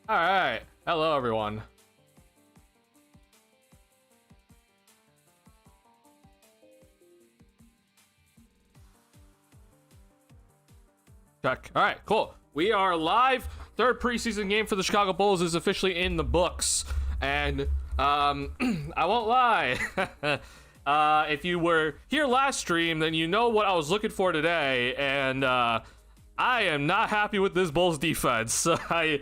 All right. Hello, everyone. Check. All right, cool. We are live. Third preseason game for the Chicago Bulls is officially in the books. And I won't lie. If you were here last stream, then you know what I was looking for today. And I am not happy with this Bulls defense. I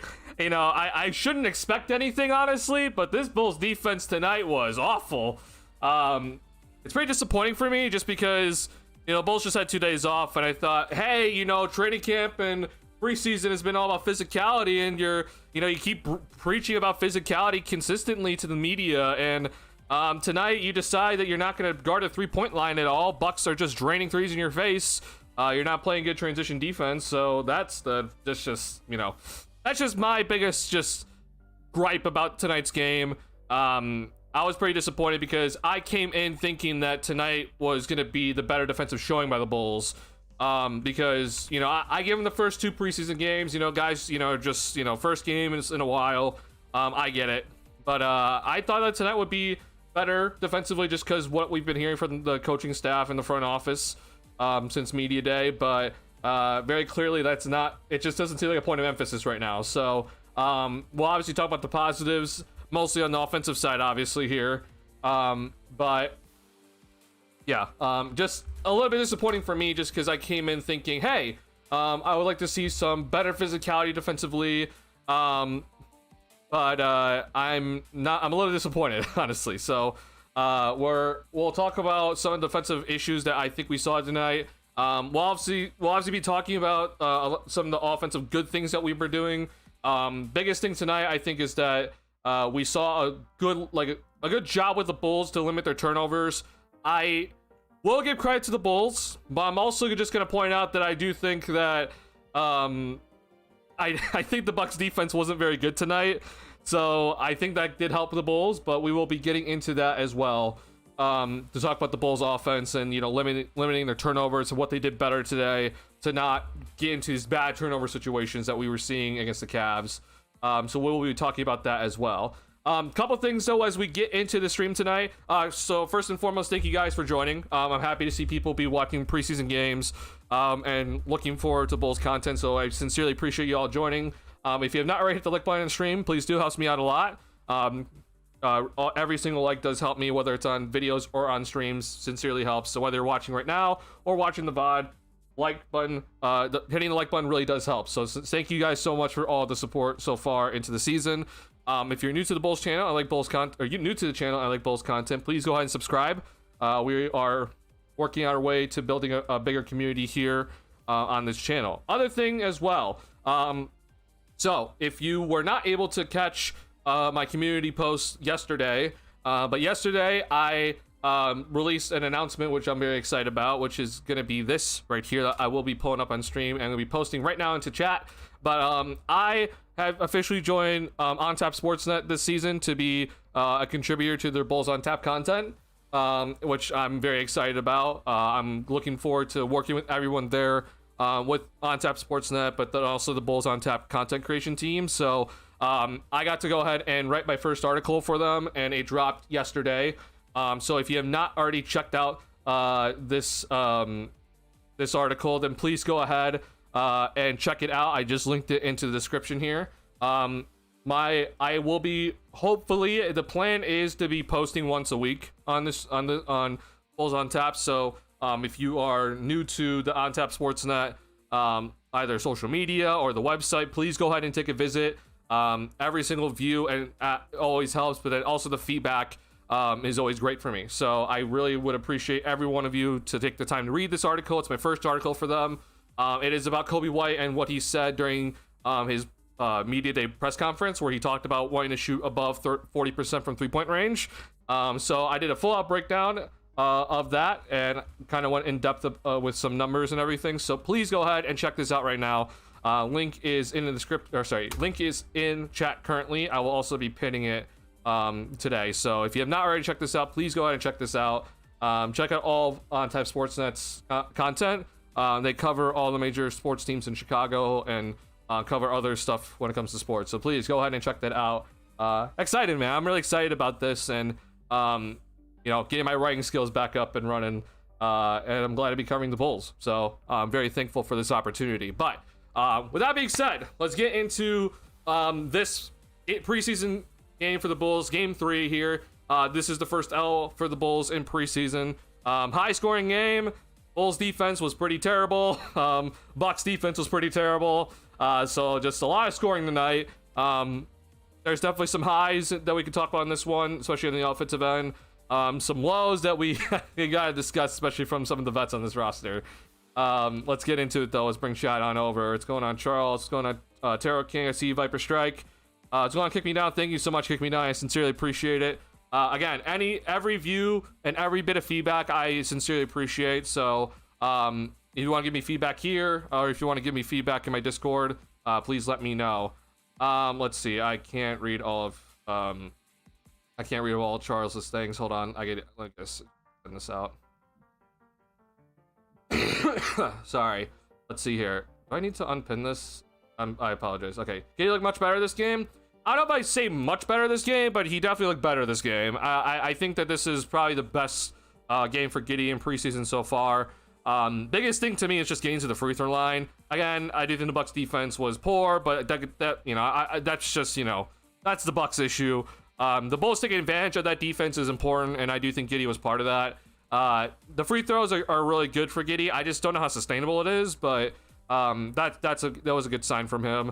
shouldn't expect anything, honestly, but this Bulls defense tonight was awful. It's pretty disappointing for me just because, Bulls just had 2 days off, and I thought, hey, training camp and preseason has been all about physicality, and you keep preaching about physicality consistently to the media, and tonight you decide that you're not going to guard a three-point line at all. Bucks are just draining threes in your face. You're not playing good transition defense, so that's just my biggest gripe about tonight's game. I was pretty disappointed because I came in thinking that tonight was going to be the better defensive showing by the Bulls. Because, I give them the first two preseason games, guys, first game in a while. I get it. But I thought that tonight would be better defensively just because what we've been hearing from the coaching staff and the front office since media day. But very clearly that's not, it just doesn't seem like a point of emphasis right now. So we'll obviously talk about the positives, mostly on the offensive side, obviously here. But yeah, just a little bit disappointing for me just because I came in thinking, hey, I would like to see some better physicality defensively. But I'm a little disappointed, honestly. So we'll talk about some of the defensive issues that I think we saw tonight. We'll obviously be talking about some of the offensive good things that we were doing. Biggest thing tonight, I think, is that we saw a good job with the Bulls to limit their turnovers. I will give credit to the Bulls, but I'm also just going to point out that I do think that I think the Bucks defense wasn't very good tonight. So I think that did help the Bulls, but we will be getting into that as well to talk about the Bulls offense and, limiting their turnovers and what they did better today to not get into these bad turnover situations that we were seeing against the Cavs. So we'll be talking about that as well. Couple things though as we get into the stream tonight. So first and foremost, thank you guys for joining. I'm happy to see people be watching preseason games and looking forward to Bulls content. So I sincerely appreciate you all joining. If you have not already hit the like button on the stream, please do help me out a lot. Every single like does help me, whether it's on videos or on streams. Sincerely helps. So whether you're watching right now or watching the VOD, like button, hitting the like button really does help. So thank you guys so much for all the support so far into the season. If you're new to the Bulls channel, I like Bulls content, or you're new to the channel, I like Bulls content, please go ahead and subscribe. We are working our way to building a bigger community here on this channel. Other thing as well, so if you were not able to catch my community post yesterday, but yesterday I released an announcement which I'm very excited about, which is going to be this right here that I will be pulling up on stream and I'll be posting right now into chat. But I have officially joined On Tap Sportsnet this season to be a contributor to their Bulls on Tap content, which I'm very excited about. I'm looking forward to working with everyone there with On Tap Sportsnet, but then also the Bulls on Tap content creation team. So I got to go ahead and write my first article for them, and it dropped yesterday. So if you have not already checked out this article, then please go ahead and check it out. I just linked it into the description here. I will be, hopefully the plan is to be posting once a week on Bulls on Tap. So if you are new to the On Tap Sportsnet, either social media or the website, please go ahead and take a visit. Every single view and always helps, but then also the feedback is always great for me. So I really would appreciate every one of you to take the time to read this article. It's my first article for them. It is about Kobe White and what he said during his media day press conference, where he talked about wanting to shoot above 40% from three-point range. So I did a full-out breakdown of that and kind of went in depth with some numbers and everything. So please go ahead and check this out right now. Link is in the script, or sorry, link is in chat currently. I will also be pinning it today. So if you have not already checked this out, please go ahead and check this out. Check out all On Tap Sportsnet's content. They cover all the major sports teams in Chicago and cover other stuff when it comes to sports. So please go ahead and check that out. Excited, man. I'm really excited about this, and getting my writing skills back up and running. And I'm glad to be covering the Bulls. So I'm very thankful for this opportunity. But with that being said, let's get into this preseason game for the Bulls, game 3 here. This is the first L for the Bulls in preseason. High scoring game. Bulls defense was pretty terrible. Bucks defense was pretty terrible. So just a lot of scoring tonight. There's definitely some highs that we could talk about in this one, especially on the offensive end. Some lows that we gotta discuss, especially from some of the vets on this roster. Let's get into it though. Let's bring Shad on over. It's going on Charles. It's going on Tarot King. I see you, Viper Strike. It's going on Kick Me Down. Thank you so much, Kick Me Down. I sincerely appreciate it. Again, every view and every bit of feedback I sincerely appreciate. So if you want to give me feedback here, or if you want to give me feedback in my Discord, please let me know. Let's see. I can't read all of Charles's things. Hold on. I get it like this. Send this out. Sorry. Let's see here. Do I need to unpin this? I apologize. Okay. Did he look much better this game? I don't know if I say much better this game, but he definitely looked better this game. I think that this is probably the best game for Giddey in preseason so far. Biggest thing to me is just getting to the free throw line. Again, I do think the Bucks defense was poor, but that's just, that's the Bucks issue. The Bulls taking advantage of that defense is important, and I do think Giddey was part of that. The free throws are really good for Giddey. I just don't know how sustainable it is, but that was a good sign from him.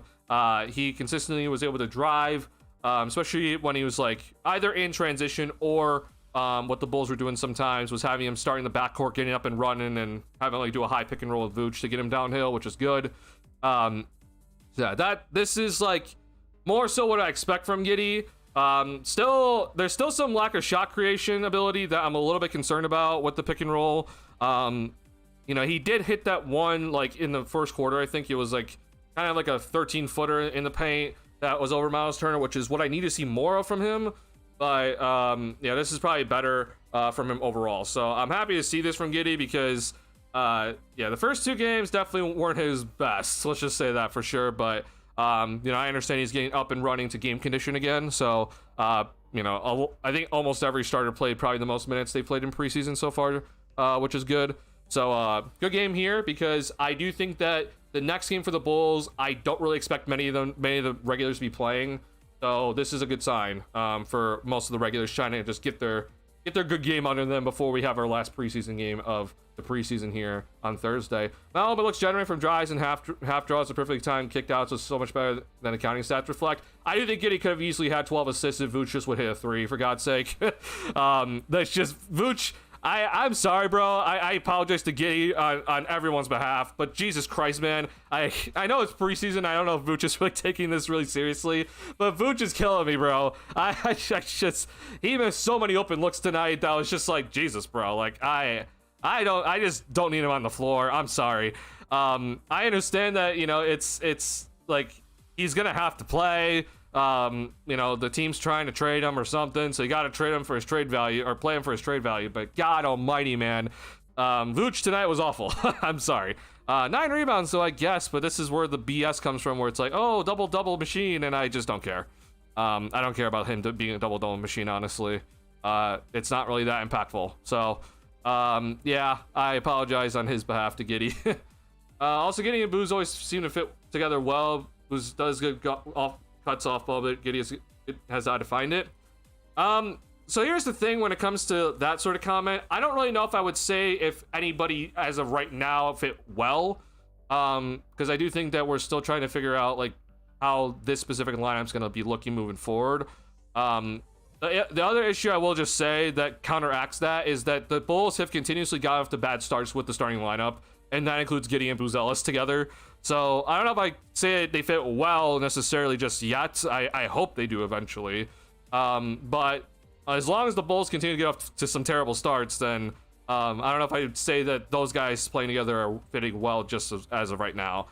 He consistently was able to drive, especially when he was like either in transition or what the Bulls were doing sometimes was having him starting the backcourt, getting up and running, and having like do a high pick and roll with Vooch to get him downhill, which is good. This is like more so what I expect from Giddey. There's still some lack of shot creation ability that I'm a little bit concerned about with the pick and roll. He did hit that one like in the first quarter. I think it was like kind of like a 13-footer in the paint that was over Miles Turner, which is what I need to see more of from him. But this is probably better from him overall. So I'm happy to see this from Giddey because the first 2 games definitely weren't his best. Let's just say that for sure. But I understand he's getting up and running to game condition again. So I think almost every starter played probably the most minutes they played in preseason so far, which is good. So good game here because I do think that the next game for the Bulls, I don't really expect many of the regulars to be playing. So this is a good sign for most of the regulars trying to just get their good game under them before we have our last preseason game of the preseason here on Thursday. Malibu looks generated from drives and half draws are perfectly timed kicked outs, so so much better than the counting stats reflect. I do think Giddey could have easily had 12 assists if Vooch just would hit a 3, for God's sake. That's just Vooch. I'm sorry, bro. I apologize to Giddey on everyone's behalf, but Jesus Christ, man. I know it's preseason. I don't know if Vooch is really taking this really seriously, but Vooch is killing me, bro. He missed so many open looks tonight that was just like, Jesus, bro. Like, I just don't need him on the floor. I'm sorry. I understand that, it's like he's going to have to play. The team's trying to trade him or something, so you got to trade him for his trade value or play him for his trade value. But God almighty, man, Vooch tonight was awful. I'm sorry. 9 rebounds, so I guess, but this is where the BS comes from, where it's like, oh, double machine, and I just don't care. I don't care about him being a double machine, honestly. It's not really that impactful. So, I apologize on his behalf to Giddey. Also, Giddey and Booz always seem to fit together well. Booz does good cuts off ball, but Giddey has how to find it. So here's the thing when it comes to that sort of comment. I don't really know if I would say if anybody as of right now fit well, because I do think that we're still trying to figure out like how this specific lineup's going to be looking moving forward. The other issue I will just say that counteracts that is that the Bulls have continuously got off to bad starts with the starting lineup, and that includes Giddey and Booz together. So I don't know if I say they fit well necessarily just yet. I hope they do eventually. But as long as the Bulls continue to get off to some terrible starts, then I don't know if I would say that those guys playing together are fitting well just as of right now.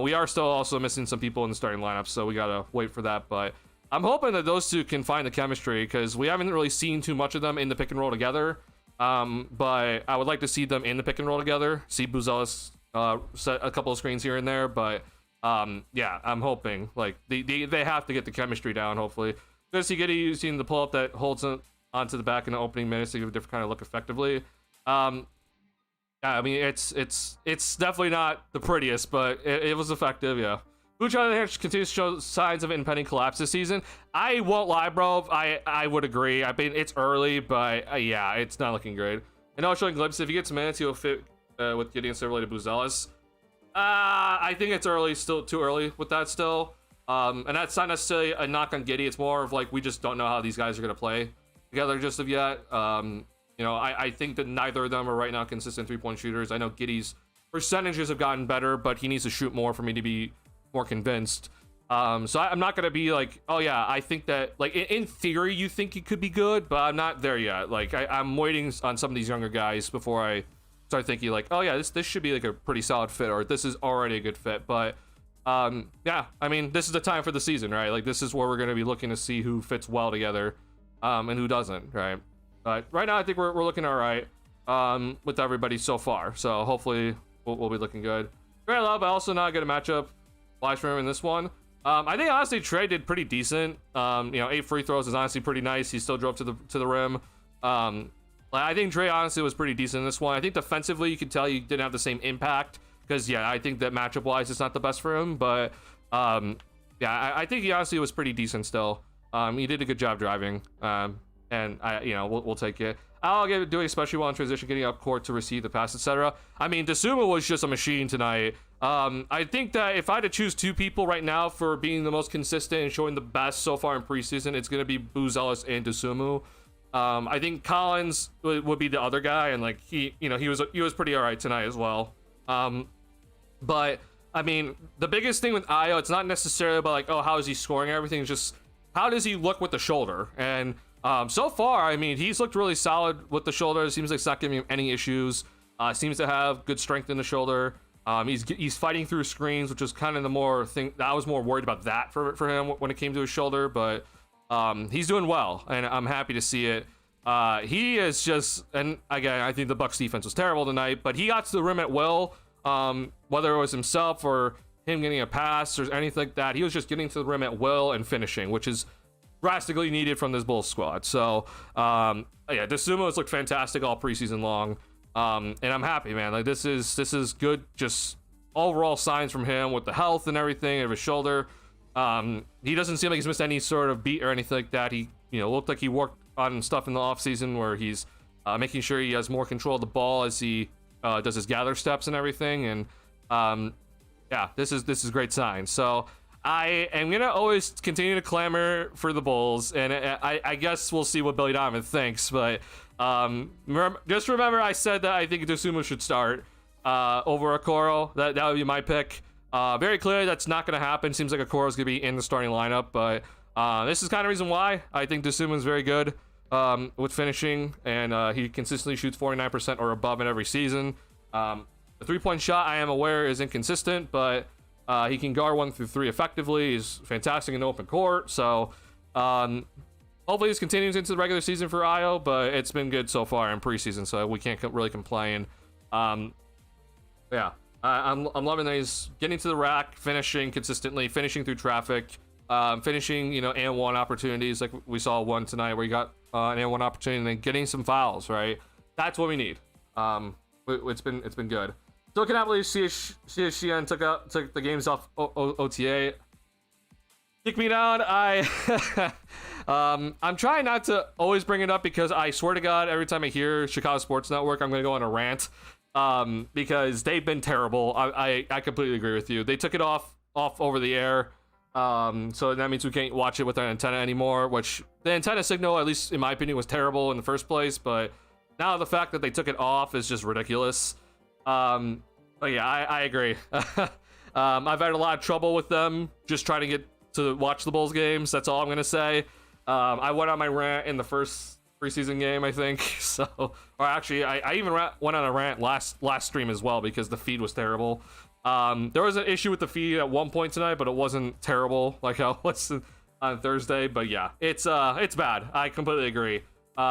We are still also missing some people in the starting lineup, so we gotta wait for that. But I'm hoping that those two can find the chemistry because we haven't really seen too much of them in the pick and roll together. But I would like to see them in the pick and roll together. See Booz set a couple of screens here and there, but Yeah, I'm hoping like they have to get the chemistry down. Hopefully, good to see Giddy using the pull up that holds onto the back in the opening minutes to give a different kind of look effectively. Yeah, I mean it's definitely not the prettiest, but it was effective. Yeah. Buch on the other hand continues to show signs of impending collapse this season. I won't lie, bro. I would agree. I mean, it's early, but yeah, it's not looking great. And also showing glimpses. If he gets minutes, he'll fit with Gideon related Buzelis. I think it's early, still too early with that still. And that's not necessarily a knock on Giddy. It's more of like we just don't know how these guys are gonna play together just of yet. You know, I think that neither of them are right now consistent 3-point shooters. I know Giddy's percentages have gotten better, but he needs to shoot more for me to be more convinced. So I'm not gonna be like, oh yeah, I think that like in theory you think he could be good, but I'm not there yet. Like I'm waiting on some of these younger guys before I start thinking like, oh yeah, this should be like a pretty solid fit, or this is already a good fit. But yeah, I mean, this is the time for the season, right? Like this is where we're gonna be looking to see who fits well together, and who doesn't, right? But right now I think we're looking all right with everybody so far. So hopefully we'll be looking good. Great love, I also not good at matchup wise for him in this one. I think honestly Trey did pretty decent. You know, 8 free throws is honestly pretty nice. He still drove to the rim. I think Trey honestly was pretty decent in this one. I think defensively you could tell he didn't have the same impact because yeah, I think that matchup wise it's not the best for him. But yeah, I think he honestly was pretty decent still. He did a good job driving. And you know, we'll take it. I'll give it doing especially well in transition, getting up court to receive the pass, etc. I mean, DeSuma was just a machine tonight. I think that if I had to choose 2 people right now for being the most consistent and showing the best so far in preseason, it's gonna be Buzelis and DeSumo. I think Collins would be the other guy, and like he was pretty alright tonight as well. But I mean, the biggest thing with Ayo, it's not necessarily about like, oh, how is he scoring everything? It's just how does he look with the shoulder? And so far, I mean, he's looked really solid with the shoulder. It seems like it's not giving him any issues. Seems to have good strength in the shoulder. He's fighting through screens, which is kind of the more thing that I was more worried about that for him when it came to his shoulder. But he's doing well, and I'm happy to see it. He is just, and again, I think the Bucks defense was terrible tonight, but he got to the rim at will. Whether it was himself or him getting a pass or anything like that, he was just getting to the rim at will and finishing, which is drastically needed from this Bulls squad. So yeah, DeSumo has looked fantastic all preseason long, and I'm happy, man. Like this is good, just overall signs from him with the health and everything of his shoulder. He doesn't seem like he's missed any sort of beat or anything like that. He looked like he worked on stuff in the offseason where he's making sure he has more control of the ball as he does his gather steps and everything. And yeah, this is great sign. So I am gonna always continue to clamor for the Bulls, and I guess we'll see what Billy Donovan thinks. But just remember, I said that I think DeSumo should start over Okoro. That would be my pick. Very clearly, that's not gonna happen. Seems like Okoro's gonna be in the starting lineup, but this is kind of reason why I think DeSumo is very good with finishing, and he consistently shoots 49% or above in every season. The 3-point shot, I am aware, is inconsistent, but he can guard 1 through 3 effectively. He's fantastic in the open court. So hopefully this continues into the regular season for Ayo, but it's been good so far in preseason, so we can't really complain. Yeah, I'm loving that he's getting to the rack, finishing consistently, finishing through traffic, finishing and 1 opportunities like we saw one tonight where he got an and 1 opportunity, and then getting some fouls. Right, that's what we need. It's been good. Still cannot believe CSGN took the games off OTA. Kick me down. I'm trying not to always bring it up because I swear to God, every time I hear Chicago Sports Network, I'm gonna go on a rant. Because they've been terrible. I completely agree with you. They took it off over the air. So that means we can't watch it with an antenna anymore, which the antenna signal, at least in my opinion, was terrible in the first place. But now the fact that they took it off is just ridiculous. But yeah, I agree. I've had a lot of trouble with them just trying to get to watch the Bulls games. That's all I'm gonna say. I went on my rant in the first preseason game, I think. So, or actually, I even went on a rant last stream as well because the feed was terrible. There was an issue with the feed at one point tonight, but it wasn't terrible like how it was on Thursday. But yeah, it's bad. I completely agree. They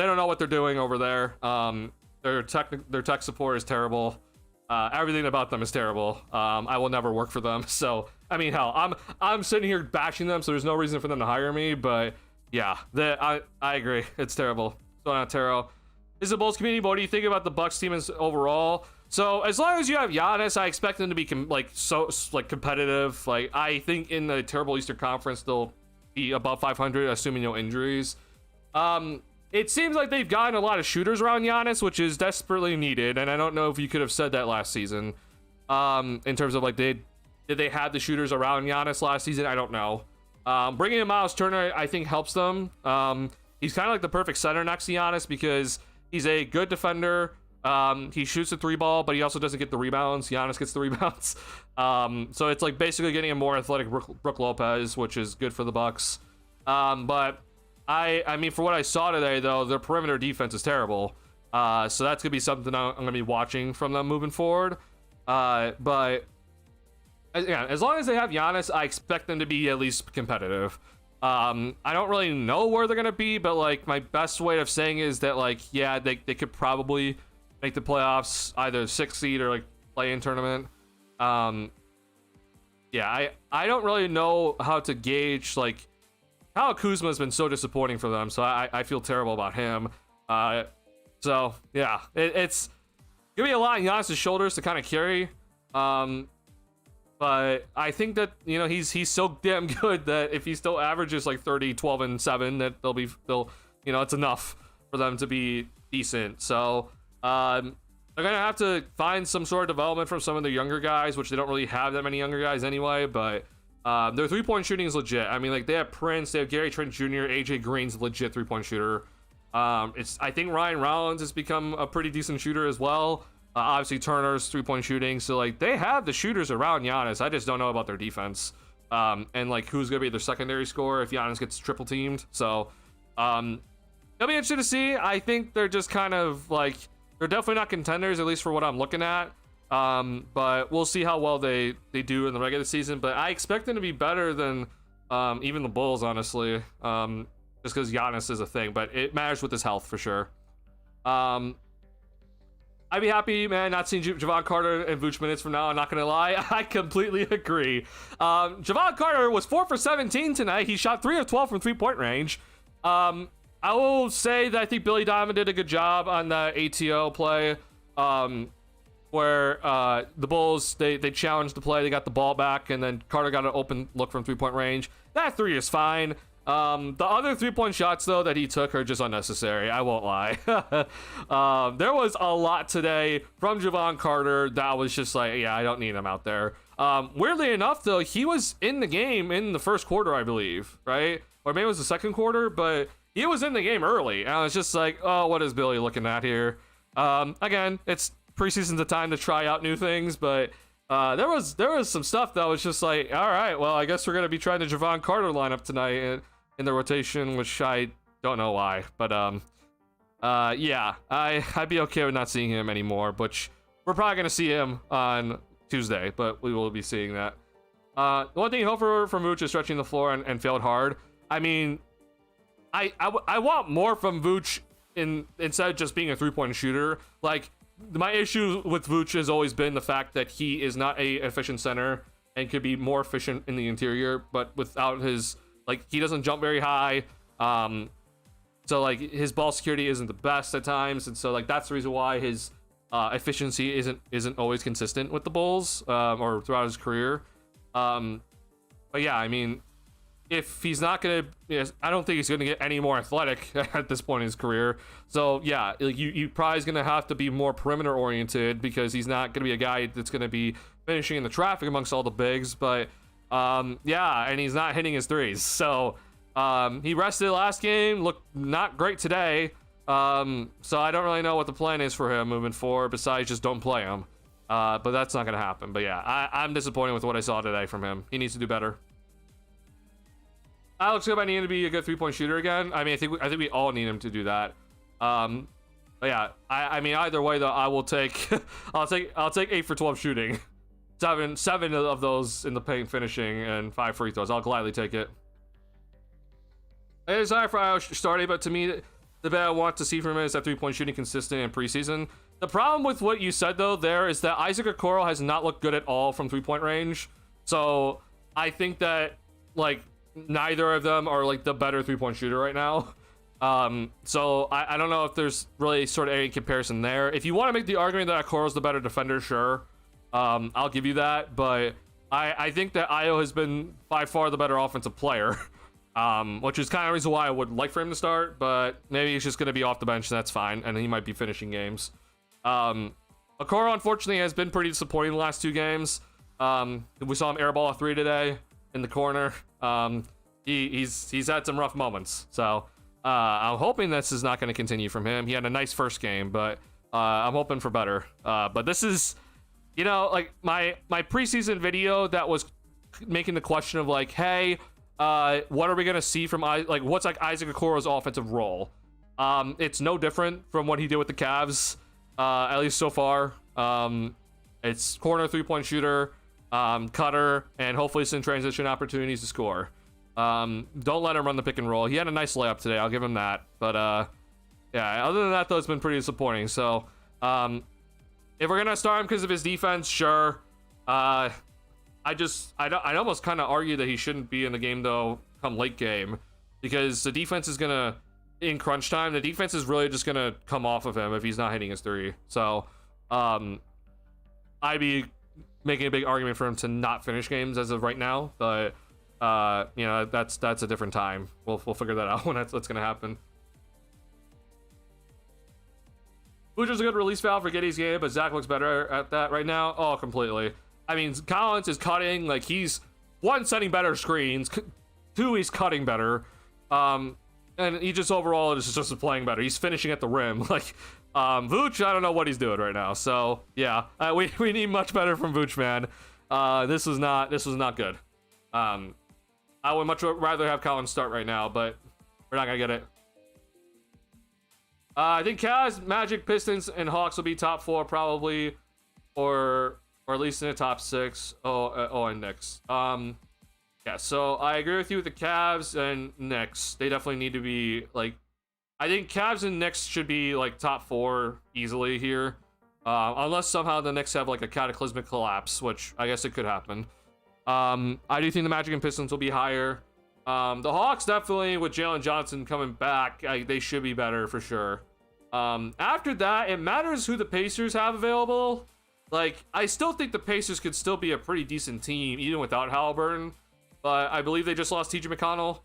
don't know what they're doing over there. Their tech support is terrible. Everything about them is terrible. I will never work for them. So I mean, hell, I'm sitting here bashing them, so there's no reason for them to hire me. But yeah, I agree. It's terrible. Donatero. Is the Bulls community? What do you think about the Bucks team as overall? So as long as you have Giannis, I expect them to be competitive. Like I think in the terrible Eastern Conference they'll be above 500, assuming no injuries. It seems like they've gotten a lot of shooters around Giannis, which is desperately needed. And I don't know if you could have said that last season. In terms of like, did they have the shooters around Giannis last season? I don't know. Bringing in Miles Turner, I think helps them. He's kind of like the perfect center next to Giannis because he's a good defender. He shoots the 3-ball, but he also doesn't get the rebounds. Giannis gets the rebounds. So it's like basically getting a more athletic Brook Lopez, which is good for the Bucks. But I mean, for what I saw today, though, their perimeter defense is terrible. So that's gonna be something I'm gonna be watching from them moving forward. But yeah, as long as they have Giannis, I expect them to be at least competitive. I don't really know where they're gonna be, but like my best way of saying is that like, yeah, they could probably make the playoffs, either 6th seed or like play-in tournament. Yeah, I don't really know how to gauge like Kyle Kuzma has been so disappointing for them, so I feel terrible about him. So yeah, it's gonna be a lot on Giannis' shoulders to kind of carry. But I think that, you know, he's so damn good that if he still averages like 30, 12, and 7, that they'll you know, it's enough for them to be decent. So they're gonna have to find some sort of development from some of the younger guys, which they don't really have that many younger guys anyway. But their 3-point shooting is legit. I mean, like they have Prince, they have Gary Trent Jr., AJ Green's a legit 3-point shooter. I think Ryan Rollins has become a pretty decent shooter as well. Obviously Turner's 3-point shooting, so like they have the shooters around Giannis. I just don't know about their defense, and like who's gonna be their secondary scorer if Giannis gets triple teamed. So it'll be interesting to see. I think they're just kind of like, they're definitely not contenders, at least for what I'm looking at. But we'll see how well they do in the regular season. But I expect them to be better than even the Bulls, honestly, just because Giannis is a thing. But it matters with his health for sure. I'd be happy, man, not seeing Javon Carter and Vooch minutes from now. I'm not gonna lie, I completely agree. Javon Carter was 4 for 17 tonight. He shot 3 of 12 from 3-point range. I will say that I think Billy Donovan did a good job on the ATO play, where the Bulls they challenged the play, they got the ball back, and then Carter got an open look from 3-point range. That 3 is fine. The other 3-point shots, though, that he took are just unnecessary. I won't lie. There was a lot today from Javon Carter that was just like, yeah, I don't need him out there. Weirdly enough, though, he was in the game in the first quarter, I believe, right? Or maybe it was the second quarter, but he was in the game early. And I was just like, oh, what is Billy looking at here? Again, it's preseason's the time to try out new things, but there was some stuff that was just like, all right, well, I guess we're going to be trying the Javon Carter lineup tonight in the rotation, which I don't know why, but yeah, I'd be okay with not seeing him anymore, which we're probably gonna see him on Tuesday, but we will be seeing that. The one thing you hope for from Vooch is stretching the floor and failed hard. I mean, I want more from Vooch instead of just being a 3-point shooter. Like, my issue with Vooch has always been the fact that he is not a efficient center and could be more efficient in the interior, but without his, like, he doesn't jump very high. So like his ball security isn't the best at times, and so like that's the reason why his efficiency isn't always consistent with the Bulls or throughout his career. But yeah, I mean, if he's not gonna, I don't think he's gonna get any more athletic at this point in his career. So yeah, you probably is gonna have to be more perimeter oriented because he's not gonna be a guy that's gonna be finishing in the traffic amongst all the bigs. But yeah, and he's not hitting his threes. So he rested last game, looked not great today. So I don't really know what the plan is for him moving forward besides just don't play him. But that's not gonna happen. But yeah, I'm disappointed with what I saw today from him. He needs to do better. Alex Cobb, I need him to be a good 3-point shooter again. I mean, I think we all need him to do that. But yeah, I mean, either way though, I will take I'll take 8 for 12 shooting, seven of those in the paint finishing, and 5 free throws. I'll gladly take it. It is high for Iowa starting, but to me, the bet I want to see from him is that 3-point shooting consistent in preseason. The problem with what you said though there is that Isaac Okoro has not looked good at all from 3-point range. So I think that like neither of them are like the better 3-point shooter right now. So I don't know if there's really sort of any comparison there. If you want to make the argument that Okoro's the better defender, sure. I'll give you that, but I think that Io has been by far the better offensive player. Which is kind of the reason why I would like for him to start, but maybe he's just going to be off the bench, and that's fine, and he might be finishing games. Okoro, unfortunately, has been pretty disappointing the last 2 games. We saw him airball a 3 today in the corner. He's had some rough moments, so I'm hoping this is not going to continue from him. He had a nice first game, but I'm hoping for better. But this is, you know, like my preseason video that was making the question of like, hey, what are we gonna see from what's like Isaac Okoro's offensive role? It's no different from what he did with the Cavs, at least so far. It's corner 3-point shooter, cutter, and hopefully some transition opportunities to score. Don't let him run the pick and roll. He had a nice layup today, I'll give him that. But yeah, other than that though, it's been pretty disappointing. So if we're gonna start him because of his defense, sure. I'd almost kind of argue that he shouldn't be in the game though come late game, because the defense is gonna, in crunch time, the defense is really just gonna come off of him if he's not hitting his 3. So I'd be making a big argument for him to not finish games as of right now, but you know, that's a different time. We'll figure that out when that's gonna happen. Butcher's a good release valve for Giddey's game, but Zach looks better at that right now. Oh, completely. I mean, Collins is cutting, like he's 1, setting better screens, 2, he's cutting better, and he just overall is just playing better. He's finishing at the rim. Like Vooch, I don't know what he's doing right now. So yeah, we need much better from Vooch, man. This was not good. I would much rather have Collins start right now, but we're not gonna get it. I think Cavs, Magic, Pistons, and Hawks will be top 4 probably, or at least in the top 6. And Knicks. Yeah, so I agree with you with the Cavs and Knicks. They definitely need to be like, I think Cavs and Knicks should be like top 4 easily here, unless somehow the Knicks have like a cataclysmic collapse, which I guess it could happen. I do think the Magic and Pistons will be higher. The Hawks definitely, with Jalen Johnson coming back, they should be better for sure. After that, it matters who the Pacers have available. Like, I still think the Pacers could still be a pretty decent team, even without Halliburton. But I believe they just lost T.J. McConnell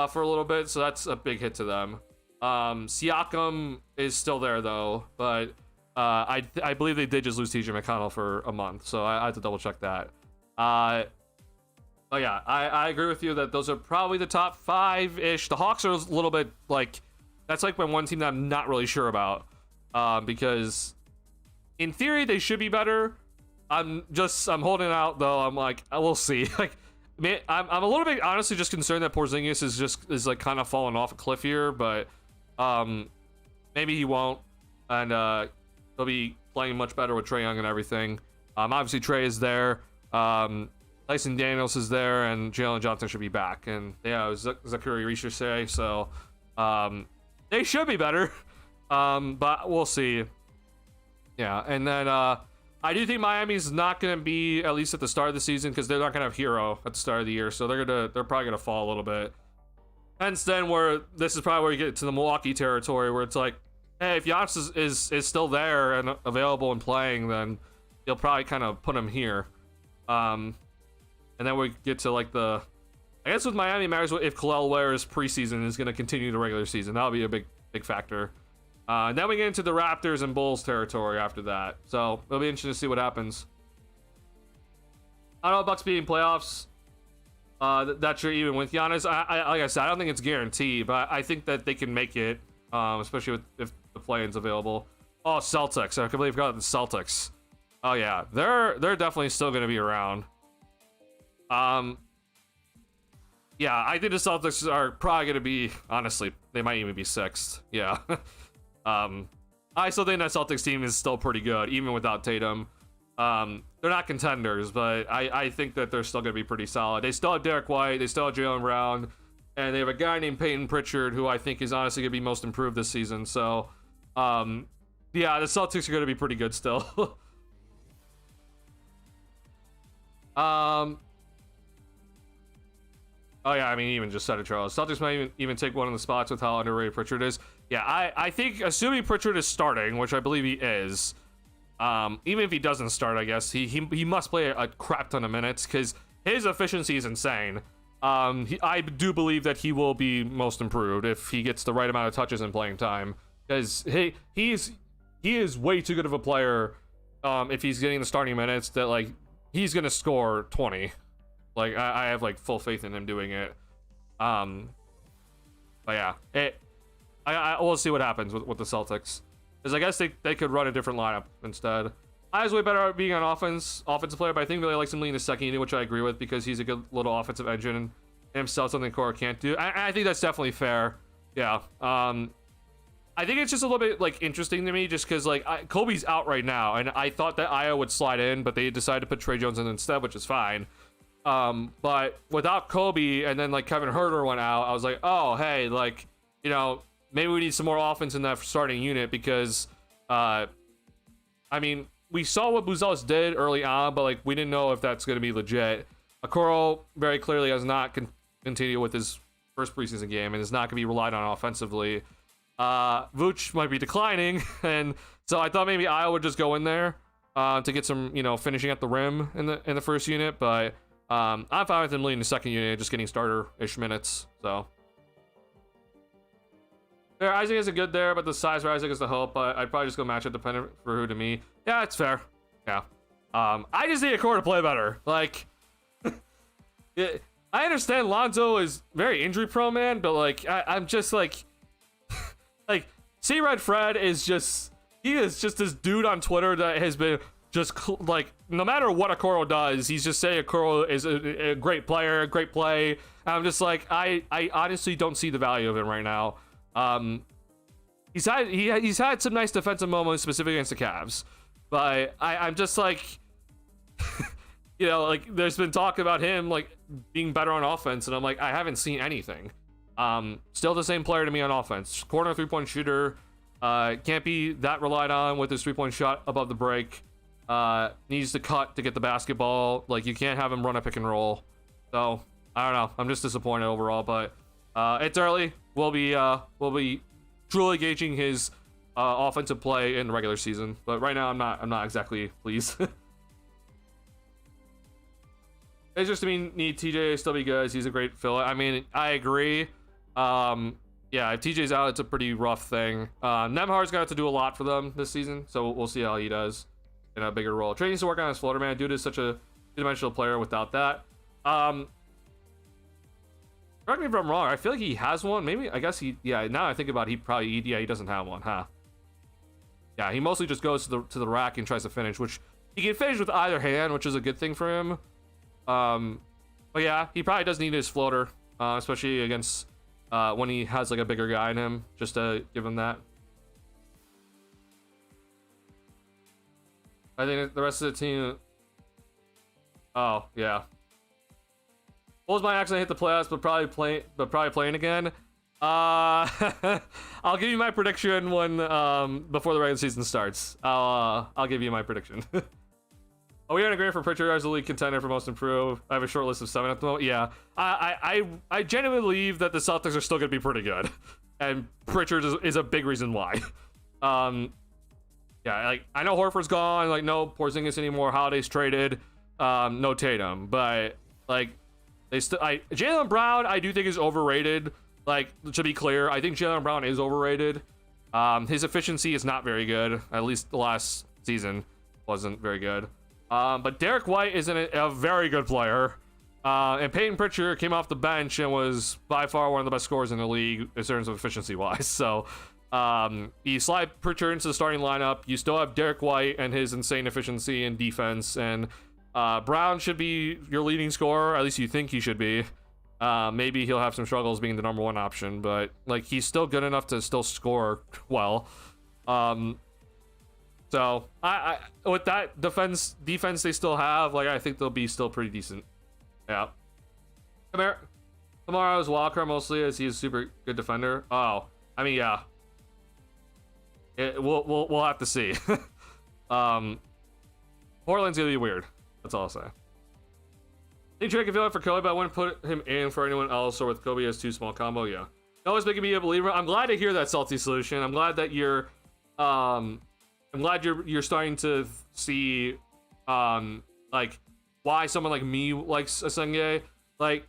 for a little bit, so that's a big hit to them. Siakam is still there, though. But I believe they did just lose T.J. McConnell for a month, so I have to double-check that. But yeah, I agree with you that those are probably the top 5-ish. The Hawks are a little bit, like, that's like my one team that I'm not really sure about. Because in theory, they should be better. I'm holding out though. I'm like, we'll see. Like, man, I'm a little bit honestly just concerned that Porzingis is like kind of falling off a cliff here, but maybe he won't, and he'll be playing much better with Trae Young and everything. Obviously Trae is there. Tyson Daniels is there, and Jalen Johnson should be back, and yeah, Zachary Richardson. So they should be better, but we'll see. Yeah, and then I do think Miami's not going to be, at least at the start of the season, because they're not going to have Hero at the start of the year, so they're probably going to fall a little bit. Hence, then this is probably where you get to the Milwaukee territory, where it's like, hey, if Giannis is still there and available and playing, then you'll probably kind of put him here. And then we get to like I guess with Miami, it matters if Khalil Ware's preseason is going to continue the regular season. That'll be a big factor. And then we get into the Raptors and Bulls territory after that. So it'll be interesting to see what happens. I don't know, Bucks being playoffs. That you're even with Giannis. Like I said, I don't think it's guaranteed, but I think that they can make it, especially if the play-in's available. Oh, Celtics! I completely forgot the Celtics. Oh yeah, they're definitely still going to be around. Yeah, I think the Celtics are probably going to be, honestly, they might even be 6th. Yeah. I still think that Celtics team is still pretty good, even without Tatum. They're not contenders, but I think that they're still going to be pretty solid. They still have Derek White, they still have Jaylen Brown, and they have a guy named Peyton Pritchard, who I think is honestly going to be most improved this season. So, Yeah, the Celtics are going to be pretty good still. Oh yeah, I mean, even just said it, Charles. Celtics might even take one of the spots with how underrated Pritchard is. Yeah, I think assuming Pritchard is starting, which I believe he is, even if he doesn't start, I guess he must play a crap ton of minutes because his efficiency is insane. I do believe that he will be most improved if he gets the right amount of touches and playing time, because he is way too good of a player. If he's getting the starting minutes, that like he's gonna score 20. Like I have like full faith in him doing it. But yeah, we'll see what happens with the Celtics, because I guess they could run a different lineup instead. I was way better at being on offensive player, but I think really likes him leading the second unit, which I agree with because he's a good little offensive engine and himself, something Cora can't do. I think that's definitely fair. Yeah. I think it's just a little bit like interesting to me just because like Kobe's out right now, and I thought that Io would slide in, but they decided to put Trey Jones in instead, which is fine. But without Kobe and then like Kevin Huerter went out, I was like, oh hey, like, you know, maybe we need some more offense in that starting unit because I mean, we saw what Buzelis did early on, but like we didn't know if that's going to be legit. Okoro very clearly has not continued with his first preseason game and is not going to be relied on offensively. Vooch might be declining, and so I thought maybe Io would just go in there to get some, you know, finishing at the rim in the first unit, but I'm fine with him leading the second unit, just getting starter-ish minutes. So there, Isaac isn't good there, but the size for Isaac is the hope. But I'd probably just go matchup dependent for who to me. Yeah, it's fair. Yeah. I just need a core to play better. Like, I understand Lonzo is very injury prone, man, but like I'm just like, like C-Red Fred is just, he is just this dude on Twitter that has been just like, no matter what Okoro does, he's just saying Okoro is a great player, a great play. And I'm just like, I honestly don't see the value of him right now. He's had some nice defensive moments, specifically against the Cavs, but I'm just like, you know, like there's been talk about him like being better on offense, and I'm like, I haven't seen anything. Still the same player to me on offense. Corner 3-point shooter, can't be that relied on with his 3-point shot above the break. Needs to cut to get the basketball. Like, you can't have him run a pick and roll. So I don't know. I'm just disappointed overall, but it's early. We'll be truly gauging his offensive play in the regular season. But right now, I'm not exactly pleased. It's just, I mean, need TJ to still be good. He's a great fill. I mean, I agree. Yeah, if TJ's out, it's a pretty rough thing. Nemhar's gonna have to do a lot for them this season, so we'll see how he does in a bigger role. Trey needs to work on his floater, man. Dude is such a two-dimensional player without that. Correct me if I'm wrong. I feel like he has one. Maybe, I guess he, yeah, now I think about it, he doesn't have one, huh? Yeah, he mostly just goes to the rack and tries to finish, which he can finish with either hand, which is a good thing for him. But yeah, he probably does need his floater, especially against when he has like a bigger guy in him, just to give him that. I think the rest of the team. Oh yeah. Bulls might actually hit the playoffs, but probably playing again. I'll give you my prediction when before the regular season starts. I'll give you my prediction. Oh, we are in agreement for Pritchard as the league contender for most improved. I have a short list of 7 at the moment. Yeah, I genuinely believe that the Celtics are still going to be pretty good, and Pritchard is a big reason why. Yeah, like I know Horford's gone, like no Porzingis anymore. Holiday's traded, no Tatum, but like they still. Jaylen Brown, I do think is overrated. Like, to be clear, I think Jaylen Brown is overrated. His efficiency is not very good. At least the last season wasn't very good. But Derek White is a very good player. And Peyton Pritchard came off the bench and was by far one of the best scorers in the league in terms of efficiency-wise. So you slide Pritchard into the starting lineup. You still have Derek White and his insane efficiency and defense. And Brown should be your leading scorer. At least you think he should be. Maybe he'll have some struggles being the number one option, but like he's still good enough to still score well. So I with that defense they still have, like I think they'll be still pretty decent. Yeah. Tomorrow's wildcard mostly as he's a super good defender. Oh, I mean, yeah. We'll have to see. Portland's gonna be weird. That's all I'll say. I think Trey can feel it for Kobe, but I wouldn't put him in for anyone else, or with Kobe as too small combo. Yeah, always making me a believer. I'm glad to hear that, Salty Solution. I'm glad that you're starting to see like why someone like me likes Asenge. Like,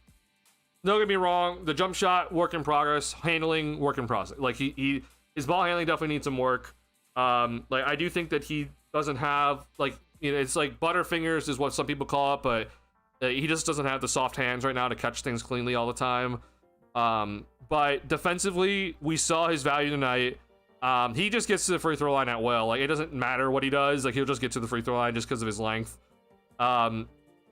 don't get me wrong, the jump shot, work in progress, handling, work in process. Like his ball handling definitely needs some work. Like, I do think that he doesn't have, like, you know, it's like butterfingers is what some people call it, but he just doesn't have the soft hands right now to catch things cleanly all the time. But defensively, we saw his value tonight. He just gets to the free throw line at will. Like, it doesn't matter what he does. Like, he'll just get to the free throw line just because of his length.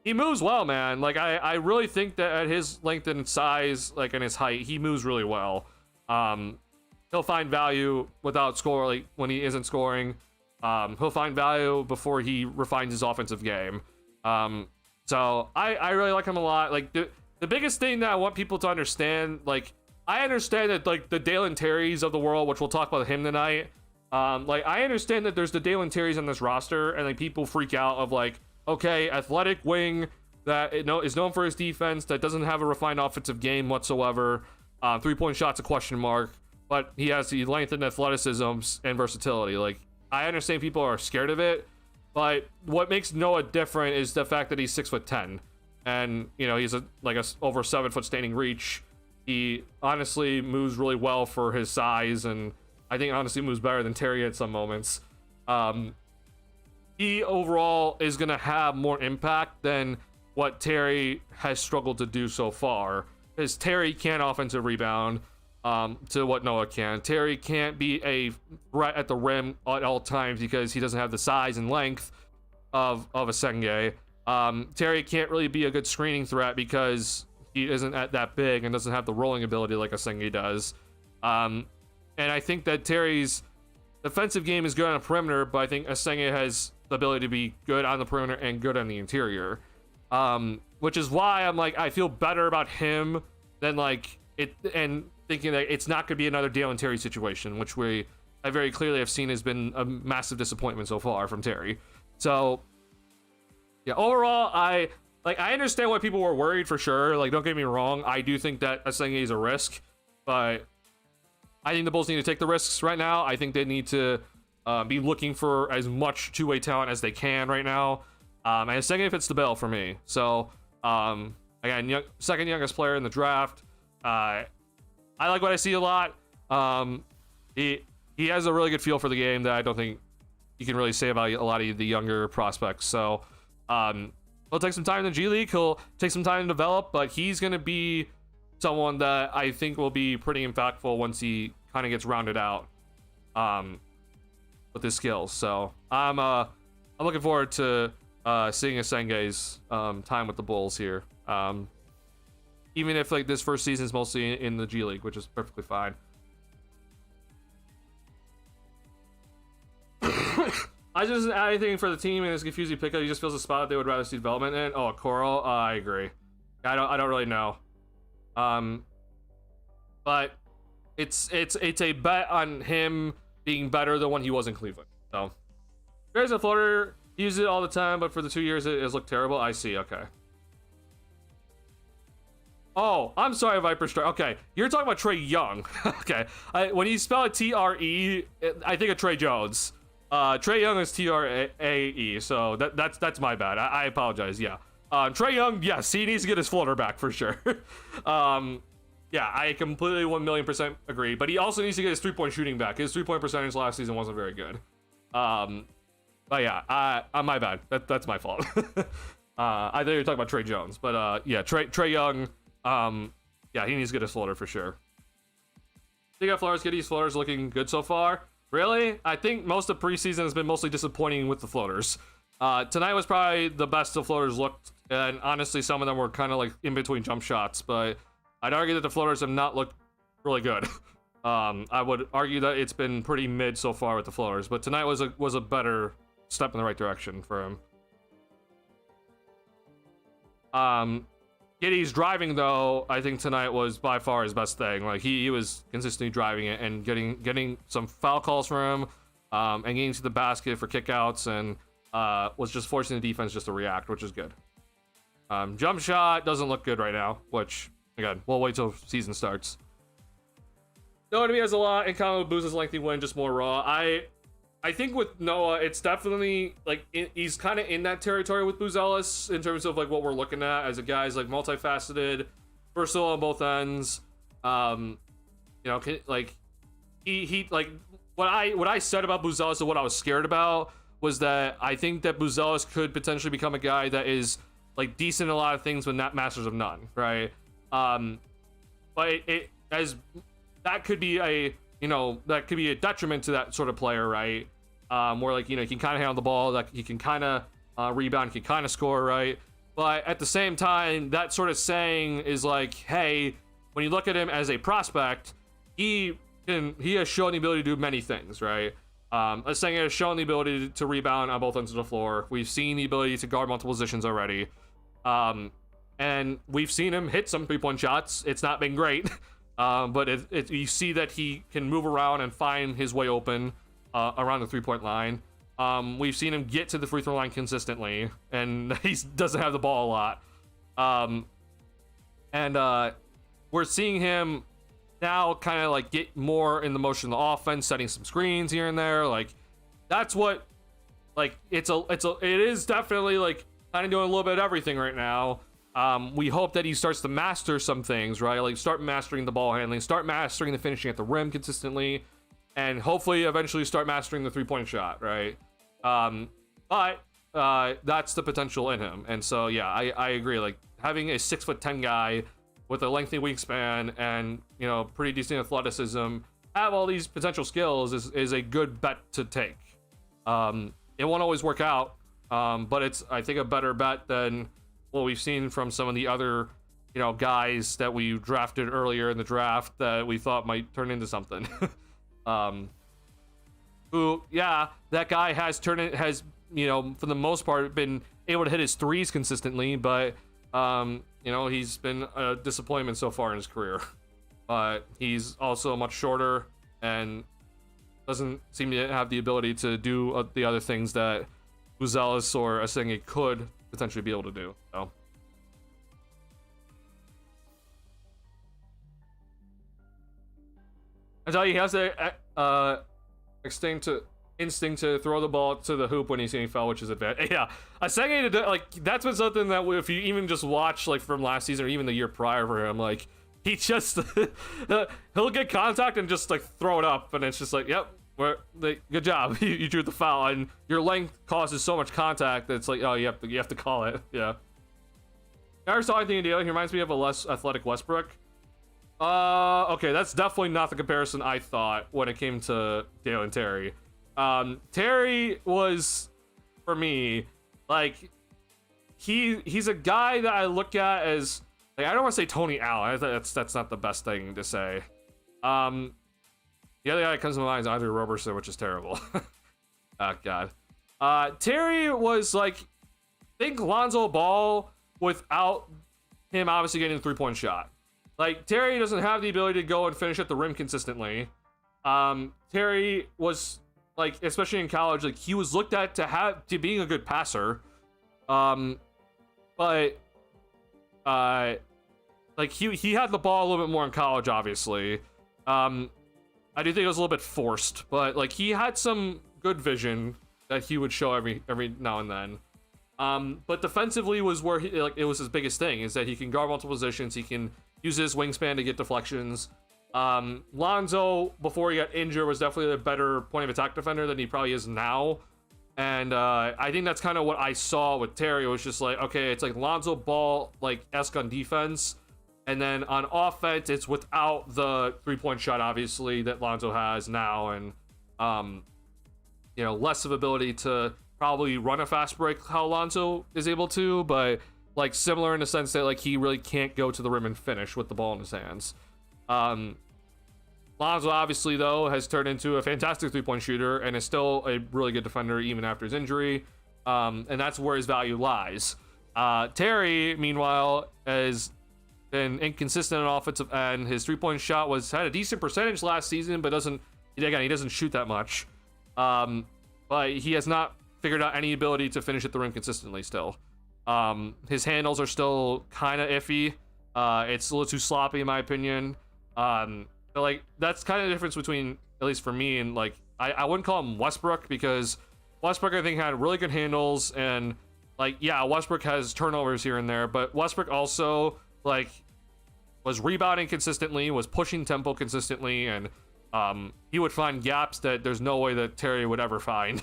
He moves well, man. Like, I really think that at his length and size, like, and his height, he moves really well. He'll find value without score, like, when he isn't scoring. He'll find value before he refines his offensive game. So I really like him a lot. Like, the biggest thing that I want people to understand, like, I understand that, like, the Dalen Terrys of the world, which we'll talk about him tonight. Like, I understand that there's the Dalen Terrys on this roster, and, like, people freak out of, like, okay, athletic wing that is known for his defense, that doesn't have a refined offensive game whatsoever. 3-point shot's a question mark, but he has the length and athleticism and versatility. Like, I understand people are scared of it, but what makes Noah different is the fact that he's 6'10", and, you know, he's over 7 foot standing reach. He honestly moves really well for his size, and I think honestly moves better than Terry at some moments. He overall is going to have more impact than what Terry has struggled to do so far, because Terry can't offensive rebound to what Noah can. Terry can't be a threat at the rim at all times because he doesn't have the size and length of Asenge. Terry can't really be a good screening threat because he isn't that big and doesn't have the rolling ability like Asenge does. And I think that Terry's defensive game is good on the perimeter, but I think Asenge has the ability to be good on the perimeter and good on the interior. Which is why I'm like, I feel better about him than like it, and thinking that it's not going to be another Dalen Terry situation, which I very clearly have seen has been a massive disappointment so far from Terry. So yeah, overall, I understand why people were worried for sure. Like, don't get me wrong, I do think that Asenge is a risk, but I think the Bulls need to take the risks right now. I think they need to be looking for as much two-way talent as they can right now. And Asenge fits the bill for me. So, again, second youngest player in the draft. I like what I see a lot. He has a really good feel for the game that I don't think you can really say about a lot of the younger prospects. So, he'll take some time in the G League. He'll take some time to develop, but he's going to be someone that I think will be pretty impactful once he kind of gets rounded out with his skills. So I'm looking forward to seeing Asenge's time with the Bulls here. Even if like this first season is mostly in the G League, which is perfectly fine. I just doesn't add anything for the team, and it's confusing pickup. He just feels a spot that they would rather see development in. Oh, Coral, I agree. I don't really know. But it's a bet on him being better than when he was in Cleveland. So there's a floater, he uses it all the time, but for the 2 years it has looked terrible. I see. Okay. Oh, I'm sorry, Viper Strike. Okay, you're talking about Trey Young. Okay, when you spell it T-R-E, I think of Trey Jones. Trey Young is T-R-A-E, so that's my bad. I apologize. Yeah. Trey Young, yes, he needs to get his floater back for sure. Yeah, I completely 1,000,000% agree. But he also needs to get his 3-point shooting back. His 3-point percentage last season wasn't very good. But yeah, my bad. That's my fault. I thought you were talking about Trey Jones, but yeah, Trey Young, yeah, he needs to get his floater for sure. They got Flores. Giddy's floaters looking good so far. Really? I think most of preseason has been mostly disappointing with the floaters. Tonight was probably the best the floaters looked, and honestly, some of them were kind of like in between jump shots, but I'd argue that the floaters have not looked really good. I would argue that it's been pretty mid so far with the floaters, but tonight was a better step in the right direction for him. Giddy's driving though, I think tonight was by far his best thing. Like he was consistently driving it and getting some foul calls from him. and getting to the basket for kickouts, and was just forcing the defense just to react, which is good. Jump shot doesn't look good right now, which, again, we'll wait till season starts. Noah to me has a lot in common with Booz's lengthy win, just more raw. I think with Noah, it's definitely like he's kind of in that territory with Booz Ellis in terms of like what we're looking at as a guy's like multifaceted, versatile on both ends. You know, like he like what I said about Booz Ellis and what I was scared about was that I think that Booz Ellis could potentially become a guy that is like decent in a lot of things, but not masters of none, right? But it as that could be a that could be a detriment to that sort of player, right? Where like he can kind of handle the ball, like he can kind of rebound, he can kind of score, right? But at the same time, that sort of saying is like, hey, when you look at him as a prospect, he has shown the ability to do many things, right? A saying has shown the ability to rebound on both ends of the floor. We've seen the ability to guard multiple positions already, and we've seen him hit some 3-point shots. It's not been great. But you see that he can move around and find his way open around the 3-point line. We've seen him get to the free throw line consistently, and he doesn't have the ball a lot. We're seeing him now kind of like get more in the motion of the offense, setting some screens here and there. Like that's what like it is definitely like kind of doing a little bit of everything right now. We hope that he starts to master some things, right? Like start mastering the ball handling, start mastering the finishing at the rim consistently, and hopefully eventually start mastering the 3-point shot, right? But that's the potential in him. And so, yeah, I agree. Like having a 6'10" guy with a lengthy wingspan and, pretty decent athleticism, have all these potential skills is a good bet to take. It won't always work out, but it's, I think, a better bet than what we've seen from some of the other, guys that we drafted earlier in the draft that we thought might turn into something. That guy has for the most part been able to hit his threes consistently, but he's been a disappointment so far in his career. But he's also much shorter and doesn't seem to have the ability to do the other things that Booz Ellis or Asenge could potentially be able to do. So I tell you, he has the instinct to throw the ball to the hoop when he's getting fouled, which is advantage. Yeah, Asenge, like that's been something that if you even just watch like from last season or even the year prior for him, like he just he'll get contact and just like throw it up, and it's just like, yep. Good job. You drew the foul, and your length causes so much contact that it's like, oh, you have to call it. Yeah. Never saw anything in deal. He reminds me of a less athletic Westbrook. Okay, that's definitely not the comparison I thought when it came to Dale and Terry. Terry was, for me, like he's a guy that I look at as like, I don't want to say Tony Allen. That's not the best thing to say. The other guy that comes to mind is Andre Roberson, which is terrible. Oh, God. Terry was like, think Lonzo Ball without him obviously getting the 3-point shot. Like, Terry doesn't have the ability to go and finish at the rim consistently. Terry was, like, especially in college, like, he was looked at to being a good passer. But like, he had the ball a little bit more in college, obviously. I do think it was a little bit forced, but like he had some good vision that he would show every now and then. But defensively was where it was his biggest thing, is that he can guard multiple positions, he can use his wingspan to get deflections. Lonzo, before he got injured, was definitely a better point of attack defender than he probably is now. And I think that's kind of what I saw with Terry. It was just like, okay, it's like Lonzo Ball like esque on defense. And then on offense, it's without the 3-point shot, obviously, that Lonzo has now, and less of ability to probably run a fast break how Lonzo is able to, but like similar in the sense that like he really can't go to the rim and finish with the ball in his hands. Lonzo obviously though has turned into a fantastic 3-point shooter and is still a really good defender even after his injury, and that's where his value lies. Terry, meanwhile, has been inconsistent on offensive end. His 3-point shot had a decent percentage last season, but he doesn't shoot that much. But he has not figured out any ability to finish at the rim consistently still. His handles are still kind of iffy. It's a little too sloppy in my opinion. But like that's kind of the difference between, at least for me, and like I wouldn't call him Westbrook, because Westbrook I think had really good handles, and like yeah, Westbrook has turnovers here and there, but Westbrook also like was rebounding consistently, was pushing tempo consistently, and he would find gaps that there's no way that Terry would ever find.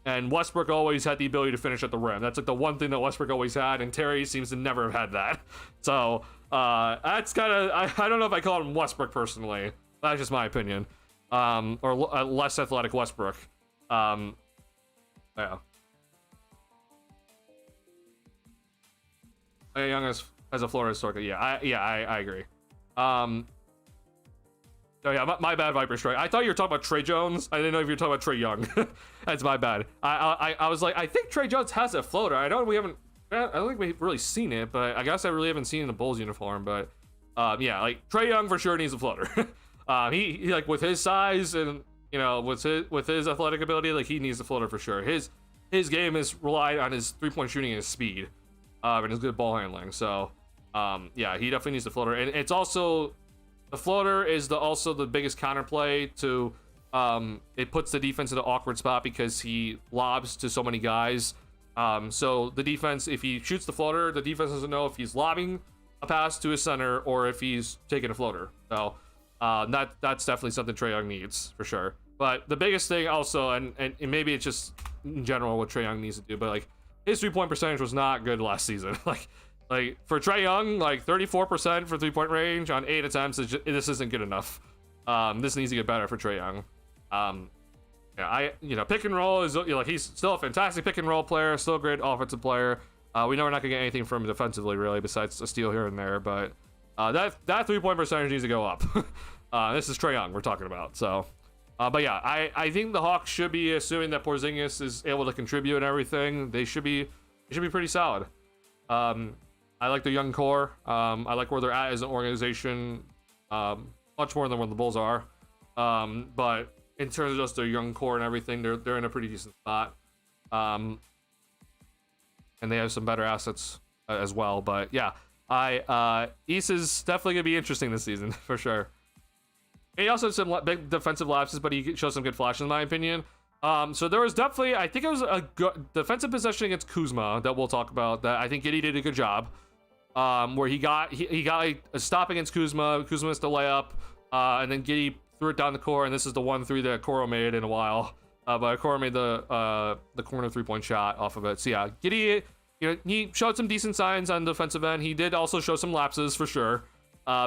And Westbrook always had the ability to finish at the rim. That's like the one thing that Westbrook always had, and Terry seems to never have had that. So that's kind of, I don't know if I call him Westbrook personally. That's just my opinion. Or less athletic Westbrook. Yeah. Young as a Florida historically, yeah, I agree. Oh yeah, my bad, Viper Strike. I thought you were talking about Trey Jones. I didn't know if you were talking about Trey Young. That's my bad. I was like, I think Trey Jones has a floater. I don't think we've really seen it, but I guess I really haven't seen the Bulls uniform. But yeah, like Trey Young for sure needs a floater. He like with his size and you know with his athletic ability, like he needs a floater for sure. His game is relied on his 3-point shooting and his speed, and his good ball handling. So yeah, he definitely needs the floater, and it's also. The floater is also the biggest counterplay to it puts the defense in an awkward spot because he lobs to so many guys. So the defense, if he shoots the floater, the defense doesn't know if he's lobbing a pass to his center or if he's taking a floater. So that's definitely something Trae Young needs for sure. But the biggest thing also, and maybe it's just in general what Trae Young needs to do, but like his 3-point percentage was not good last season. Like for Trae Young, like 34% for 3-point range on 8 attempts, this isn't good enough. This needs to get better for Trae Young. Yeah, pick and roll is like he's still a fantastic pick and roll player, still a great offensive player. We know we're not gonna get anything from him defensively really, besides a steal here and there. But that 3-point percentage needs to go up. This is Trae Young we're talking about. So, but yeah, I think the Hawks should be assuming that Porzingis is able to contribute and everything. They should be pretty solid. I like their young core. I like where they're at as an organization, much more than where the Bulls are. But in terms of just their young core and everything, they're in a pretty decent spot. And they have some better assets as well. But yeah, East is definitely gonna be interesting this season for sure. He also had some big defensive lapses, but he showed some good flashes in my opinion. So there was definitely, I think it was a good defensive possession against Kuzma that we'll talk about. That I think Giddey did a good job. Where he got like a stop against Kuzma missed the layup, and then Giddey threw it down the court, and this is the 1-3 that Koro made in a while. But Koro made the corner 3-point shot off of it. So yeah, Giddey, he showed some decent signs on the defensive end. He did also show some lapses for sure.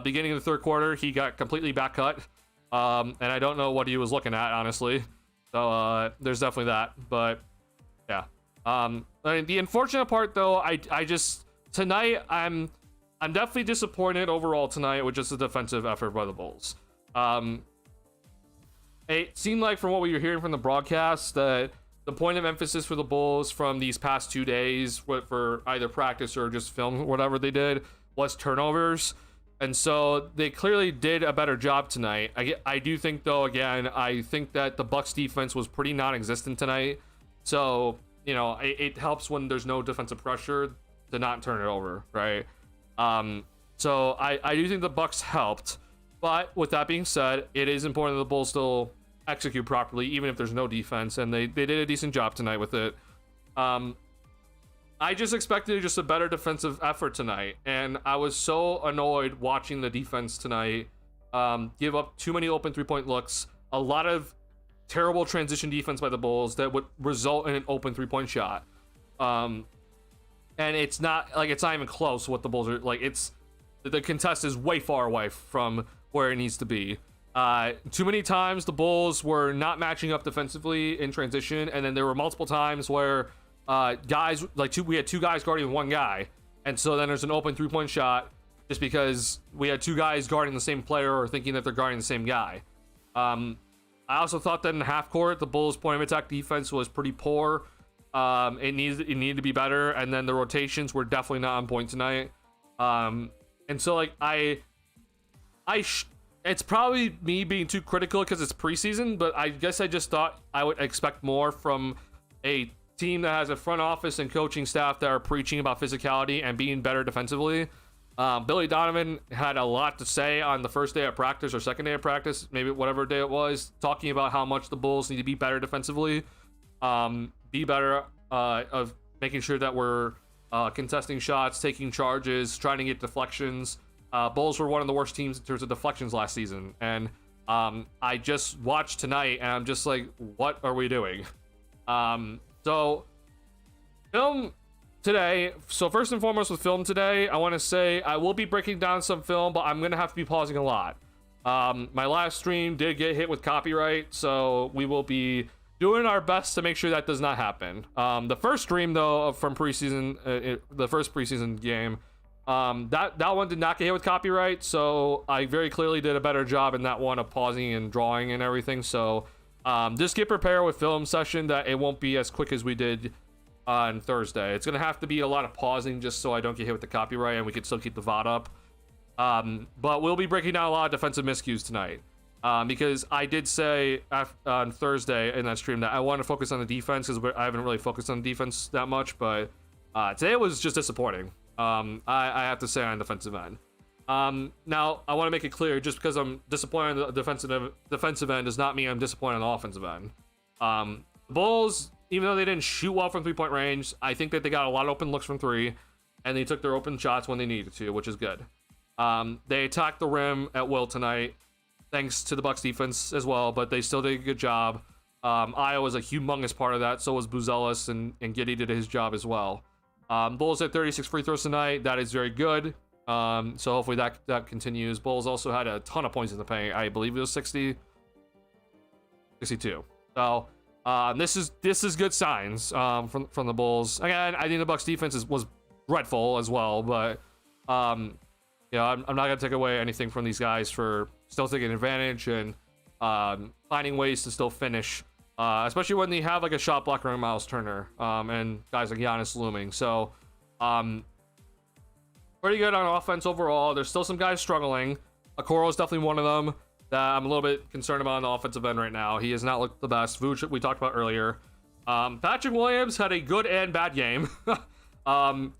Beginning of the third quarter, he got completely back cut, and I don't know what he was looking at honestly. So there's definitely that. But yeah, I mean, the unfortunate part though, I just. Tonight, I'm definitely disappointed overall tonight with just the defensive effort by the Bulls. It seemed like from what we were hearing from the broadcast that the point of emphasis for the Bulls from these past 2 days for either practice or just film, whatever they did, was turnovers. And so they clearly did a better job tonight. I do think though, again, I think that the Bucks defense was pretty non-existent tonight. So, it helps when there's no defensive pressure to not turn it over, right? So I do think the Bucks helped, but with that being said, it is important that the Bulls still execute properly, even if there's no defense, and they did a decent job tonight with it. I just expected just a better defensive effort tonight, and I was so annoyed watching the defense tonight give up too many open 3-point looks, a lot of terrible transition defense by the Bulls that would result in an open 3-point shot. And it's not even close what the Bulls are like. It's the contest is way far away from where it needs to be. Too many times the Bulls were not matching up defensively in transition, and then there were multiple times where guys we had 2 guys guarding 1 guy, and so then there's an open 3-point shot just because we had 2 guys guarding the same player or thinking that they're guarding the same guy. I also thought that in the half court the Bulls' point of attack defense was pretty poor. It needed to be better, and then the rotations were definitely not on point tonight. And so like it's probably me being too critical because it's preseason, but I guess I just thought I would expect more from a team that has a front office and coaching staff that are preaching about physicality and being better defensively. Billy Donovan had a lot to say on the first day of practice or second day of practice, maybe whatever day it was, talking about how much the Bulls need to be better defensively, be better of making sure that we're contesting shots, taking charges, trying to get deflections. Bulls were one of the worst teams in terms of deflections last season, and I just watched tonight and I'm just like, what are we doing? So film today. So first and foremost with film today, I want to say I will be breaking down some film, but I'm gonna have to be pausing a lot. My last stream did get hit with copyright, so we will be doing our best to make sure that does not happen. The first stream though from preseason, the first preseason game, that one did not get hit with copyright, so I very clearly did a better job in that one of pausing and drawing and everything. So just get prepared with film session that it won't be as quick as we did on Thursday. It's gonna have to be a lot of pausing just so I don't get hit with the copyright and we can still keep the VOD up. But we'll be breaking down a lot of defensive miscues tonight, because I did say on Thursday in that stream that I want to focus on the defense because I haven't really focused on the defense that much, but today was just disappointing. I have to say on defensive end. Now I want to make it clear, just because I'm disappointed on the defensive end does not mean I'm disappointed on the offensive end. The Bulls, even though they didn't shoot well from 3-point range, I think that they got a lot of open looks from 3, and they took their open shots when they needed to, which is good. They attacked the rim at will tonight, thanks to the Bucks defense as well, but they still did a good job. Io was a humongous part of that, so was Buzelis, and Giddey did his job as well. Bulls had 36 free throws tonight. That is very good. So hopefully that continues. Bulls also had a ton of points in the paint. I believe it was 62. So this is good signs from the Bulls. Again, I think the Bucks defense was dreadful as well, but I'm not gonna take away anything from these guys for still taking advantage and finding ways to still finish, especially when they have like a shot blocker like Miles Turner and guys like Giannis looming. So pretty good on offense overall. There's still some guys struggling. Okoro is definitely one of them that I'm a little bit concerned about on the offensive end right now. He has not looked the best. Vooch, we talked about earlier. Patrick Williams had a good and bad game.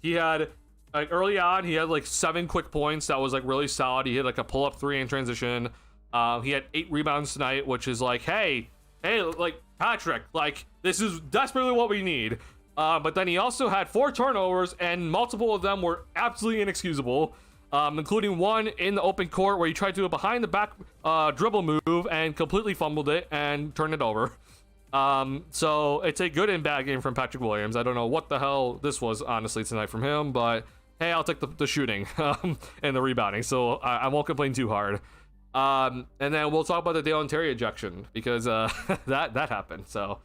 He had, like, early on, he had like 7 quick points. That was like really solid. He hit like a pull-up 3 in transition. He had 8 rebounds tonight, which is like, hey, like, Patrick, like, this is desperately what we need. But then he also had 4 turnovers, and multiple of them were absolutely inexcusable, including one in the open court where he tried to do a behind the back dribble move and completely fumbled it and turned it over. So it's a good and bad game from Patrick Williams. I don't know what the hell this was, honestly, tonight from him, but hey, I'll take the shooting and the rebounding, so I won't complain too hard. And then we'll talk about the Dalen Terry ejection, because that happened. So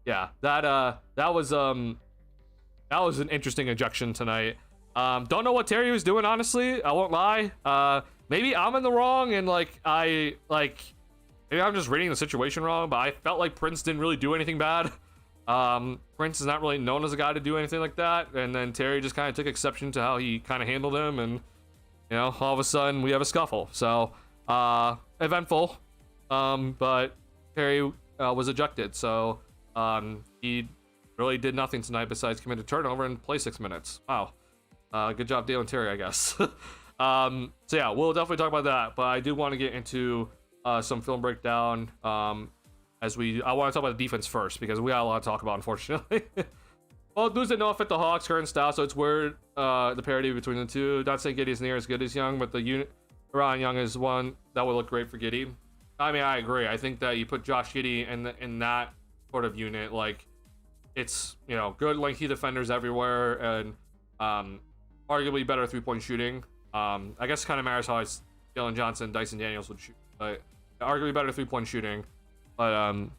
yeah, that was an interesting ejection tonight. Don't know what Terry was doing, honestly. I won't lie. Maybe I'm in the wrong, and maybe I'm just reading the situation wrong, but I felt like Prince didn't really do anything bad. Prince is not really known as a guy to do anything like that, and then Terry just kind of took exception to how he kind of handled him, and all of a sudden we have a scuffle. So eventful, but Terry was ejected, so he really did nothing tonight besides commit a turnover and play 6 minutes. Wow. Good job, Dalen Terry, I guess. So yeah, we'll definitely talk about that, but I do want to get into some film breakdown. I want to talk about the defense first, because we got a lot to talk about, unfortunately. Well, dudes that know fit the Hawks' current style, so it's weird, the parity between the two. Not saying Giddey is near as good as Young, but the unit around Young is one that would look great for Giddey. I mean, I agree. I think that you put Josh Giddey in that sort of unit, like, it's, good lengthy defenders everywhere, and arguably better 3-point shooting. I guess it kind of matters how Jalen Johnson, Dyson Daniels would shoot, but arguably better 3-point shooting. But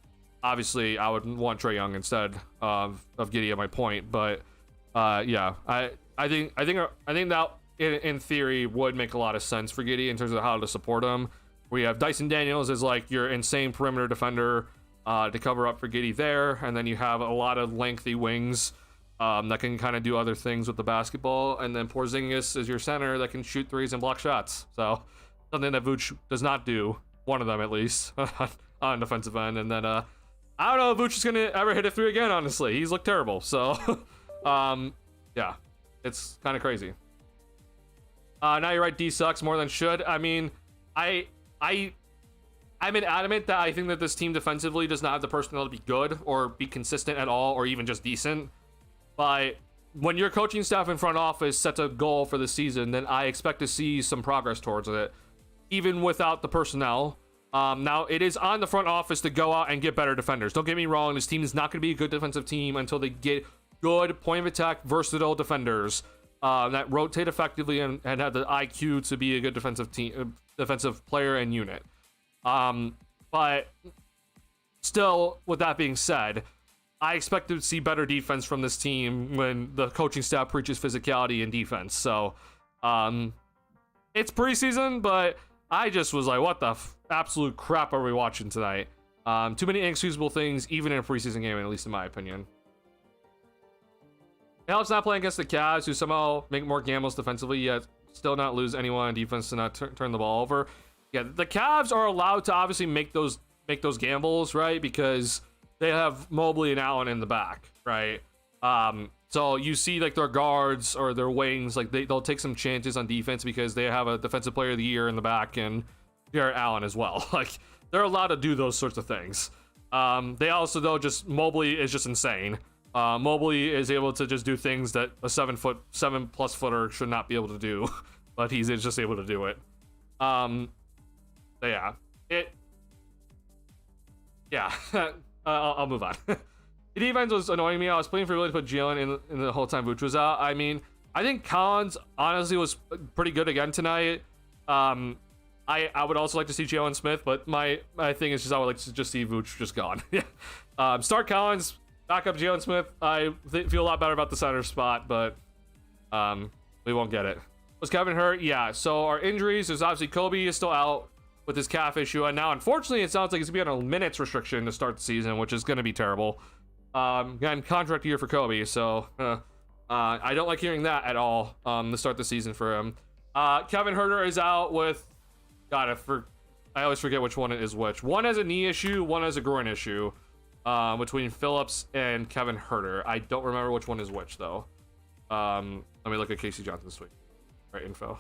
obviously, I would want Trae Young instead of Giddey at my point. But yeah, I think that in theory would make a lot of sense for Giddey in terms of how to support him. We have Dyson Daniels as like your insane perimeter defender to cover up for Giddey there, and then you have a lot of lengthy wings that can kind of do other things with the basketball, and then Porzingis is your center that can shoot threes and block shots. So something that Vooch does not do. One of them at least on defensive end, and then I don't know if Vooch is gonna ever hit a three again. Honestly, he's looked terrible. So, yeah, it's kind of crazy. Now you're right. D sucks more than should. I mean, I'm adamant that I think that this team defensively does not have the personnel to be good or be consistent at all, or even just decent. But when your coaching staff and front office sets a goal for the season, then I expect to see some progress towards it, even without the personnel. Now, it is on the front office to go out and get better defenders. Don't get me wrong. This team is not going to be a good defensive team until they get good point of attack, versatile defenders that rotate effectively and have the IQ to be a good defensive player and unit. But still, with that being said, I expect to see better defense from this team when the coaching staff preaches physicality and defense. So, it's preseason, but I just was like, what the absolute crap are we watching tonight? Too many inexcusable things, even in a preseason game, at least in my opinion. It helps not playing against the Cavs, who somehow make more gambles defensively, yet still not lose anyone on defense to not turn the ball over. Yeah, the Cavs are allowed to obviously make those gambles, right? Because they have Mobley and Allen in the back, right? So you see like their guards or their wings, like they'll take some chances on defense because they have a defensive player of the year in the back and Jarrett Allen as well. Like they're allowed to do those sorts of things. They also though Mobley is just insane. Mobley is able to just do things that a 7+ footer should not be able to do, but he's just able to do it. So yeah, I'll move on. The defense was annoying me. I was playing for really to put Jalen in the whole time Vooch was out. I mean, I think Collins honestly was pretty good again tonight. I would also like to see Jalen Smith, but my thing is just I would like to just see Vooch just gone. Yeah. Start Collins, back up Jalen Smith. I feel a lot better about the center spot, but we won't get it. Was Kevin hurt? Yeah. So our injuries is obviously Kobe is still out with his calf issue, and now unfortunately it sounds like he's gonna be on a minutes restriction to start the season, which is gonna be terrible. Again, contract year for Kobe, so I don't like hearing that at all to start the season for him. Kevin Huerter is out with I always forget which one it is which. One has a knee issue, one has a groin issue between Phillips and Kevin Huerter. I don't remember which one is which though. Let me look at Casey Johnson this week. Right info.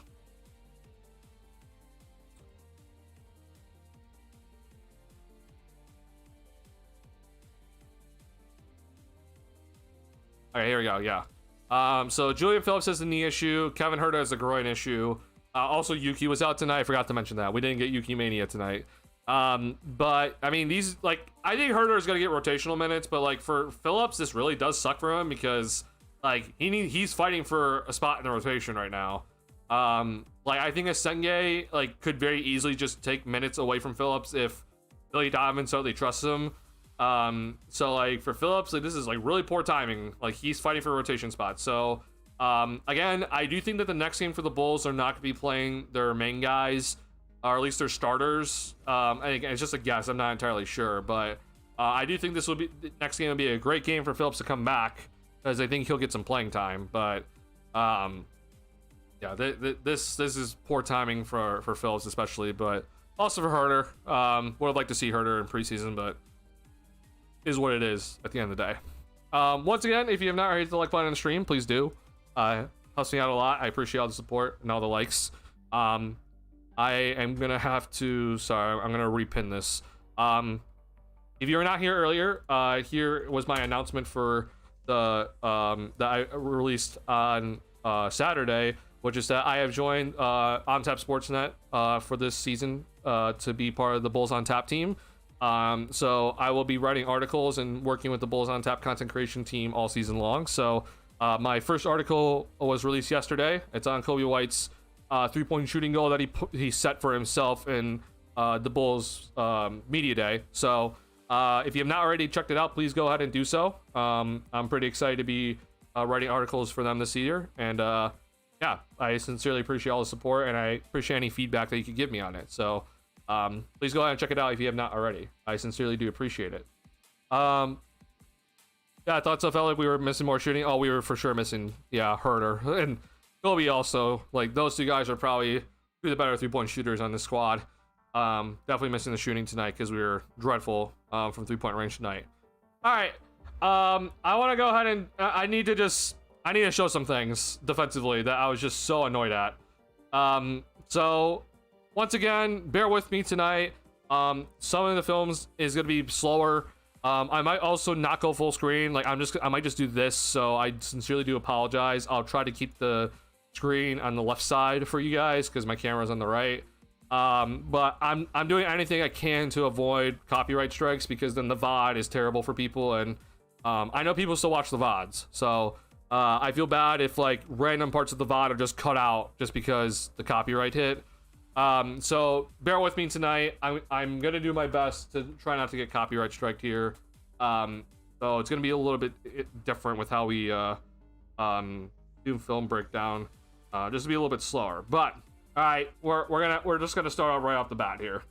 All right, here we go. Yeah. So Julian Phillips has the knee issue. Kevin Huerter has the groin issue. Also, Yuki was out tonight. I forgot to mention that. We didn't get Yuki Mania tonight. But I mean, I think Huerter is gonna get rotational minutes, but like for Phillips, this really does suck for him because like he's fighting for a spot in the rotation right now. Like I think Asenge like could very easily just take minutes away from Phillips if Billy Donovan certainly trusts him. So like for Phillips, like this is like really poor timing. Like he's fighting for a rotation spot. So again, I do think that the next game for the Bulls are not gonna be playing their main guys, or at least their starters. And again, it's just a guess. I'm not entirely sure, but I do think the next game will be a great game for Phillips to come back because I think he'll get some playing time. But yeah, this is poor timing for Phillips especially, but also for Huerter. Would have liked to see Huerter in preseason, but is what it is at the end of the day. Once again, if you have not already hit the like button on the stream, please do. Helps me out a lot. I appreciate all the support and all the likes. I am gonna have to. Sorry, I'm gonna repin this. If you were not here earlier, here was my announcement for the that I released on Saturday, which is that I have joined On Tap Sportsnet for this season to be part of the Bulls on Tap team. So I will be writing articles and working with the Bulls on Tap content creation team all season long. So my first article was released yesterday. It's on Kobe White's 3-point shooting goal that he set for himself in the Bulls media day. So if you have not already checked it out, please go ahead and do so. I'm pretty excited to be writing articles for them this year, and yeah, I sincerely appreciate all the support, and I appreciate any feedback that you could give me on it. So please go ahead and check it out if you have not already. I sincerely do appreciate it. Yeah, I thought so. Felt like we were missing more shooting. Oh, we were for sure missing, yeah, Huerter and Kobe also. Like those two guys are probably the better 3-point shooters on this squad. Definitely missing the shooting tonight because we were dreadful from 3-point range tonight. All right. I want to go ahead and I need to show some things defensively that I was just so annoyed at. So once again, bear with me tonight. Some of the films is going to be slower. I might also not go full screen. Like I might just do this. So I sincerely do apologize. I'll try to keep the screen on the left side for you guys because my camera's on the right. But I'm doing anything I can to avoid copyright strikes because then the VOD is terrible for people, and I know people still watch the VODs, so I feel bad if like random parts of the VOD are just cut out just because the copyright hit. So bear with me tonight. I'm gonna do my best to try not to get copyright striked here. So it's gonna be a little bit different with how we do film breakdown, just to be a little bit slower, but. All right, we're just gonna start out right off the bat here.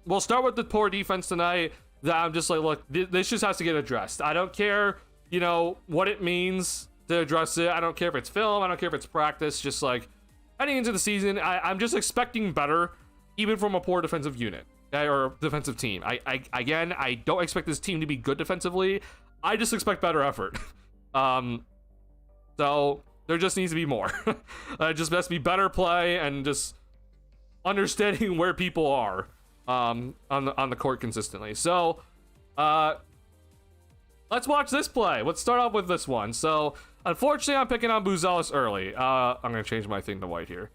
We'll start with the poor defense tonight. That I'm just like, look, this just has to get addressed. I don't care, what it means to address it. I don't care if it's film. I don't care if it's practice. Just like heading into the season, I'm just expecting better, even from a poor defensive unit, okay, or defensive team. I don't expect this team to be good defensively. I just expect better effort. So. There just needs to be more. It just has to be better play and just understanding where people are on the court consistently. So let's watch this play. Let's start off with this one. So unfortunately, I'm picking on Buzelis early. I'm gonna change my thing to white here.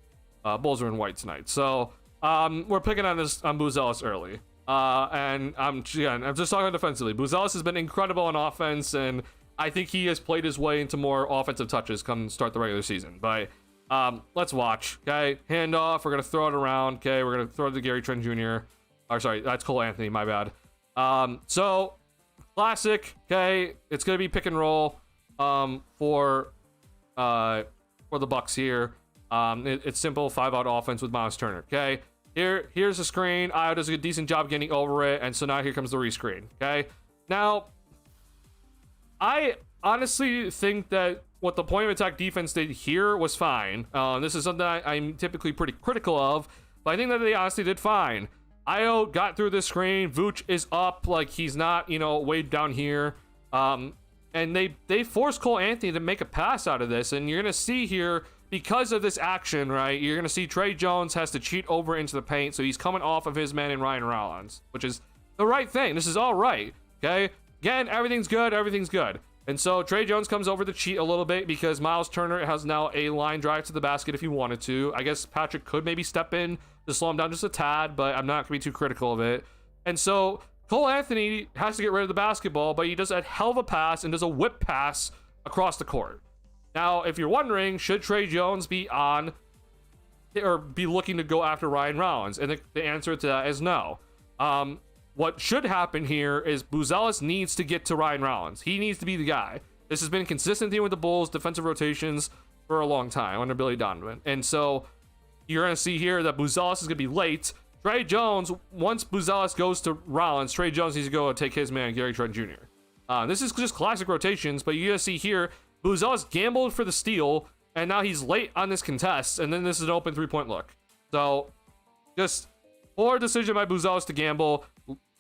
Bulls are in white tonight, so we're picking on Buzelis early. And I'm just talking defensively. Buzelis has been incredible on offense, and I think he has played his way into more offensive touches come start the regular season. But let's watch. Okay, handoff. We're gonna throw it around. Okay, we're gonna throw it to Gary Trent Jr. Or sorry, that's Cole Anthony. My bad. So classic. Okay, it's gonna be pick and roll for the Bucks here. It's simple 5-out offense with Miles Turner. Okay, here's the screen. Io does a decent job getting over it, and so now here comes the rescreen. Okay, now. I honestly think that what the point of attack defense did here was fine. This is something I'm typically pretty critical of, but I think that they honestly did fine. Io got through the screen. Vooch is up, like he's not, way down here. And they forced Cole Anthony to make a pass out of this, and you're gonna see here because of this action, right? You're gonna see Trey Jones has to cheat over into the paint, so he's coming off of his man in Ryan Rollins, which is the right thing. This is all right, okay? Again, everything's good. And so Trey Jones comes over to cheat a little bit because Miles Turner has now a line drive to the basket if he wanted to. I guess Patrick could maybe step in to slow him down just a tad, but I'm not going to be too critical of it. And so Cole Anthony has to get rid of the basketball, but he does a hell of a pass and does a whip pass across the court. Now, if you're wondering, should Trey Jones be on or be looking to go after Ryan Rollins? And the answer to that is no. What should happen here is Buzelis needs to get to Ryan Rollins. He needs to be the guy. This has been a consistent theme with the Bulls' defensive rotations for a long time under Billy Donovan. And so you're going to see here that Buzelis is going to be late. Trey Jones, once Buzelis goes to Rollins, Trey Jones needs to go and take his man, Gary Trent Jr. This is just classic rotations, but you're going to see here, Buzelis gambled for the steal, and now he's late on this contest, and then this is an open three-point look. So just poor decision by Buzelis to gamble.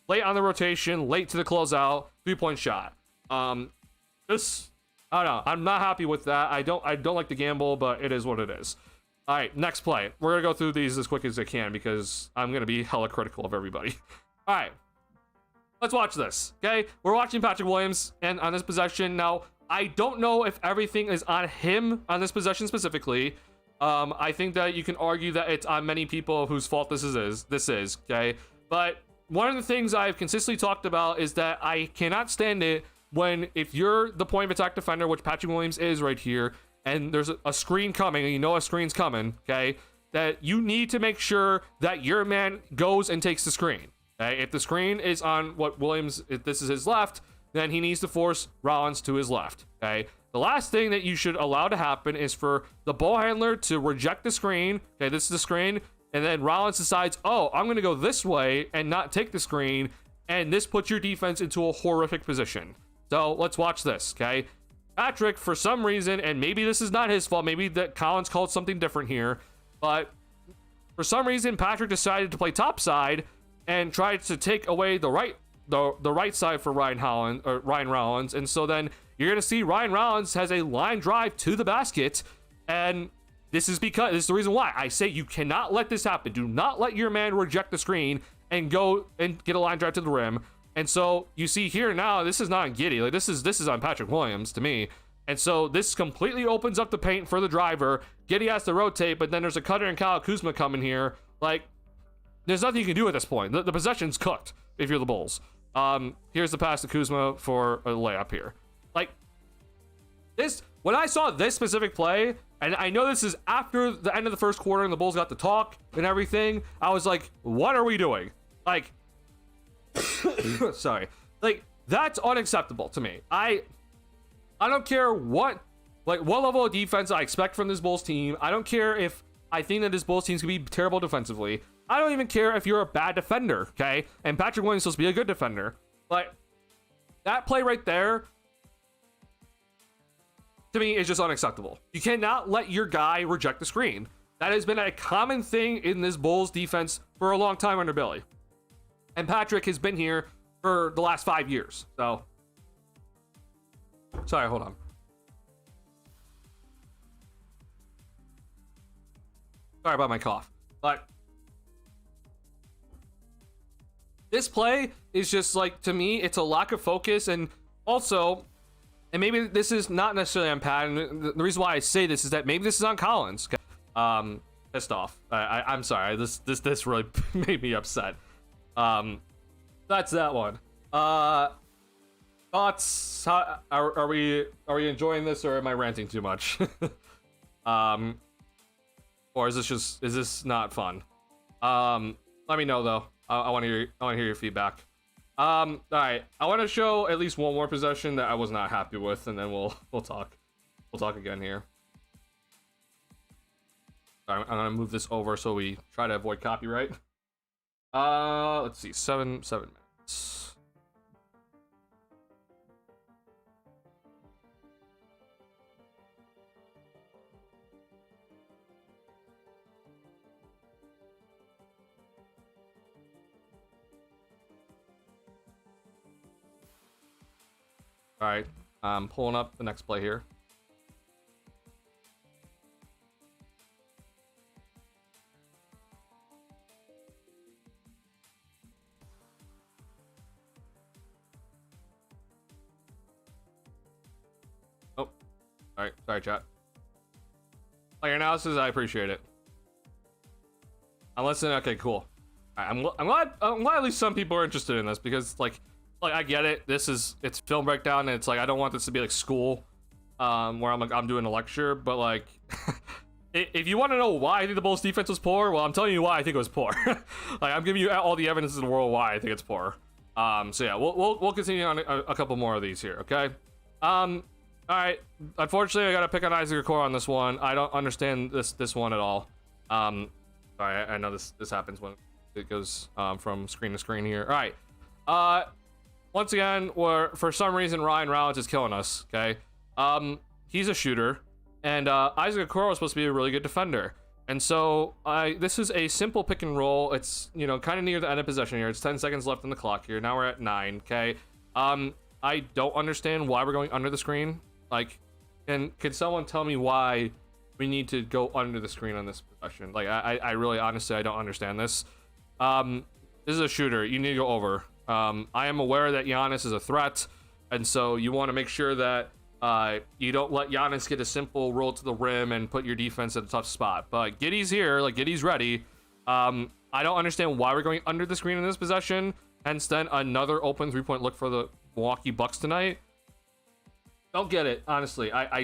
Late on the rotation, late to the closeout, 3-point shot. I don't know. I'm not happy with that. I don't like the gamble, but it is what it is. All right, next play. We're gonna go through these as quick as I can because I'm gonna be hella critical of everybody. All right, let's watch this. Okay, we're watching Patrick Williams and on this possession. Now, I don't know if everything is on him on this possession specifically. I think that you can argue that it's on many people whose fault this is. Okay, but one of the things I've consistently talked about is that I cannot stand it when, if you're the point of attack defender, which Patrick Williams is right here, and there's a screen coming, and you know a screen's coming, okay, that you need to make sure that your man goes and takes the screen. Okay? If the screen is on what Williams, if this is his left, then he needs to force Rollins to his left. Okay. The last thing that you should allow to happen is for the ball handler to reject the screen. Okay, this is the screen. And then Rollins decides, oh, I'm going to go this way and not take the screen. And this puts your defense into a horrific position. So let's watch this, okay? Patrick, for some reason, and maybe this is not his fault, maybe that Collins called something different here, but for some reason, Patrick decided to play topside and tried to take away the right side for Ryan Rollins, and so then you're gonna see Ryan Rollins has a line drive to the basket, and this is the reason why I say you cannot let this happen. Do not let your man reject the screen and go and get a line drive to the rim. And so you see here now, this is not on Giddey. Like this is on Patrick Williams to me. And so this completely opens up the paint for the driver. Giddey has to rotate, but then there's a cutter and Kyle Kuzma coming here. Like, there's nothing you can do at this point. The possession's cooked if you're the Bulls. Here's the pass to Kuzma for a layup here. Like, when I saw this specific play, and I know this is after the end of the first quarter and the Bulls got to talk and everything, I was like, what are we doing? Like, sorry. Like, that's unacceptable to me. I don't care what level of defense I expect from this Bulls team. I don't care if I think that this Bulls team's gonna be terrible defensively. I don't even care if you're a bad defender, okay? And Patrick Williams is supposed to be a good defender. But that play right there, to me, is just unacceptable. You cannot let your guy reject the screen. That has been a common thing in this Bulls defense for a long time under Billy. And Patrick has been here for the last 5 years. So, sorry, hold on. Sorry about my cough. But this play is just like, to me, it's a lack of focus. And also, and maybe this is not necessarily on Pat, and the reason why I say this is that maybe this is on Collins. Pissed off. I'm sorry. This really made me upset. That's that one. Thoughts? Are we enjoying this, or am I ranting too much? Or is this not fun? Let me know though. I want to hear your feedback. All right. I want to show at least one more possession that I was not happy with, and then we'll talk. We'll talk again here. All right, I'm gonna move this over so we try to avoid copyright. Let's see, 7 minutes. All right, I'm pulling up the next play here. Oh, all right, sorry, chat. Like your analysis, I appreciate it. I'm listening. Okay, cool. All right, I'm glad at least some people are interested in this, because like I get it. It's film breakdown, and it's like I don't want this to be like school, where I'm doing a lecture. But like, if you want to know why I think the Bulls defense was poor, well, I'm telling you why I think it was poor. Like I'm giving you all the evidence in the world why I think it's poor. So yeah, we'll continue on a couple more of these here. Okay. All right. Unfortunately, I gotta pick on Isaac Okoro on this one. I don't understand this one at all. Sorry, I know this happens when it goes from screen to screen here. All right. Once again, for some reason Ryan Rollins is killing us. Okay. He's a shooter, and Isaac Okoro is supposed to be a really good defender. And so this is a simple pick and roll. It's, you know, kind of near the end of possession here. It's 10 seconds left on the clock here. Now we're at 9. Okay. I don't understand why we're going under the screen. Like, can someone tell me why we need to go under the screen on this possession? Like, I really, honestly, I don't understand this. This is a shooter. You need to go over. I am aware that Giannis is a threat, and so you want to make sure that you don't let Giannis get a simple roll to the rim and put your defense at a tough spot. But Giddey's here, like Giddey's ready. I don't understand why we're going under the screen in this possession. Hence, then another open 3-point look for the Milwaukee Bucks tonight. Don't get it, honestly. I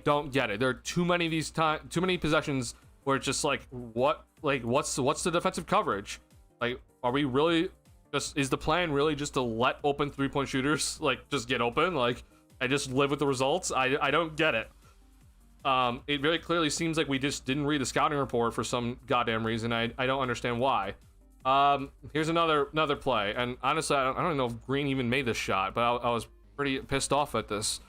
don't get it. There are too many of these too many possessions where it's just like, what's the defensive coverage? Like, are we really is the plan really just to let open 3-point shooters like just get open, like, and just live with the results? I don't get it. It very clearly seems like we just didn't read the scouting report for some goddamn reason. I don't understand why. Here's another play, and honestly, I don't know if Green even made this shot, but I was pretty pissed off at this.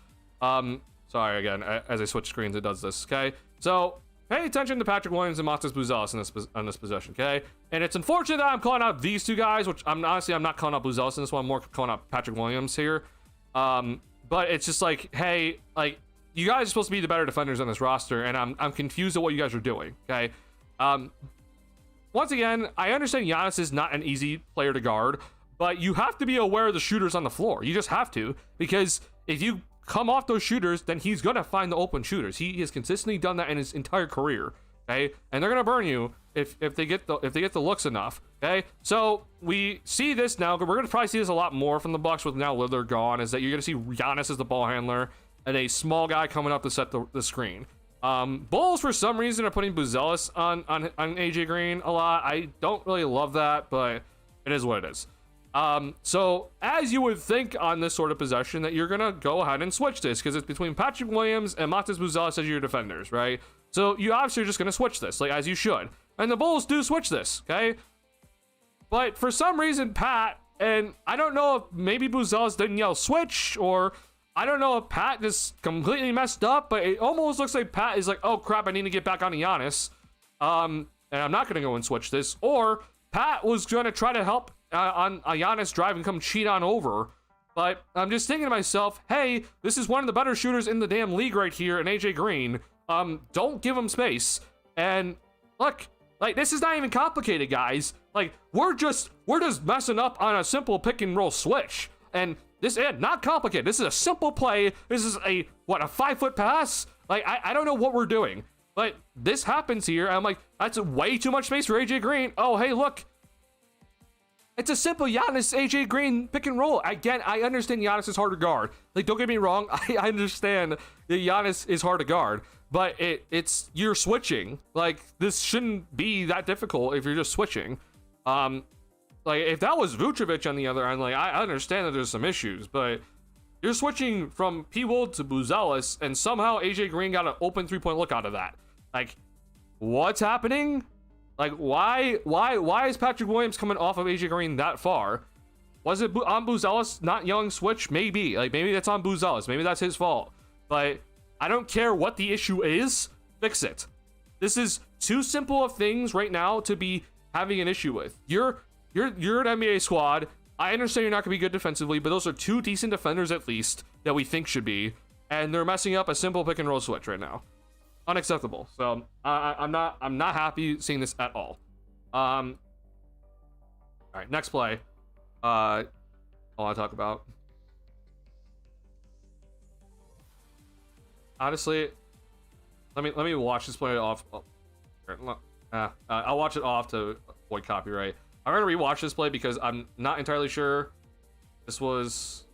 Sorry, again, as I switch screens, it does this, okay? So, pay attention to Patrick Williams and Matas Buzelis in this possession, okay? And it's unfortunate that I'm calling out these two guys, which I'm not calling out Buzelis in this one. I'm more calling out Patrick Williams here. But it's just like, hey, like, you guys are supposed to be the better defenders on this roster, and I'm confused at what you guys are doing, okay? Once again, I understand Giannis is not an easy player to guard, but you have to be aware of the shooters on the floor. You just have to, because if you come off those shooters, then he's gonna find the open shooters. He has consistently done that in his entire career, okay? And they're gonna burn you if they get the looks enough, okay? So we see this now. We're gonna probably see this a lot more from the Bucks with now Lillard gone. Is that you're gonna see Giannis as the ball handler and a small guy coming up to set the screen. Bulls for some reason are putting Buzelis on AJ Green a lot. I don't really love that, but it is what it is. So as you would think on this sort of possession that you're gonna go ahead and switch this because it's between Patrick Williams and Matas Buzelis as your defenders, right? So you obviously are just gonna switch this, like as you should. And the Bulls do switch this, okay? But for some reason, Pat, and I don't know if maybe Buzelis didn't yell switch, or I don't know if Pat just completely messed up, but it almost looks like Pat is like, oh crap, I need to get back on Giannis. And I'm not gonna go and switch this. Or Pat was gonna try to help on a Giannis drive and come cheat on over. But I'm just thinking to myself, hey, this is one of the better shooters in the damn league right here in AJ Green. Don't give him space. And look, like, this is not even complicated, guys. Like, we're just messing up on a simple pick and roll switch. And this is not complicated. This is a simple play. This is a 5-foot pass? Like, I don't know what we're doing. But this happens here. I'm like, that's way too much space for AJ Green. Oh, hey, look. It's a simple Giannis AJ Green pick and roll. Again, I understand Giannis is hard to guard. Like, don't get me wrong. I understand that Giannis is hard to guard. But it's you're switching. Like, this shouldn't be that difficult if you're just switching. Like, if that was Vucevic on the other end, like, I understand that there's some issues, but you're switching from P. Wold to Buzelis, and somehow AJ Green got an open 3-point look out of that. Like, what's happening? Like, why is Patrick Williams coming off of AJ Green that far? Was it on Buzelis not yelling switch? Maybe. Like, maybe that's on Buzelis. Maybe that's his fault. But I don't care what the issue is. Fix it. This is too simple of things right now to be having an issue with. You're an NBA squad. I understand you're not going to be good defensively, but those are two decent defenders at least that we think should be, and they're messing up a simple pick and roll switch right now. Unacceptable. So I'm not happy seeing this at all. All right, next play. I want to talk about. Honestly, let me watch this play off. I'll watch it off to avoid copyright. I'm gonna rewatch this play because I'm not entirely sure. This was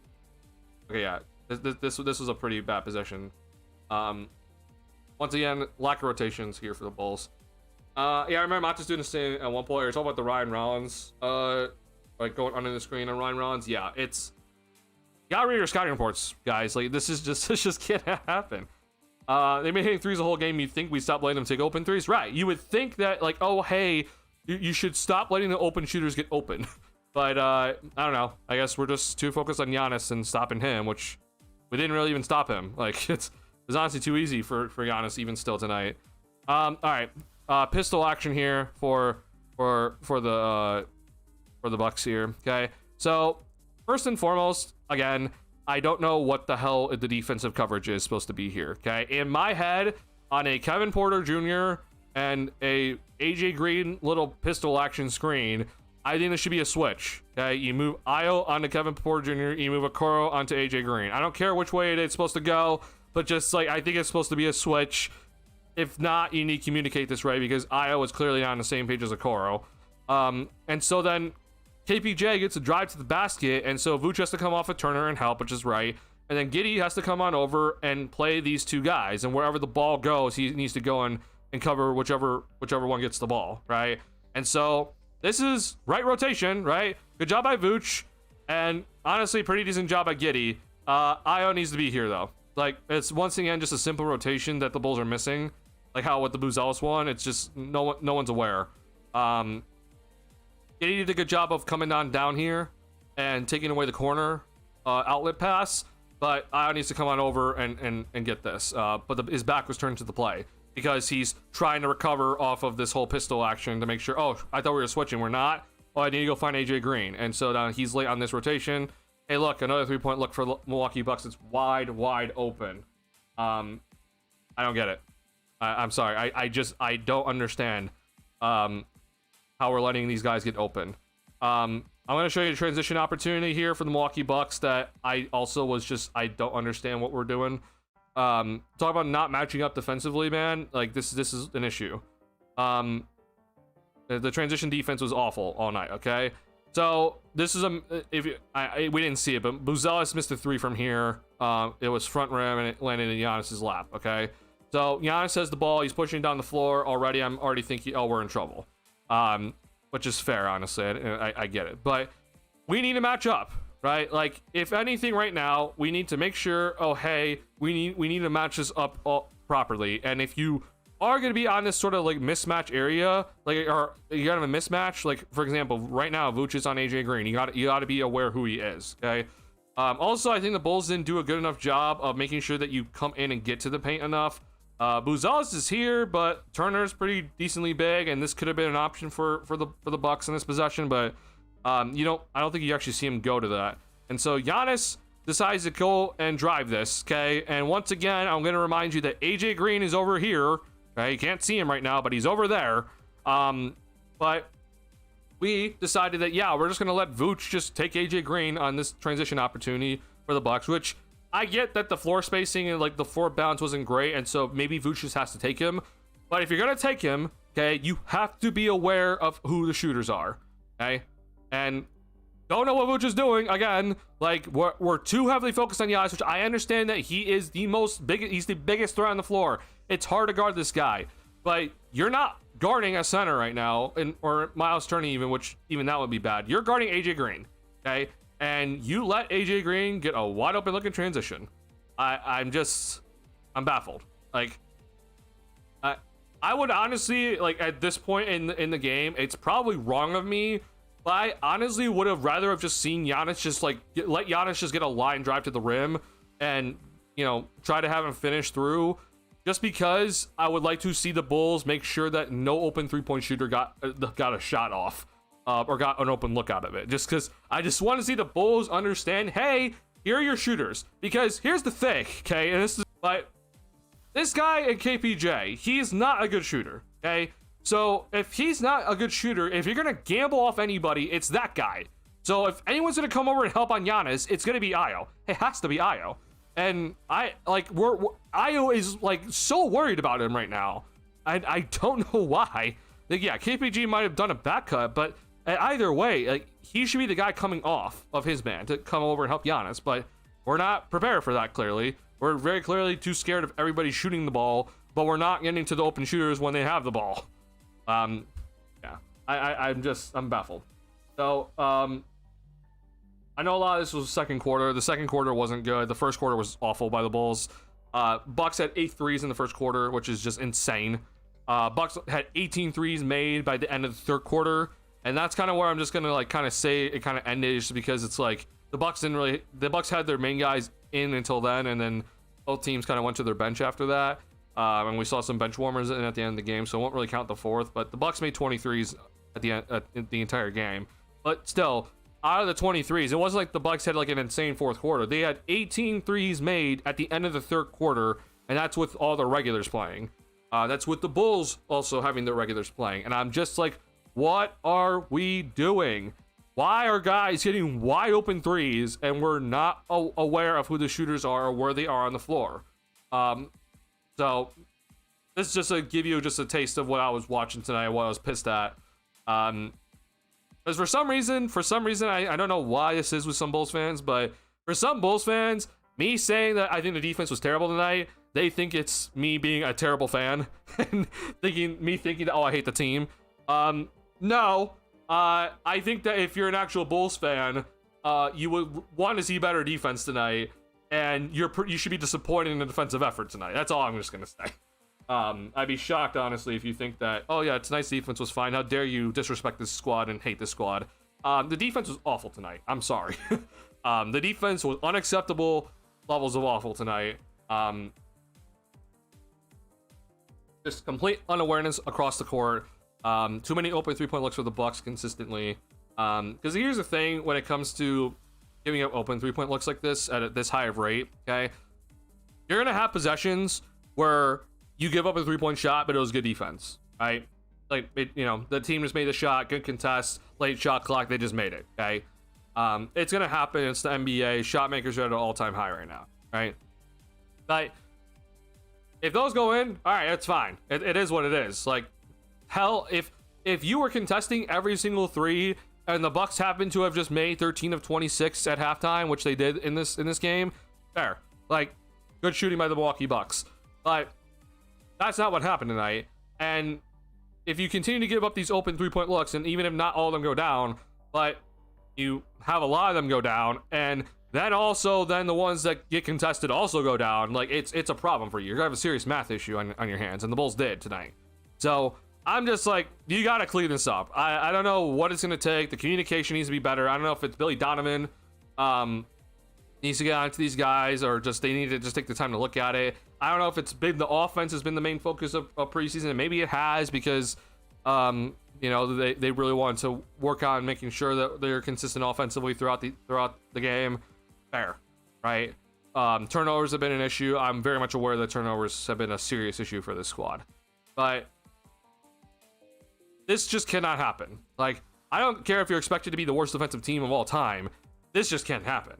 okay. Yeah, this was a pretty bad position. Once again, lack of rotations here for the Bulls. Yeah, I remember Matas doing this thing at one point. You're talking about the Ryan Rollins, like going under the screen on Ryan Rollins. Yeah, it's you gotta read your scouting reports, guys. Like, this just can't happen. They've been hitting threes the whole game. You'd think we stop letting them take open threes, right? You would think that, like, oh hey, you should stop letting the open shooters get open. But I don't know. I guess we're just too focused on Giannis and stopping him, which we didn't really even stop him. Like, it's honestly too easy for Giannis even still tonight. All right, pistol action here for the Bucks here. Okay, so first and foremost, again, I don't know what the hell the defensive coverage is supposed to be here. Okay, in my head, on a Kevin Porter Jr. and a AJ Green little pistol action screen, I think there should be a switch. Okay, you move Io onto Kevin Porter Jr., you move Okoro onto AJ Green. I don't care which way it's supposed to go, but just like, I think it's supposed to be a switch. If not, you need to communicate this right, because Io is clearly not on the same page as Okoro. And so then KPJ gets a drive to the basket, and so Vooch has to come off a Turner and help, which is right. And then Giddey has to come on over and play these two guys, and wherever the ball goes, he needs to go and cover whichever one gets the ball, right? And so this is right rotation, right? Good job by Vooch, and honestly, pretty decent job by Giddey. Io needs to be here though. Like, it's once again just a simple rotation that the Bulls are missing, like how with the Buzelis one, it's just no one's aware. Giddey did a good job of coming on down here and taking away the corner outlet pass. but Io needs to come on over and get this. But his back was turned to the play because he's trying to recover off of this whole pistol action to make sure, oh, I thought we were switching. We're not. Oh, I need to go find AJ Green. And so now he's late on this rotation. Hey, look, another 3-point look for Milwaukee Bucks. It's wide open. I don't get it. I'm sorry. I don't understand how we're letting these guys get open. I'm going to show you a transition opportunity here for the Milwaukee Bucks that I also was just, I don't understand what we're doing. Talk about not matching up defensively, man. Like, this is an issue. The transition defense was awful all night, okay? So, this is we didn't see it, but Buzelis missed a 3 from here. It was front rim, and it landed in Giannis's lap, okay? So, Giannis has the ball. He's pushing down the floor already. I'm already thinking, oh, we're in trouble. Which is fair, honestly. I get it. But we need to match up, right? Like, if anything right now, we need to make sure, oh, hey, we need to match this up properly. And if you are going to be on this sort of like mismatch area, like, or you got to have a mismatch, like, for example, right now, Vooch is on AJ Green. You got to be aware who he is, okay? Also, I think the Bulls didn't do a good enough job of making sure that you come in and get to the paint enough. Buzelis is here, but Turner's pretty decently big, and this could have been an option for the Bucks in this possession, but I don't think you actually see him go to that. And so Giannis decides to go and drive this, okay? And once again, I'm going to remind you that AJ Green is over here. Okay, you can't see him right now, but he's over there. But we decided that, yeah, we're just going to let Vooch just take AJ Green on this transition opportunity for the Bucks, which I get that the floor spacing and like the floor balance wasn't great, and so maybe Vooch just has to take him. But if you're going to take him, okay, you have to be aware of who the shooters are, okay? And don't know what Vooch is doing. Again, like, we're too heavily focused on Giannis, which I understand that he is he's the biggest threat on the floor. It's hard to guard this guy, but you're not guarding a center right now, or Miles Turner which even that would be bad. You're guarding AJ Green, okay? And you let AJ Green get a wide open looking transition. I'm baffled. Like, I would honestly, like, at this point in the game, it's probably wrong of me, but I honestly would have rather have just seen Giannis just like let Giannis just get a line drive to the rim and, try to have him finish through. Just because I would like to see the Bulls make sure that no open 3-point shooter got a shot off or got an open look out of it. Just because I just want to see the Bulls understand, hey, here are your shooters. Because here's the thing, okay? And this guy at KPJ, he's not a good shooter, okay? So if he's not a good shooter, if you're going to gamble off anybody, it's that guy. So if anyone's going to come over and help on Giannis, it's going to be Io. It has to be Io. And Io is like so worried about him right now. I don't know why. Like, yeah, KPG might have done a back cut, but either way, like, he should be the guy coming off of his man to come over and help Giannis. But we're not prepared for that, clearly. We're very clearly too scared of everybody shooting the ball, but we're not getting to the open shooters when they have the ball. Yeah, I'm baffled. So, I know a lot of this was the second quarter. The second quarter wasn't good. The first quarter was awful by the Bulls. Bucks had 8 threes in the first quarter, which is just insane. Bucks had 18 threes made by the end of the third quarter, and that's kind of where I'm just gonna like kind of say it kind of ended, just because it's like the Bucks had their main guys in until then, and then both teams kind of went to their bench after that, and we saw some bench warmers in at the end of the game, so it won't really count the fourth. But the Bucks made 23s at the end the entire game, but still, out of the 23s, it wasn't like the Bucks had like an insane fourth quarter. They had 18 threes made at the end of the third quarter, and that's with all the regulars playing. That's with the Bulls also having their regulars playing. And I'm just like, what are we doing? Why are guys hitting wide open threes and we're not aware of who the shooters are or where they are on the floor? So this is just to give you just a taste of what I was watching tonight, what I was pissed at. Because for some reason, I don't know why this is with some Bulls fans, but for some Bulls fans, me saying that I think the defense was terrible tonight, they think it's me being a terrible fan and thinking that, oh, I hate the team. No, I think that if you're an actual Bulls fan, you would want to see better defense tonight, and you should be disappointed in the defensive effort tonight. That's all I'm just gonna say. I'd be shocked, honestly, if you think that, oh yeah, tonight's defense was fine. How dare you disrespect this squad and hate this squad? The defense was awful tonight. I'm sorry. The defense was unacceptable. levels of awful tonight. Just complete unawareness across the court. Too many open 3-point looks for the Bucks consistently. Because here's the thing when it comes to giving up open 3-point looks like this at this high of rate, okay? You're gonna have possessions where you give up a 3-point shot, but it was good defense, right? Like, the team just made a shot, good contest, late shot clock, they just made it, okay? It's gonna happen. It's the NBA. Shot makers are at an all-time high right now, right? But if those go in, all right, that's fine. It is what it is. Like, hell, if you were contesting every single three and the Bucks happen to have just made 13 of 26 at halftime, which they did in this game, fair. Like, good shooting by the Milwaukee Bucks. But that's not what happened tonight. And if you continue to give up these open 3-point looks, and even if not all of them go down, but you have a lot of them go down, and then also then the ones that get contested also go down, like, it's a problem for you. You're gonna have a serious math issue on your hands, and the Bulls did tonight. So I'm just like, you gotta clean this up. I don't know what it's gonna take. The communication needs to be better. I don't know if it's Billy Donovan needs to get onto these guys, or just they need to just take the time to look at it. I don't know if it's been the offense has been the main focus of preseason, and maybe it has, because they really want to work on making sure that they're consistent offensively throughout the game. Fair, right? Turnovers have been an issue. I'm very much aware that turnovers have been a serious issue for this squad, but this just cannot happen. Like, I don't care if you're expected to be the worst defensive team of all time. This just can't happen.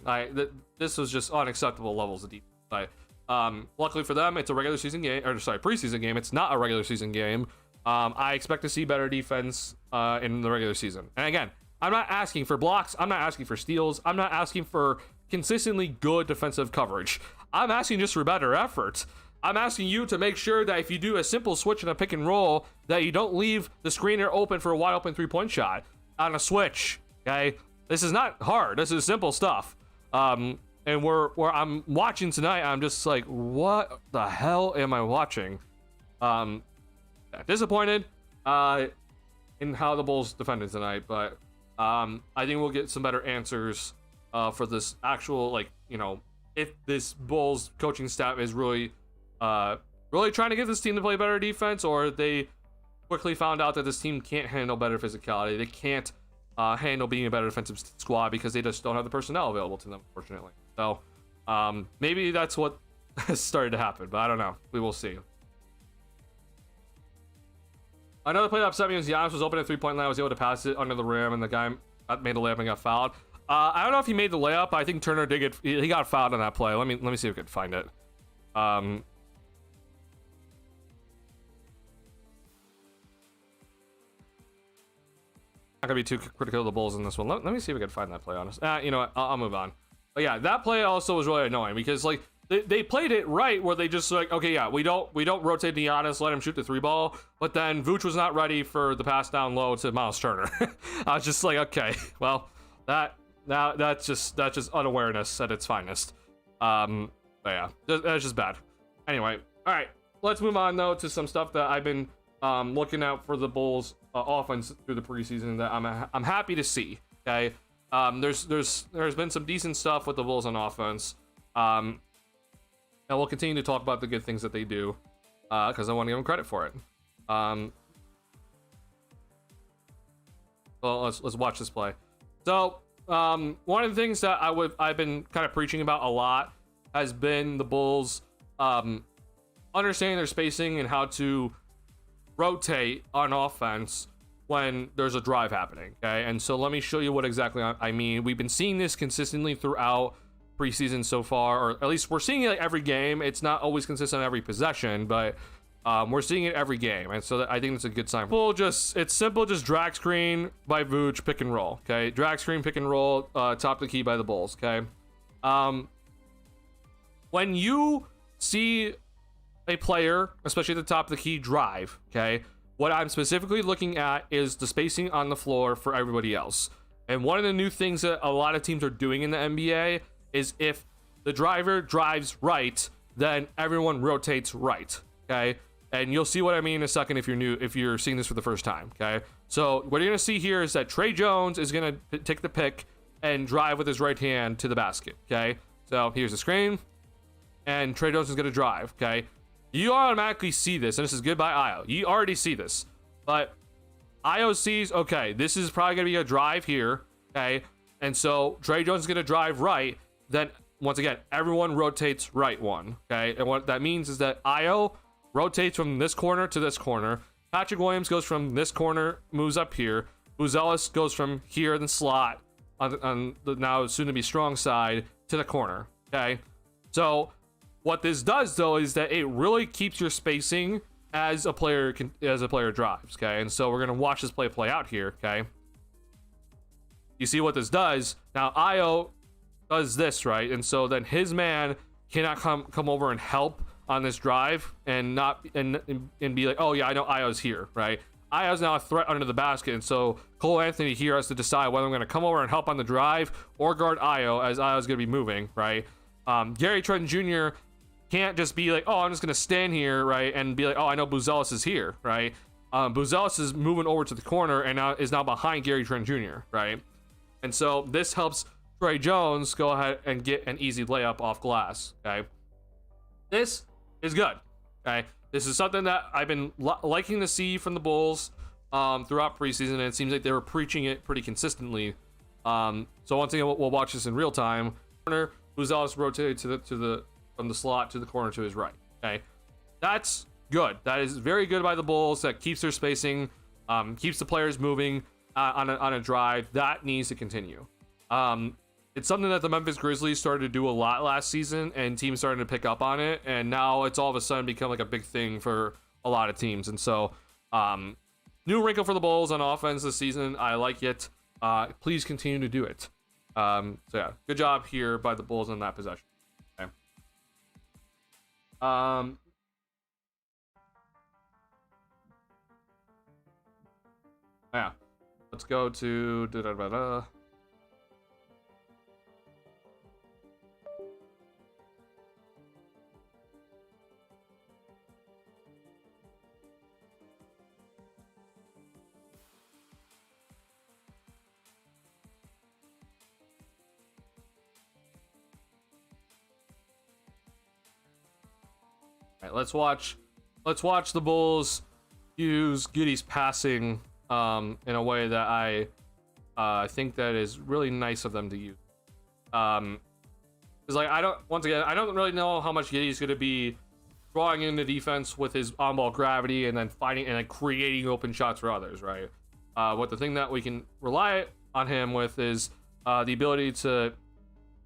This was just unacceptable levels of defense. Luckily for them, it's a regular season game, preseason game. It's not a regular season game. I expect to see better defense in the regular season. And again, I'm not asking for blocks. I'm not asking for steals. I'm not asking for consistently good defensive coverage. I'm asking just for better effort. I'm asking you to make sure that if you do a simple switch and a pick and roll, that you don't leave the screener open for a wide open 3-point shot on a switch. Okay, this is not hard. This is simple stuff. And where I'm watching tonight, I'm just like, what the hell am I watching? Disappointed in how the Bulls defended tonight, but I think we'll get some better answers for this actual, if this Bulls coaching staff is really trying to get this team to play better defense, or they quickly found out that this team can't handle better physicality. They can't handle being a better defensive squad because they just don't have the personnel available to them, unfortunately. So maybe that's what has started to happen, but I don't know. We will see. Another play that upset me was Giannis was open at 3-point line, was able to pass it under the rim, and the guy made a layup and got fouled. I don't know if he made the layup. I think Turner did he got fouled on that play. Let me see if I can find it. Not gonna be too critical of the Bulls in this one. Let me see if I can find that play. Honest, you know what? I'll move on. But yeah, that play also was really annoying because like they played it right where they just like, okay, yeah, we don't rotate Giannis, let him shoot the 3-ball, but then Vooch was not ready for the pass down low to Miles Turner. I was just like, okay, well, that's just unawareness at its finest. But yeah, that's just bad. Anyway, all right, let's move on though to some stuff that I've been looking out for the Bulls offense through the preseason that I'm happy to see. Okay, there's been some decent stuff with the Bulls on offense. And we'll continue to talk about the good things that they do, because I want to give them credit for it. Well, let's watch this play. So, one of the things that I've been kind of preaching about a lot has been the Bulls understanding their spacing and how to rotate on offense when there's a drive happening. Okay, and so let me show you what exactly I mean. We've been seeing this consistently throughout preseason so far, or at least we're seeing it like every game. It's not always consistent every possession, but we're seeing it every game, and so I think that's a good sign. It's simple, just drag screen by Vooch, pick and roll. Okay, drag screen, pick and roll, top of the key by the Bulls. Okay, when you see a player, especially at the top of the key, drive, okay, what I'm specifically looking at is the spacing on the floor for everybody else. And one of the new things that a lot of teams are doing in the NBA is if the driver drives right, then everyone rotates right. Okay, and you'll see what I mean in a second if you're seeing this for the first time. Okay, so what you're gonna see here is that Trey Jones is gonna take the pick and drive with his right hand to the basket. Okay, so here's the screen. and Trey Jones is going to drive, okay? You automatically see this, and this is good by Io. You already see this, but Io sees, okay, this is probably going to be a drive here, okay? And so Trey Jones is going to drive right. Then, once again, everyone rotates right one, okay? And what that means is that Io rotates from this corner to this corner. Patrick Williams goes from this corner, moves up here. Buzelis goes from here in the slot on the now soon-to-be strong side to the corner, okay? So what this does, though, is that it really keeps your spacing as a player drives, okay? And so we're going to watch this play out here, okay? You see what this does? Now, Io does this, right? And so then his man cannot come over and help on this drive and not and be like, oh yeah, I know Io's here, right? Io's now a threat under the basket, and so Cole Anthony here has to decide whether I'm going to come over and help on the drive or guard Io, as Io's going to be moving, right? Gary Trent Jr. can't just be like, oh, I'm just going to stand here, right, and be like, oh, I know Buzelis is here, right? Buzelis is moving over to the corner and is now behind Gary Trent Jr., right? And so this helps Trey Jones go ahead and get an easy layup off glass, okay? This is good, okay? This is something that I've been liking to see from the Bulls throughout preseason, and it seems like they were preaching it pretty consistently. So once again, we'll watch this in real time. Corner, Buzelis rotated from the slot to the corner to his right, okay? That's good. That is very good by the Bulls. That keeps their spacing, keeps the players moving on a drive. That needs to continue. It's something that the Memphis Grizzlies started to do a lot last season, and teams started to pick up on it, and now it's all of a sudden become like a big thing for a lot of teams. And so new wrinkle for the Bulls on offense this season. I like it. Please continue to do it. So yeah, good job here by the Bulls on that possession. Okay. Yeah, let's go to All right, let's watch the Bulls use Giddey's passing in a way that I think that is really nice of them to use. Because like I don't really know how much Giddey's going to be drawing into defense with his on-ball gravity and then finding and like creating open shots for others, right? What the thing that we can rely on him with is the ability to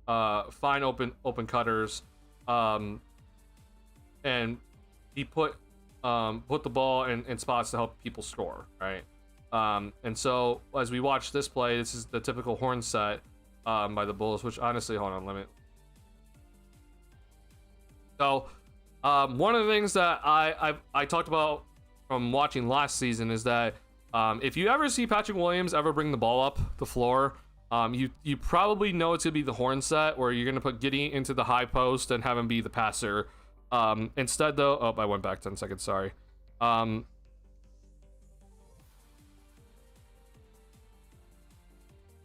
find open cutters. And he put the ball in spots to help people score, right? And so as we watch this play, this is the typical horn set by the Bulls, which honestly, hold on, So one of the things that I talked about from watching last season is that if you ever see Patrick Williams ever bring the ball up the floor, you probably know it's gonna be the horn set where you're gonna put Giddey into the high post and have him be the passer. Instead though, oh, I went back 10 seconds, sorry.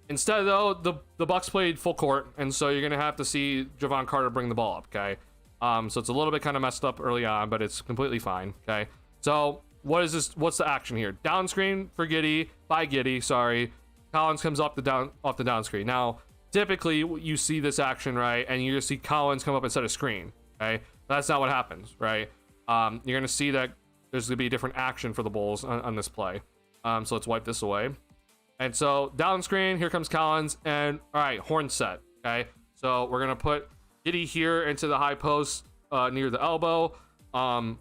Instead though, the Bucks played full court, and so you're gonna have to see Javon Carter bring the ball up, okay? So it's a little bit kind of messed up early on, but it's completely fine, okay? So what's the action here? Down screen for Giddey, sorry. Collins comes off the down screen. Now, typically you see this action, right? And you just see Collins come up and set a screen, okay? That's not what happens, right? You're going to see that there's going to be a different action for the Bulls on this play. So let's wipe this away. And so down screen, here comes Collins, and all right, horn set, okay? So we're going to put Giddey here into the high post near the elbow. And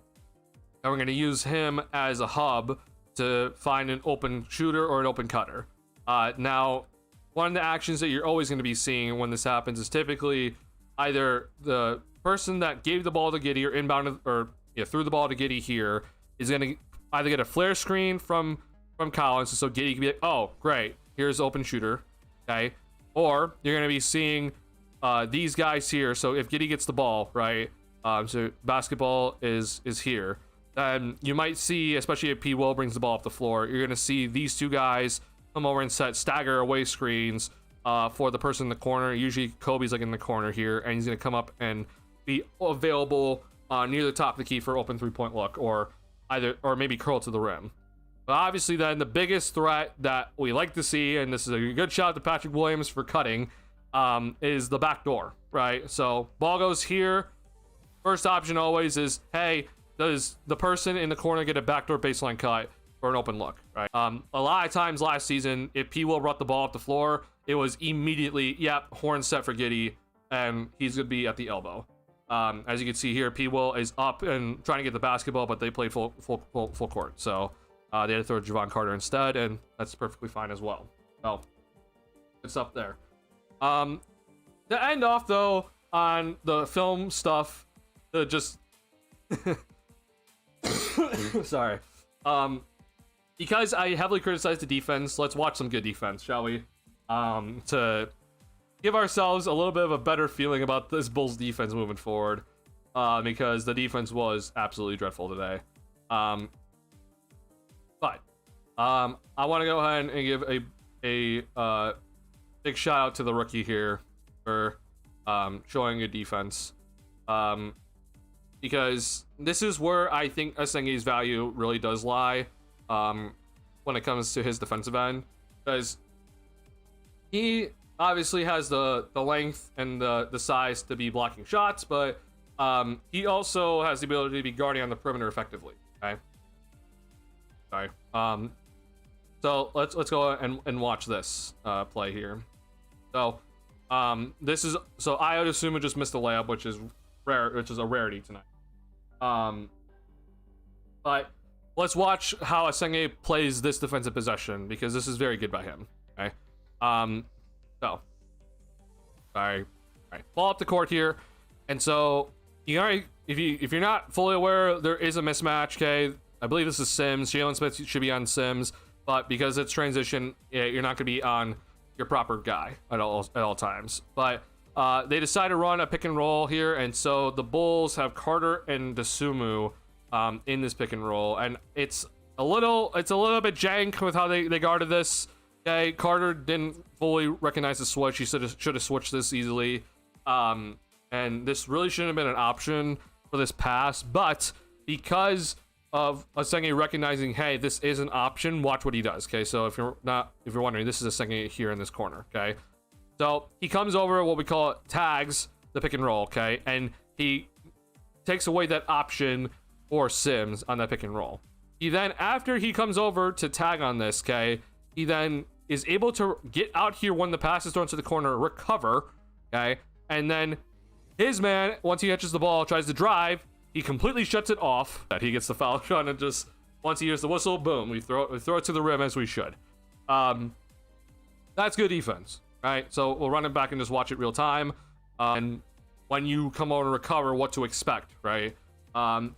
we're going to use him as a hub to find an open shooter or an open cutter. Now, one of the actions that you're always going to be seeing when this happens is typically either the person that gave the ball to Giddey or inbounded or threw the ball to Giddey here is going to either get a flare screen from Collins, so Giddey can be like, oh great, here's open shooter, okay? Or you're going to be seeing these guys here. So if Giddey gets the ball, right, so basketball is here, then you might see, especially if P. Will brings the ball off the floor, you're going to see these two guys come over and set stagger away screens for the person in the corner. Usually Kobe's like in the corner here, and he's going to come up and be available near the top of the key for open 3-point look, or maybe curl to the rim. But obviously then the biggest threat that we like to see, and this is a good shout out to Patrick Williams for cutting, is the back door, right? So ball goes here. First option always is, hey, does the person in the corner get a backdoor baseline cut for an open look, right? A lot of times last season, if P. Will brought the ball up the floor, it was immediately, yep, horn set for Giddy, and he's going to be at the elbow. As you can see here, P. Will is up and trying to get the basketball, but they played full court. So they had to throw Javon Carter instead, and that's perfectly fine as well. So good stuff there. To end off, though, on the film stuff, just... Sorry. Because I heavily criticized the defense, let's watch some good defense, shall we? To give ourselves a little bit of a better feeling about this Bulls defense moving forward, because the defense was absolutely dreadful today. But I want to go ahead and give a big shout out to the rookie here for showing good defense, because this is where I think Asenge's value really does lie when it comes to his defensive end, because he obviously has the length and the size to be blocking shots, but he also has the ability to be guarding on the perimeter effectively. Okay. Sorry. So let's go and watch this play here. So this is Ayo Dosunmu just missed a layup, which is rare, which is a rarity tonight. But let's watch how Asenge plays this defensive possession, because this is very good by him. Okay. So, sorry. All right, ball up the court here, and so you already, if you're not fully aware, there is a mismatch. Okay, I believe this is Sims. Jalen Smith should be on Sims, but because it's transition, you're not going to be on your proper guy at all times. But they decide to run a pick and roll here, and so the Bulls have Carter and Dosunmu in this pick and roll, and it's a little bit jank with how they guarded this. Okay, Carter didn't fully recognize the switch. He should have switched this easily, and this really shouldn't have been an option for this pass. But because of Asenge recognizing, hey, this is an option, watch what he does. Okay, so if you're wondering, this is Asenge here in this corner. Okay, so he comes over, what we call it, tags the pick and roll. Okay, and he takes away that option for Sims on that pick and roll. He then, after he comes over to tag on this, okay, he then is able to get out here when the pass is thrown to the corner, recover, okay, and then his man, once he catches the ball, tries to drive, he completely shuts it off. That he gets the foul shot, and just once he hears the whistle, boom, we throw it to the rim, as we should. That's good defense, right? So we'll run it back and just watch it real time, and when you come over and recover, what to expect, right?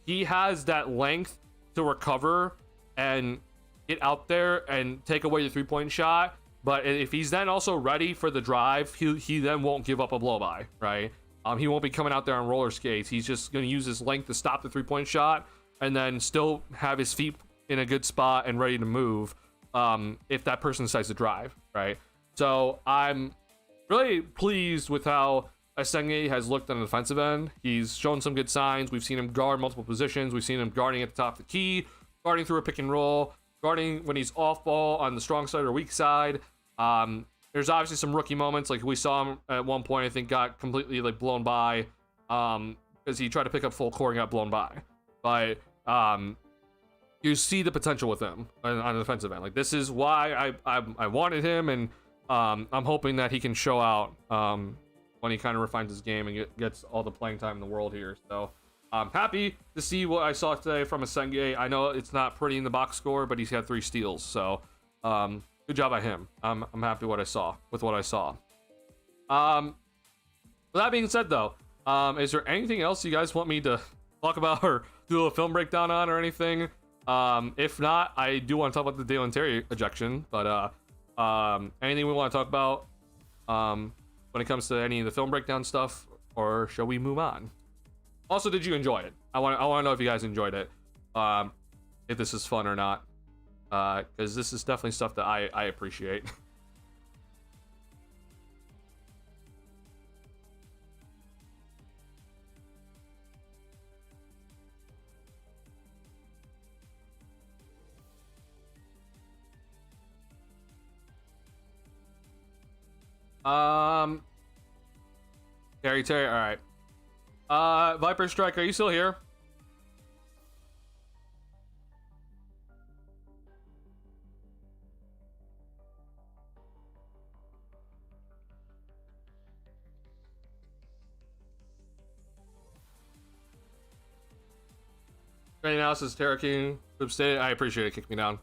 He has that length to recover and get out there and take away the 3-point shot, but if he's then also ready for the drive, he then won't give up a blow by, right? He won't be coming out there on roller skates. He's just going to use his length to stop the 3-point shot and then still have his feet in a good spot and ready to move if that person decides to drive, right? So I'm really pleased with how Asenge has looked on the defensive end. He's shown some good signs. We've seen him guard multiple positions. We've seen him guarding at the top of the key, guarding through a pick and roll, guarding when he's off ball on the strong side or weak side. There's obviously some rookie moments, like we saw him at one point, I think got completely like blown by because he tried to pick up full court and got blown by. But you see the potential with him on the defensive end. Like, this is why I wanted him, and I'm hoping that he can show out when he kind of refines his game and gets all the playing time in the world here. So I'm happy to see what I saw today from Asenge. I know it's not pretty in the box score, but he's had 3 steals. So good job by him. I'm happy with what I saw. With that being said, though, is there anything else you guys want me to talk about or do a film breakdown on or anything? If not, I do want to talk about the Dalen Terry ejection. But anything we want to talk about when it comes to any of the film breakdown stuff, or shall we move on? Also, did you enjoy it? I want to know if you guys enjoyed it, if this is fun or not, because this is definitely stuff that I appreciate. Terry. All right. Viper Strike, are you still here? Training analysis, Terra King, Group State. I appreciate it. Kick me down.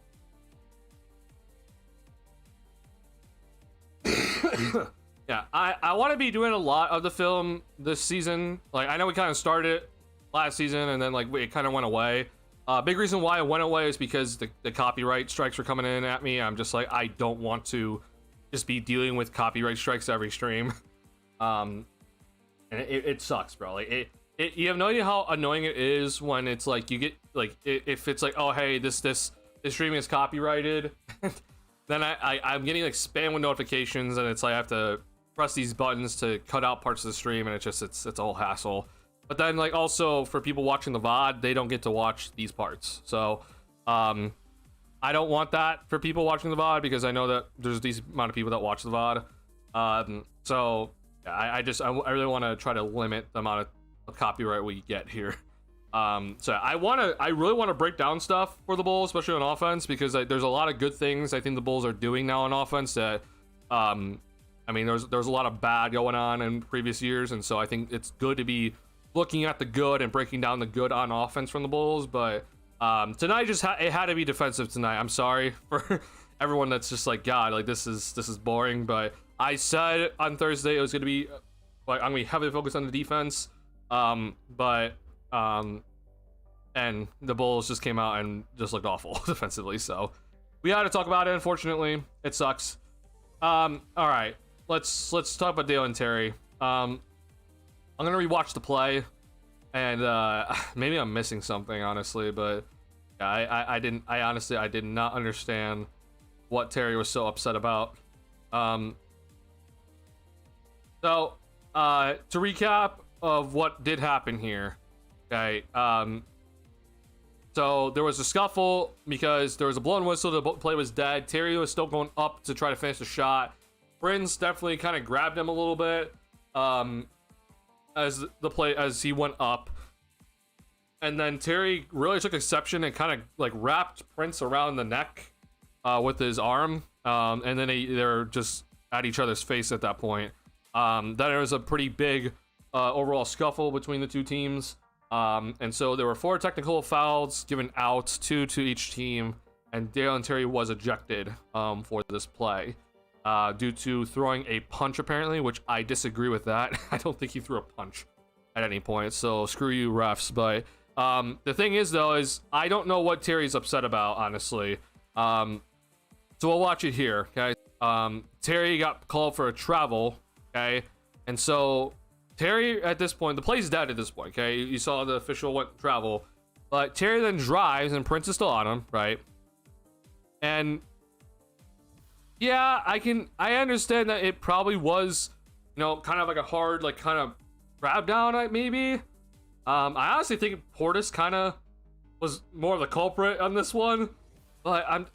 Yeah, I want to be doing a lot of the film this season. Like, I know we kind of started last season and then like it kind of went away. Big reason why it went away is because the copyright strikes were coming in at me. I'm just like, I don't want to just be dealing with copyright strikes every stream. And it sucks, bro. Like you have no idea how annoying it is when it's like you get like if it's like, oh hey, this stream is copyrighted. Then I'm getting like spam with notifications, and it's like I have to press these buttons to cut out parts of the stream, and it's a whole hassle. But then like also for people watching the VOD, they don't get to watch these parts. So I don't want that for people watching the VOD, because I know that there's a decent amount of people that watch the VOD. So yeah, I really want to try to limit the amount of copyright we get here. So I really want to break down stuff for the Bulls, especially on offense, because there's a lot of good things I think the Bulls are doing now on offense that, I mean, there's a lot of bad going on in previous years, and so I think it's good to be looking at the good and breaking down the good on offense from the Bulls. But tonight it had to be defensive tonight. I'm sorry for everyone that's just like, God, like this is boring. But I said on Thursday it was going to be like I'm going to be heavily focused on the defense. And the Bulls just came out and just looked awful defensively. So we had to talk about it. Unfortunately, it sucks. All right, let's talk about Dale and Terry. I'm gonna rewatch the play, and maybe I'm missing something, honestly, but yeah, I honestly did not understand what Terry was so upset about. So to recap of what did happen here, okay, so there was a scuffle because there was a blown whistle, the play was dead. Terry was still going up to try to finish the shot. Prince definitely kind of grabbed him a little bit as he went up, and then Terry really took exception and kind of like wrapped Prince around the neck with his arm, and then they're just at each other's face at that point. Then there was a pretty big overall scuffle between the two teams, and so there were 4 technical fouls given out, 2 to each team, and Dale and Terry was ejected for this play due to throwing a punch, apparently, which I disagree with that. I don't think he threw a punch at any point, so screw you refs. But the thing is, though, is I don't know what Terry's upset about, honestly. So we'll watch it here, okay? Terry got called for a travel, okay? And so Terry, at this point, the play's dead at this point, okay? You saw the official went travel. But Terry then drives, and Prince is still on him, right? And yeah, I understand that it probably was, you know, kind of like a hard, like, kind of grab down, maybe. I honestly think Portis kind of was more of the culprit on this one. But I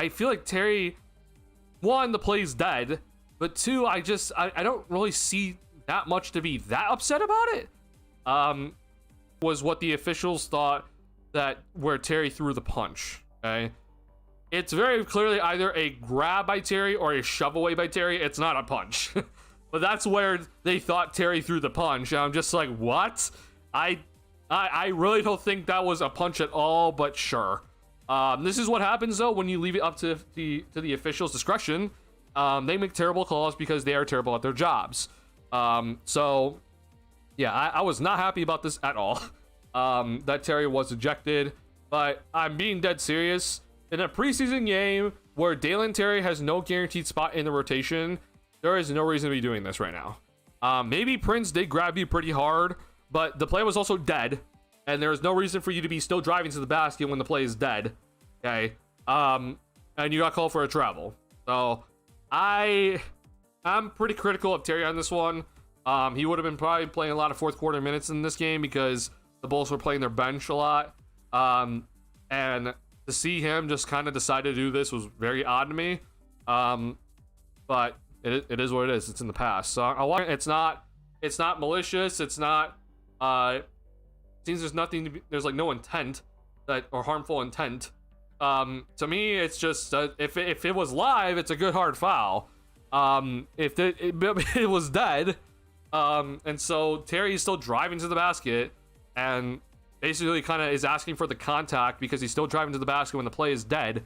feel like Terry, one, the play's dead. But 2, I don't really see that much to be that upset about it. Was what the officials thought that where Terry threw the punch, okay? It's very clearly either a grab by Terry or a shove away by Terry. It's not a punch. But that's where they thought Terry threw the punch. And I'm just like, what? I really don't think that was a punch at all, but sure. This is what happens, though, when you leave it up to the officials' discretion. They make terrible calls because they are terrible at their jobs. So yeah, I was not happy about this at all. That Terry was ejected, but I'm being dead serious. In a preseason game where Dalen Terry has no guaranteed spot in the rotation, there is no reason to be doing this right now. Maybe Prince did grab you pretty hard, but the play was also dead, and there is no reason for you to be still driving to the basket when the play is dead. Okay. And you got called for a travel. So I'm pretty critical of Terry on this one. He would have been probably playing a lot of fourth quarter minutes in this game because the Bulls were playing their bench a lot. And to see him just kind of decide to do this was very odd to me. But it is what it is. It's in the past. So I want it's not malicious. It's not seems there's nothing to be, there's like no intent that or harmful intent. To me, it's just if it was live, it's a good hard foul. If it was dead, and so Terry's still driving to the basket and basically kind of is asking for the contact because he's still driving to the basket when the play is dead,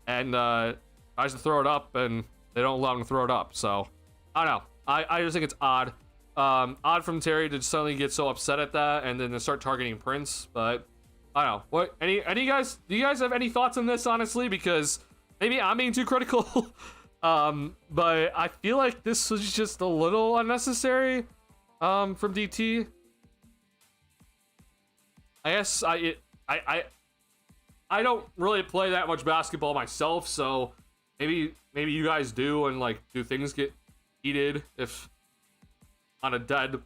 and tries to throw it up and they don't allow him to throw it up. So I don't know. I just think it's odd. Odd from Terry to suddenly get so upset at that and then to start targeting Prince, but I don't know. What any guys, do you guys have any thoughts on this, honestly? Because maybe I'm being too critical. But I feel like this was just a little unnecessary from DT. I guess I don't really play that much basketball myself, so maybe you guys do, and like do things get heated if on a dead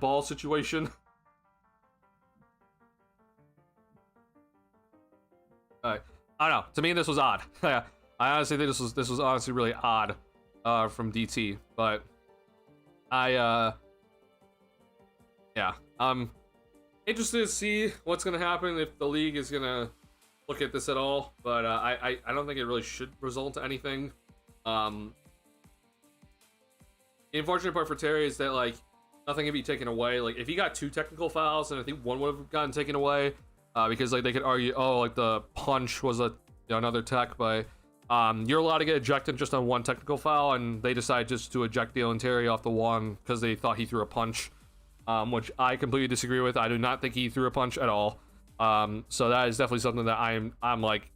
ball situation? I don't know. To me, this was odd. I honestly think this was honestly really odd from DT. But yeah, I'm interested to see what's gonna happen if the league is gonna look at this at all. But I don't think it really should result in anything. The unfortunate part for Terry is that like nothing can be taken away. Like if he got 2 technical fouls, and I think one would have gotten taken away. Because like they could argue, oh, like the punch was another tech, but you're allowed to get ejected just on 1 technical foul, and they decided just to eject Dalen Terry off the 1 because they thought he threw a punch, which I completely disagree with. I do not think he threw a punch at all. So that is definitely something that I'm like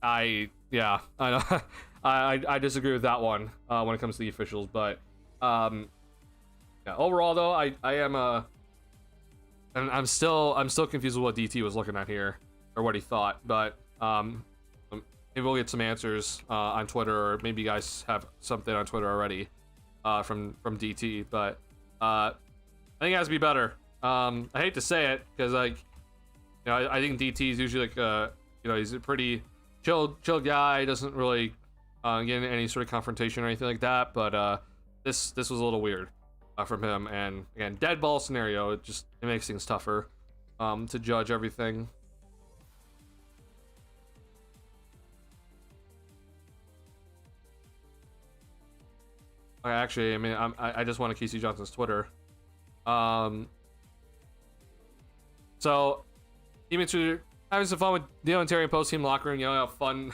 yeah, I know. I disagree with that one when it comes to the officials, but yeah, overall though, I am and I'm still confused with what DT was looking at here, or what he thought, but maybe we'll get some answers on Twitter, or maybe you guys have something on Twitter already from DT, but I think it has to be better. I hate to say it because like, you know, I think DT is usually like you know, he's a pretty chill guy, doesn't really get into any sort of confrontation or anything like that, but this was a little weird from him. And again, dead ball scenario, it makes things tougher to judge everything. Actually, I mean, I just want to Casey Johnson's Twitter. So teammates are having some fun with Dalen Terry in post-team locker room, yelling out fun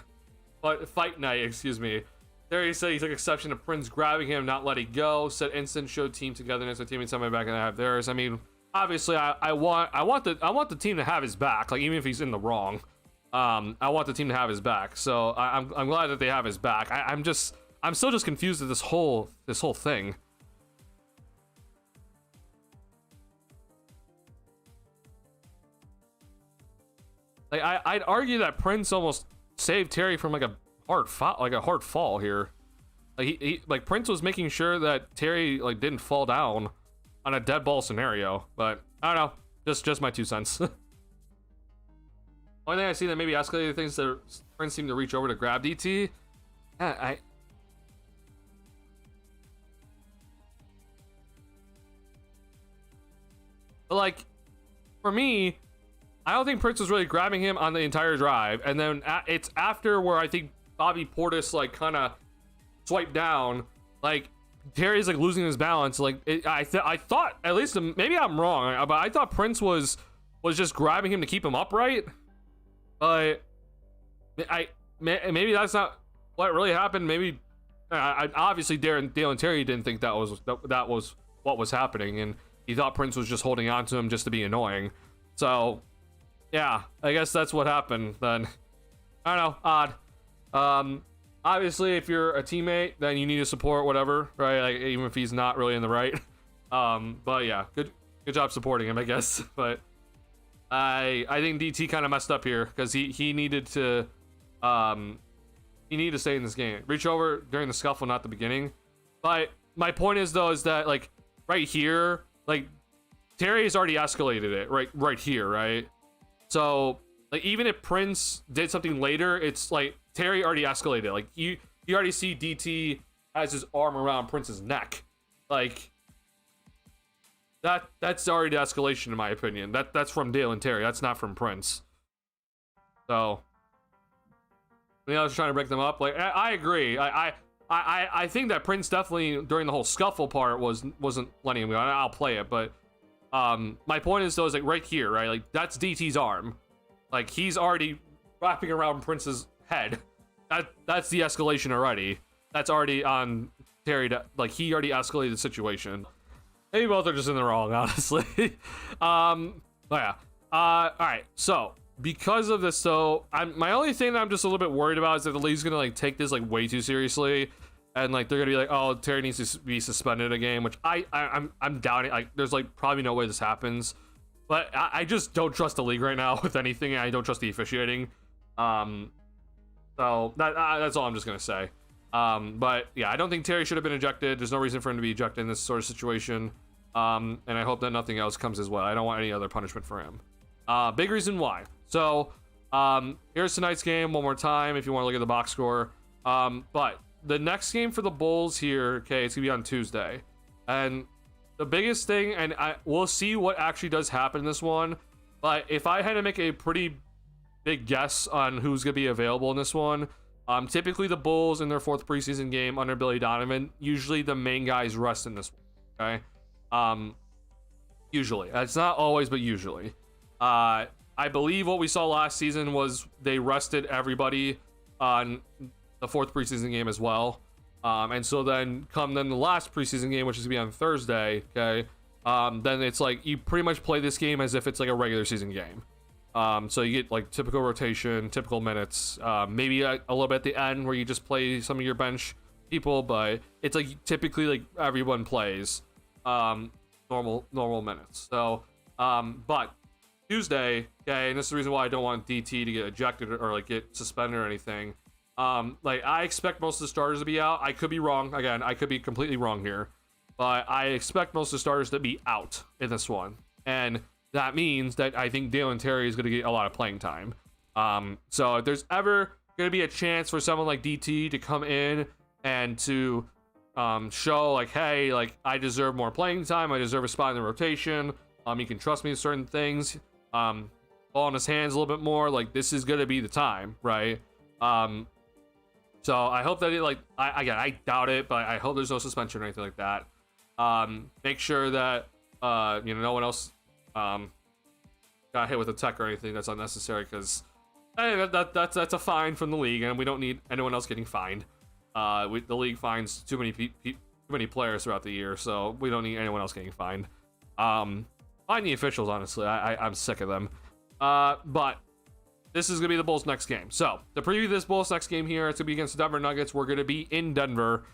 fight night, excuse me. Terry said he took exception to Prince grabbing him, not letting go. Said instant showed team togetherness. The teammates on my back and I have theirs. I mean, obviously, I want the team to have his back. Like even if he's in the wrong, I want the team to have his back. So I'm glad that they have his back. I'm still just confused at this whole thing. Like I'd argue that Prince almost saved Terry from like a hard fall here. Like he like Prince was making sure that Terry like didn't fall down on a dead ball scenario, but I don't know, just my 2 cents. Only thing I see that maybe escalated things that Prince seemed to reach over to grab DT. But like for me, I don't think Prince was really grabbing him on the entire drive, and then it's after where I think Bobby Portis like kind of swiped down, like Terry's like losing his balance. Like I thought, at least maybe I'm wrong, but I thought Prince was just grabbing him to keep him upright. But maybe that's not what really happened. Maybe obviously Dalen Terry didn't think that was what was happening, and he thought Prince was just holding on to him just to be annoying. So yeah, I guess that's what happened then. I don't know, odd. Obviously, if you're a teammate, then you need to support whatever, right? Like even if he's not really in the right. But yeah, good job supporting him, I guess. But I think DT kind of messed up here because he needed to stay in this game. Reach over during the scuffle, not the beginning. But my point is though, is that like right here, like Terry has already escalated it right here, right? So like even if Prince did something later, it's like Terry already escalated. Like you already see DT has his arm around Prince's neck. Like, that's already escalation in my opinion. That's from Dalen Terry. That's not from Prince. So, I was trying to break them up. Like, I agree. I think that Prince definitely during the whole scuffle part wasn't letting him go. I'll play it, but my point is though is like right here, right? Like that's DT's arm. Like he's already wrapping around Prince's head. That's the escalation already. That's already on Terry to, like he already escalated the situation. Maybe both are just in the wrong, honestly. But yeah. All right. So because of this, though, my only thing that I'm just a little bit worried about is that the league's gonna like take this like way too seriously, and like they're gonna be like, oh, Terry needs to be suspended a game, which I'm doubting. Like, there's like probably no way this happens, but I just don't trust the league right now with anything, and I don't trust the officiating. So that's all I'm just gonna say. But yeah, I don't think Terry should have been ejected. There's no reason for him to be ejected in this sort of situation. And I hope that nothing else comes his way. I don't want any other punishment for him. Big reason why. So, here's tonight's game one more time if you want to look at the box score. But the next game for the Bulls here, okay, it's gonna be on Tuesday. And the biggest thing, and we'll see what actually does happen in this one, but if I had to make a pretty big guess on who's gonna be available in this one, typically the Bulls in their 4th preseason game under Billy Donovan, usually the main guys rest in this one, okay? Usually. It's not always, but usually. I believe what we saw last season was they rested everybody on the 4th preseason game as well. And so then the last preseason game, which is gonna be on Thursday, okay, then it's like you pretty much play this game as if it's like a regular season game. So you get like typical rotation, typical minutes, maybe a little bit at the end where you just play some of your bench people, but it's like typically like everyone plays normal minutes. So but Tuesday, okay, and this is the reason why I don't want DT to get ejected or like get suspended or anything. Like I expect most of the starters to be out. I could be wrong. Again, I could be completely wrong here, but I expect most of the starters to be out in this one, and that means that I think Dalen Terry is going to get a lot of playing time. So if there's ever going to be a chance for someone like DT to come in and to show like, hey, like I deserve more playing time. I deserve a spot in the rotation. You can trust me with certain things. Ball in his hands a little bit more. Like this is going to be the time, right? So I hope that I doubt it, but I hope there's no suspension or anything like that. Make sure that no one else got hit with a tech or anything that's unnecessary, because that's a fine from the league, and we don't need anyone else getting fined. The league fines too many players throughout the year, so we don't need anyone else getting fined. Fine the officials, honestly. I'm sick of them. But this is gonna be the Bulls' next game. So to preview this Bulls' next game here, it's gonna be against the Denver Nuggets. We're gonna be in Denver.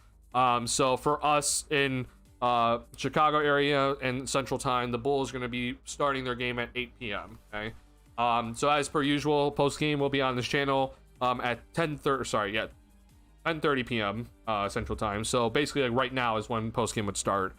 So for us in Chicago area and Central Time, the Bulls are gonna be starting their game at 8 p.m. Okay. So as per usual, post game will be on this channel at 10:30 p.m. Central Time. So basically, like right now is when post game would start.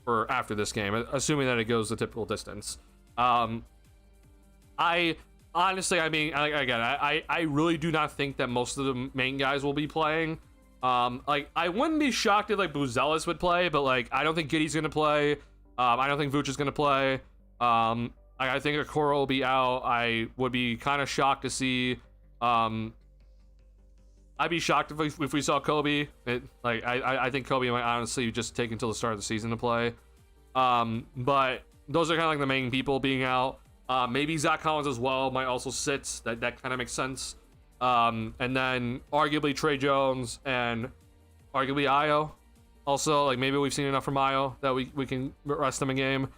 For after this game, assuming that it goes the typical distance. I honestly, I mean, again, I really do not think that most of the main guys will be playing. Like I wouldn't be shocked if like Buzelis would play, but like I don't think Giddey's gonna play. I don't think Vooch is gonna play. I think Okoro will be out. I would be kind of shocked to see. I'd be shocked if we saw Kobe. I think Kobe might honestly just take until the start of the season to play. But those are kind of like the main people being out. Maybe Zach Collins as well might also sit. That kind of makes sense. And then arguably Trey Jones and arguably Ayo. Also, like maybe we've seen enough from Ayo that we can rest him a game.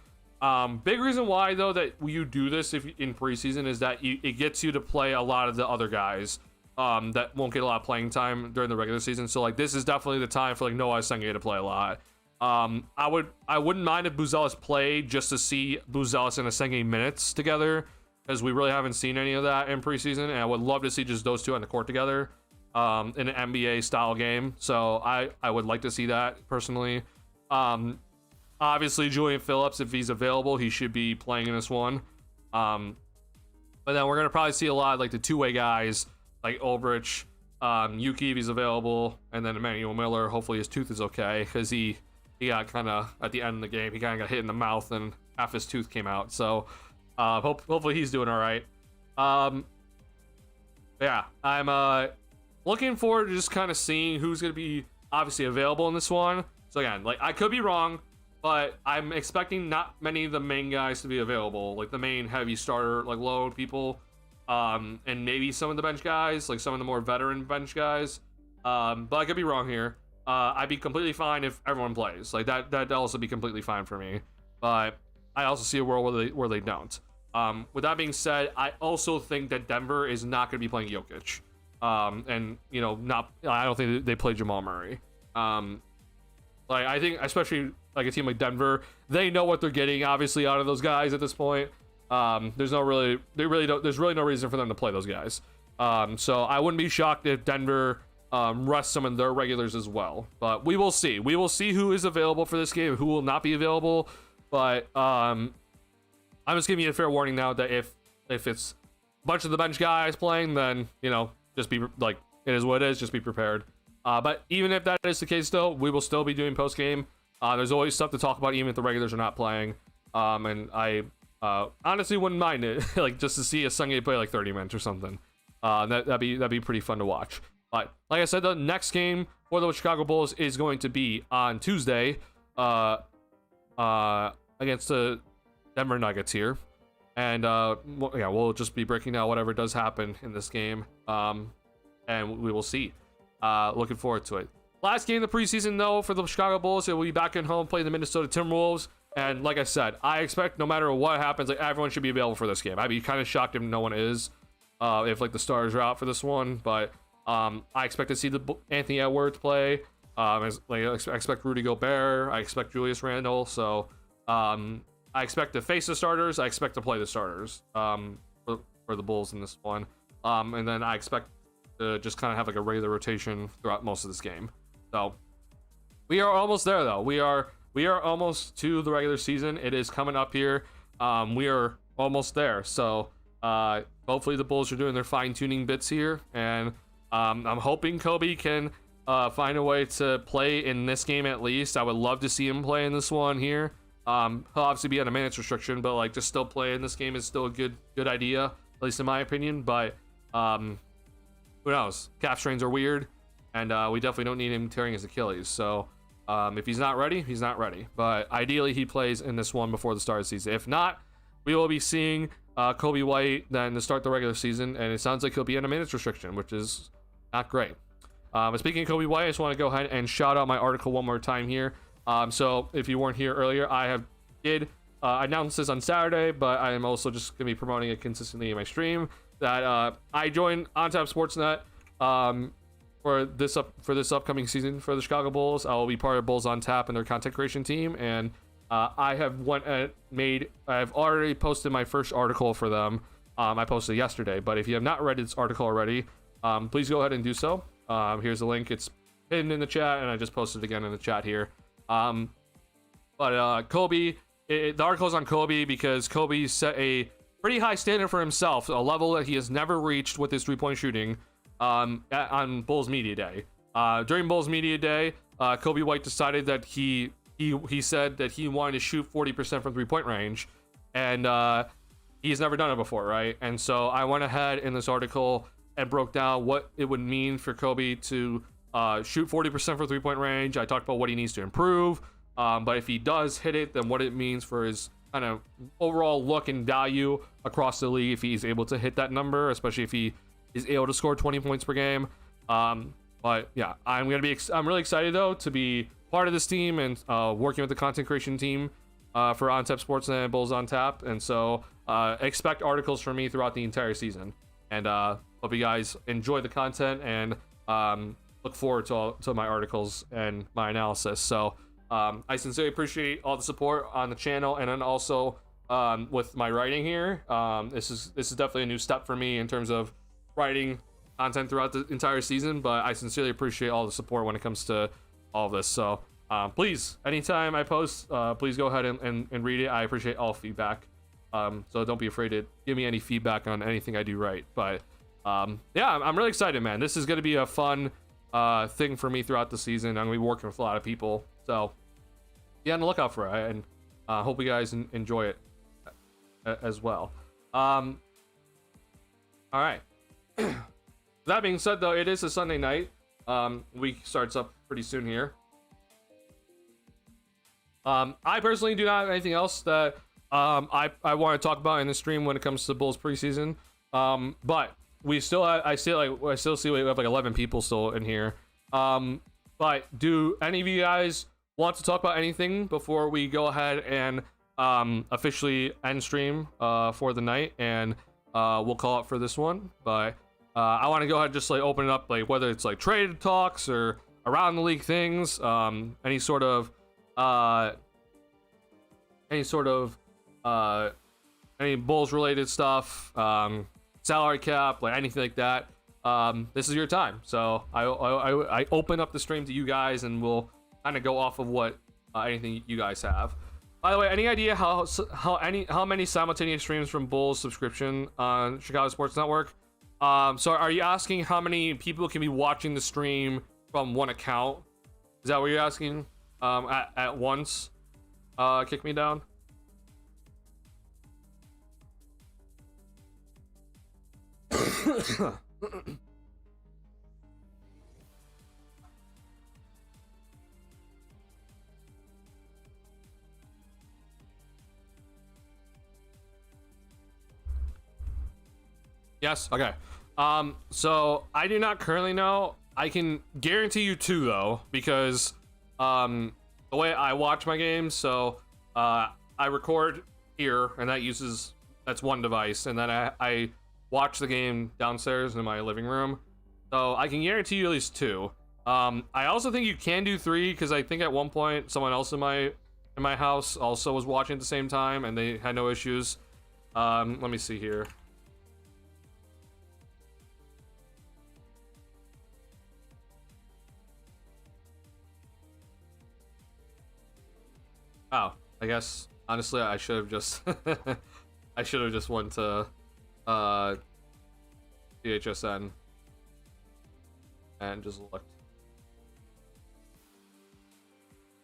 Big reason why though that you do this if in preseason is that it gets you to play a lot of the other guys that won't get a lot of playing time during the regular season. So like this is definitely the time for like Noah Senge to play a lot. I wouldn't mind if Buzelis played just to see Buzelis and Senge minutes together, because we really haven't seen any of that in preseason, and I would love to see just those two on the court together in an NBA style game. So I would like to see that personally. Obviously Julian Phillips, if he's available, he should be playing in this one. But then we're gonna probably see a lot of like the two-way guys like Ulbrich, Yuki if he's available, and then Emmanuel Miller. Hopefully his tooth is okay, because he got kind of at the end of the game. He kind of got hit in the mouth and half his tooth came out. So hopefully he's doing all right. Yeah, I'm looking forward to just kind of seeing who's going to be obviously available in this one. So again, like, I could be wrong, but I'm expecting not many of the main guys to be available, like the main heavy starter, like load people, and maybe some of the bench guys, like some of the more veteran bench guys. But I could be wrong here. I'd be completely fine if everyone plays. Like that'd also be completely fine for me. But I also see a world where they don't. With that being said, I also think that Denver is not going to be playing Jokic. And I don't think they play Jamal Murray. Like, I think especially like a team like Denver, they know what they're getting obviously out of those guys at this point. There's really no reason for them to play those guys. So I wouldn't be shocked if Denver rest some of their regulars as well. But we will see. We will see who is available for this game, who will not be available. But I'm just giving you a fair warning now that if it's a bunch of the bench guys playing, then just be like, it is what it is. Just be prepared. But even if that is the case, though, we will still be doing post game. There's always stuff to talk about, even if the regulars are not playing. And I honestly wouldn't mind it, like just to see a Sunday play like 30 minutes or something. That'd be pretty fun to watch. But like I said, the next game for the Chicago Bulls is going to be on Tuesday against the Denver Nuggets here. And we'll just be breaking down whatever does happen in this game. And we will see. Looking forward to it. Last game of the preseason, though, for the Chicago Bulls, it will be back at home playing the Minnesota Timberwolves. And like I said, I expect no matter what happens, like everyone should be available for this game. I'd be kind of shocked if no one is, if like the stars are out for this one. But I expect to see the Anthony Edwards play. I expect Rudy Gobert. I expect Julius Randle. So I expect to face the starters. I expect to play the starters for the Bulls in this one. And then I expect to just kind of have like a regular rotation throughout most of this game. So we are almost there, though. We are almost to the regular season. It is coming up here. We are almost there. So hopefully the Bulls are doing their fine-tuning bits here. And I'm hoping Kobe can find a way to play in this game at least. I would love to see him play in this one here. He'll obviously be on a minutes restriction, but like just still play in this game is still a good idea, at least in my opinion. But who knows? Calf strains are weird, and we definitely don't need him tearing his Achilles. So if he's not ready, he's not ready. But ideally, he plays in this one before the start of the season. If not, we will be seeing Kobe White then to start the regular season, and it sounds like he'll be in a minutes restriction, which is not great. But speaking of Kobe White, I just want to go ahead and shout out my article one more time here. So if you weren't here earlier, I did announce this on Saturday, but I am also just going to be promoting it consistently in my stream, that I joined OnTap Sportsnet for this upcoming season for the Chicago Bulls. I will be part of Bulls on Tap and their content creation team, and I have already posted my first article for them. I posted yesterday, but if you have not read this article already, please go ahead and do so. Here's the link. It's hidden in the chat, and I just posted it again in the chat here. But Kobe, the article is on Kobe because Kobe set a pretty high standard for himself, a level that he has never reached with his three-point shooting on Bulls Media Day. During Bulls Media Day, Kobe White decided that he said that he wanted to shoot 40% from three-point range, and he's never done it before, right? And so I went ahead in this article and broke down what it would mean for Kobe to shoot 40% for three-point range. I talked about what he needs to improve, but if he does hit it, then what it means for his kind of overall look and value across the league if he's able to hit that number, especially if he is able to score 20 points per game. But yeah, I'm really excited though to be part of this team and working with the content creation team for OnTap Sportsnet and Bulls on Tap. And so expect articles from me throughout the entire season. And hope you guys enjoy the content and look forward to my articles and my analysis. So I sincerely appreciate all the support on the channel, and then also with my writing here. This is definitely a new step for me in terms of writing content throughout the entire season, but I sincerely appreciate all the support when it comes to all of this. So please, anytime I post, please go ahead and read it. I appreciate all feedback. So don't be afraid to give me any feedback on anything I do right. But Yeah, I'm really excited, man. This is going to be a fun thing for me throughout the season. I'm going to be working with a lot of people. So, yeah, on the lookout for it. And hope you guys enjoy it as well. All right. That being said, though, it is a Sunday night. Week starts up pretty soon here. I personally do not have anything else that I want to talk about in the stream when it comes to Bulls preseason. But we still I still see we have like 11 people still in here. But do any of you guys want to talk about anything before we go ahead and officially end stream for the night, and we'll call it for this one? But I want to go ahead and just like open it up, like whether it's like trade talks or around the league things, any sort of any Bulls related stuff, salary cap, like anything like that. This is your time. So I open up the stream to you guys, and we'll kind of go off of what anything you guys have. By the way, any idea how many simultaneous streams from Bulls subscription on Chicago Sports Network? So are you asking how many people can be watching the stream from one account? Is that what you're asking? At once? Kick me down. Yes. Okay. So I do not currently know. I can guarantee you two though, because the way I watch my games, so I record here, and that's one device, and then I watch the game downstairs in my living room. So I can guarantee you at least two. I also think you can do three, because I think at one point someone else in my house also was watching at the same time, and they had no issues. Let me see here. Oh, I guess honestly I should have just went to DHSN and just looked.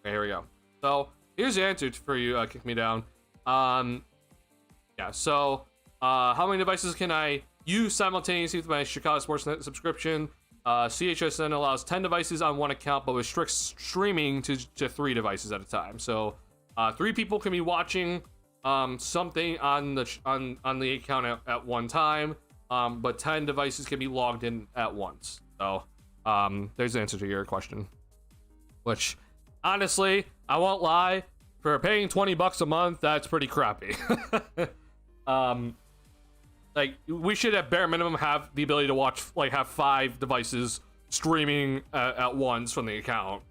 Okay, here we go. So here's the answer for you. Kick me down. Yeah. So how many devices can I use simultaneously with my Chicago Sportsnet subscription? CHSN allows 10 devices on one account, but restricts streaming to 3 devices at a time. So 3 people can be watching something on the account at one time, but 10 devices can be logged in at once. So there's the answer to your question, which honestly, I won't lie, for paying $20 a month, that's pretty crappy. Like, we should at bare minimum have the ability to watch, like, have 5 devices streaming at once from the account.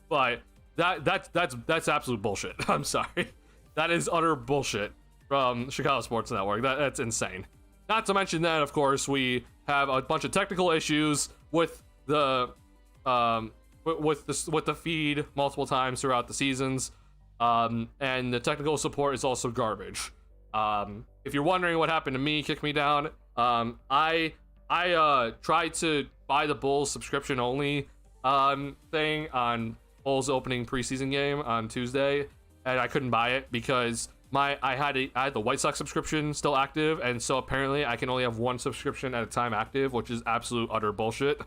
But that's absolute bullshit. I'm sorry. That is utter bullshit from Chicago Sports Network. That's insane. Not to mention that, of course, we have a bunch of technical issues with the feed multiple times throughout the seasons, and the technical support is also garbage. If you're wondering what happened to me, kick me down. I tried to buy the Bulls subscription only thing on Bulls opening preseason game on Tuesday, and I couldn't buy it because I had the White Sox subscription still active, and so apparently I can only have 1 subscription at a time active, which is absolute utter bullshit.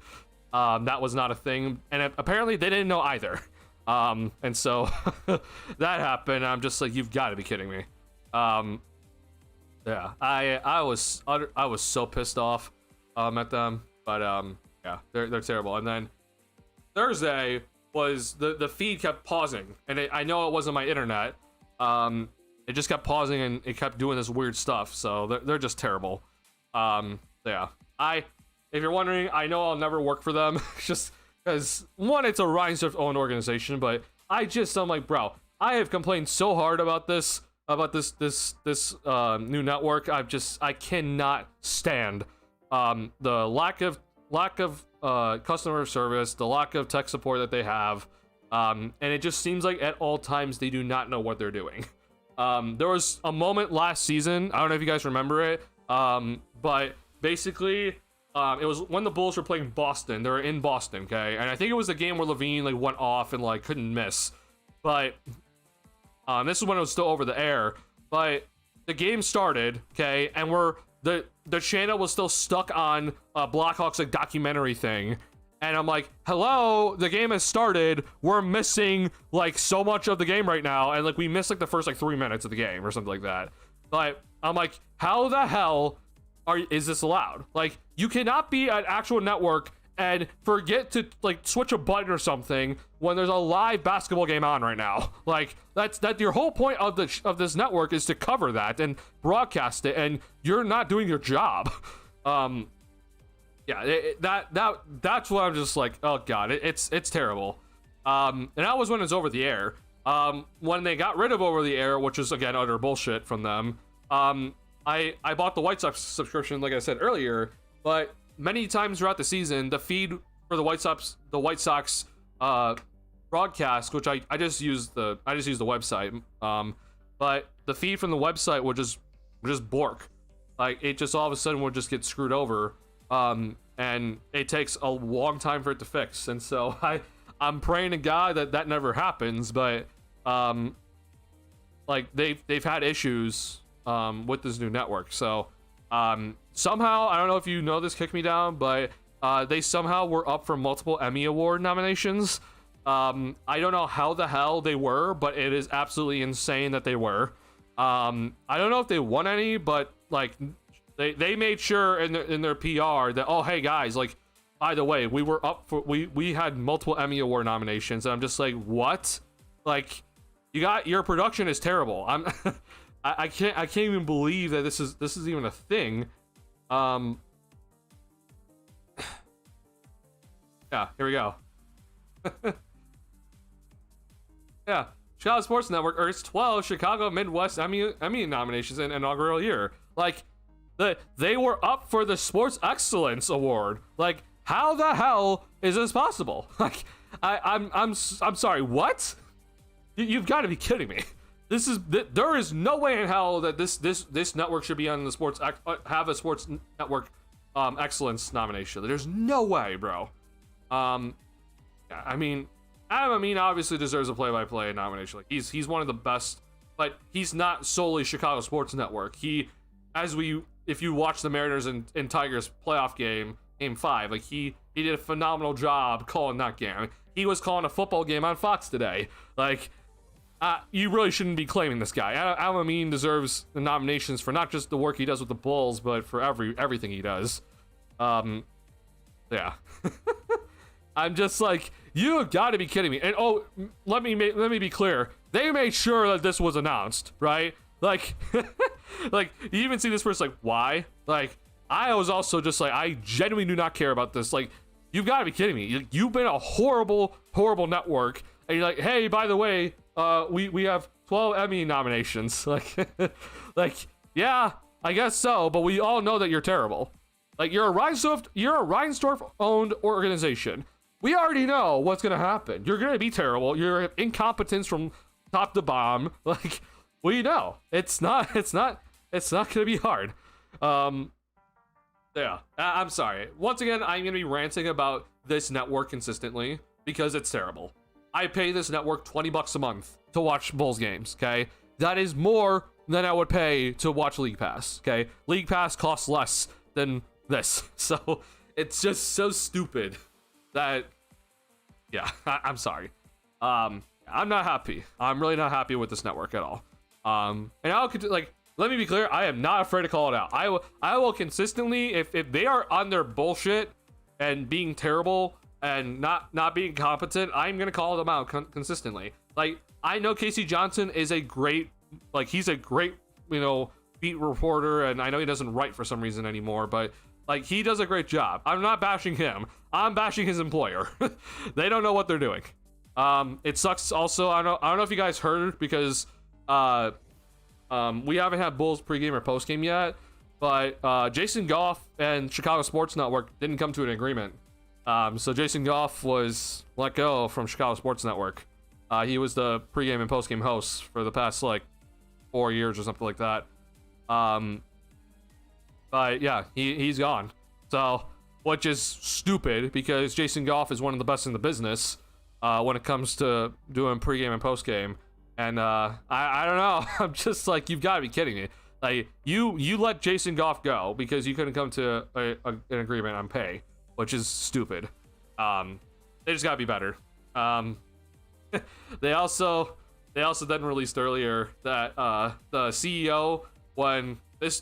That was not a thing, and apparently they didn't know either. And so that happened. I'm just like, you've got to be kidding me. Yeah, I was so pissed off at them, but yeah, they're terrible. And then Thursday was the feed kept pausing, and I know it wasn't my internet. It just kept pausing, and it kept doing this weird stuff. So they're just terrible. Yeah, if you're wondering, I know I'll never work for them, just because one, it's a Reinsdorf owned organization, but I'm like, bro, I have complained so hard about this new network. I cannot stand the lack of customer service, the lack of tech support that they have, and it just seems like at all times they do not know what they're doing. There was a moment last season, I don't know if you guys remember it, but basically, it was when the Bulls were playing Boston. They were in Boston, okay? And I think it was the game where Levine like went off and like couldn't miss. But this is when it was still over the air. But the game started, okay, and the channel was still stuck on Blackhawks like documentary thing. And I'm like, hello, the game has started. We're missing like so much of the game right now. And like we missed like the first like 3 minutes of the game or something like that. But I'm like, how the hell is this allowed? Like, you cannot be an actual network and forget to like switch a button or something when there's a live basketball game on right now. Like that's your whole point of this network is to cover that and broadcast it, and you're not doing your job. Yeah, that's what I'm just like, oh god, it's terrible. And that was when it's over the air. When they got rid of over the air, which is again utter bullshit from them. I bought the White Sox subscription, like I said earlier, but many times throughout the season, the feed for the White Sox broadcast, which I just use the website. But the feed from the website would just bork. Like it just all of a sudden would just get screwed over. And it takes a long time for it to fix. And so I'm praying to God that never happens, but like they've had issues with this new network. So somehow, I don't know if you know this, Kick Me Down, but they somehow were up for multiple Emmy Award nominations. I don't know how the hell they were, but it is absolutely insane that they were. I don't know if they won any, but like they made sure in their PR that, oh hey guys, like by the way, we were up for we had multiple Emmy Award nominations. And I'm just like, what? Like your production is terrible. I can't even believe that this is even a thing. Yeah, here we go. Yeah, Chicago Sports Network earns 12 Chicago Midwest Emmy nominations in inaugural year. Like they were up for the Sports Excellence Award. Like, how the hell is this possible? Like, I'm sorry, what? You've got to be kidding me. There is no way in hell that this network should be on the have a Sports Network Excellence nomination. There's no way, bro. I mean, Adam Amin obviously deserves a play-by-play nomination. Like he's one of the best, but he's not solely Chicago Sports Network. If you watch the Mariners and Tigers playoff game 5, like he did a phenomenal job calling that game. I mean, he was calling a football game on Fox today. Like, you really shouldn't be claiming this guy. Adam Amin deserves the nominations for not just the work he does with the Bulls, but for everything he does. Yeah. I'm just like, you gotta be kidding me. And oh, let me be clear. They made sure that this was announced, right? Like, like you even see this person like, why? Like, I was also just like, I genuinely do not care about this. Like, you've got to be kidding me. You've been a horrible network, and you're like, hey, by the way, we have 12 Emmy nominations. Like, like, yeah, I guess so, but we all know that you're terrible. Like, you're a Reinsdorf owned organization. We already know what's gonna happen. You're gonna be terrible. You're incompetence from top to bottom. Like, we know. It's not gonna be hard. Yeah, I'm sorry. Once again, I'm gonna be ranting about this network consistently because it's terrible. I pay this network $20 a month to watch Bulls games, okay? That is more than I would pay to watch League Pass, okay? League Pass costs less than this. So it's just so stupid that, yeah, I'm sorry. I'm not happy. I'm really not happy with this network at all. And I'll like, let me be clear, I am not afraid to call it out. I will consistently, if they are on their bullshit and being terrible and not being competent, I'm gonna call them out consistently. Like, I know Casey Johnson is a great, like, he's a great, beat reporter, and I know he doesn't write for some reason anymore, but like, he does a great job. I'm not bashing him. I'm bashing his employer. They don't know what they're doing. It sucks also. I don't know if you guys heard, because we haven't had Bulls pregame or postgame yet, but Jason Goff and Chicago Sports Network didn't come to an agreement. So Jason Goff was let go from Chicago Sports Network. He was the pregame and postgame host for the past like 4 years or something like that. But yeah, he's gone. So, which is stupid because Jason Goff is one of the best in the business when it comes to doing pregame and postgame. And I don't know. I'm just like, you've got to be kidding me. Like, you let Jason Goff go because you couldn't come to an agreement on pay, which is stupid. They just got to be better. They also then released earlier that the CEO, when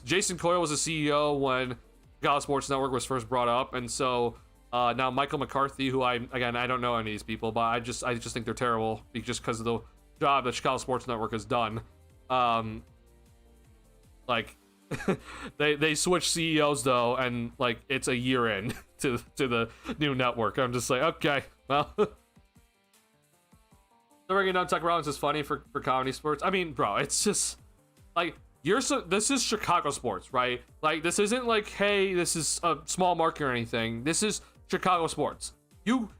Jason Coyle was the CEO when Chicago Sports Network was first brought up, and so now Michael McCarthy, who I don't know any of these people, but I just think they're terrible just because of the job that Chicago Sports Network has done. Like they switched CEOs though, and like it's a year in to the new network. I'm just like, okay, well. The Ring of Tucker Rollins is funny for comedy sports. I mean, bro, it's just like this is Chicago sports, right? Like, this isn't like, hey, this is a small market or anything. This is Chicago sports. You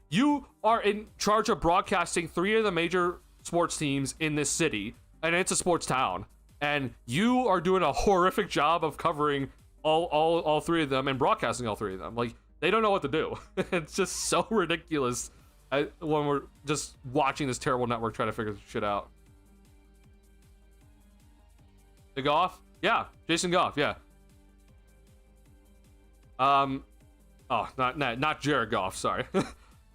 are in charge of broadcasting 3 of the major sports teams in this city, and it's a sports town, and you are doing a horrific job of covering all 3 of them and broadcasting all 3 of them. Like, they don't know what to do. It's just so ridiculous when we're just watching this terrible network try to figure shit out. The Goff? Yeah, Jason Goff, yeah. Oh, not Jared Goff, sorry.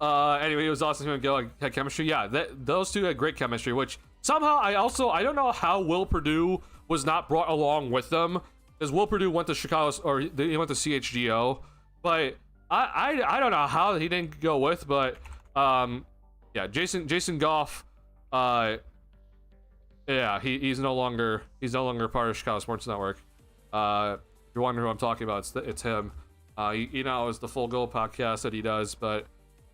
Anyway, it was awesome to go had chemistry. Yeah, those 2 had great chemistry, which somehow I don't know how Will Perdue was not brought along with them, because Will Perdue went to Chicago, or he went to CHGO, but I don't know how he didn't go with, but yeah, Jason Goff, yeah, he's no longer part of Chicago Sports Network. If you're wondering who I'm talking about, it's him. You know, it's the Full Goal podcast that he does, but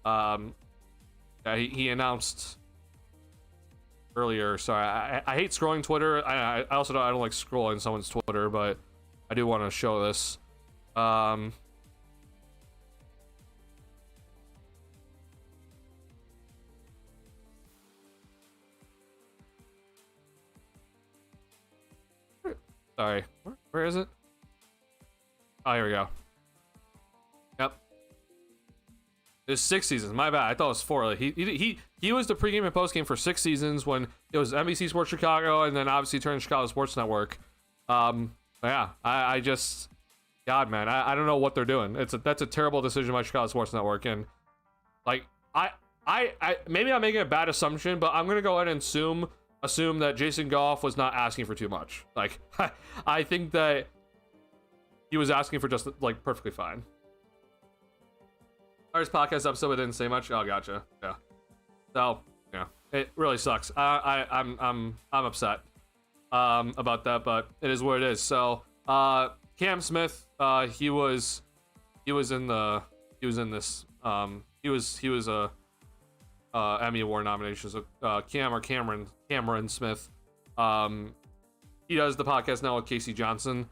yeah, he announced earlier. Sorry, I hate scrolling Twitter. I also don't like scrolling someone's Twitter, but I do want to show this. Sorry, where is it? Oh, here we go. Yep. It's 6 seasons. My bad. I thought it was 4. Like, he was the pregame and postgame for 6 seasons when it was NBC Sports Chicago, and then obviously turned to Chicago Sports Network. Yeah, I just, God, man, I don't know what they're doing. That's a terrible decision by Chicago Sports Network, and like I maybe I'm making a bad assumption, but I'm gonna go ahead and assume that Jason Goff was not asking for too much. Like, I think that he was asking for just like perfectly fine. First podcast episode, I didn't say much. Oh, gotcha. Yeah. So yeah, it really sucks. I'm upset about that, but it is what it is. So Cam Smith, he was in this Emmy Award nominations. Cameron Smith. He does the podcast now with Casey Johnson.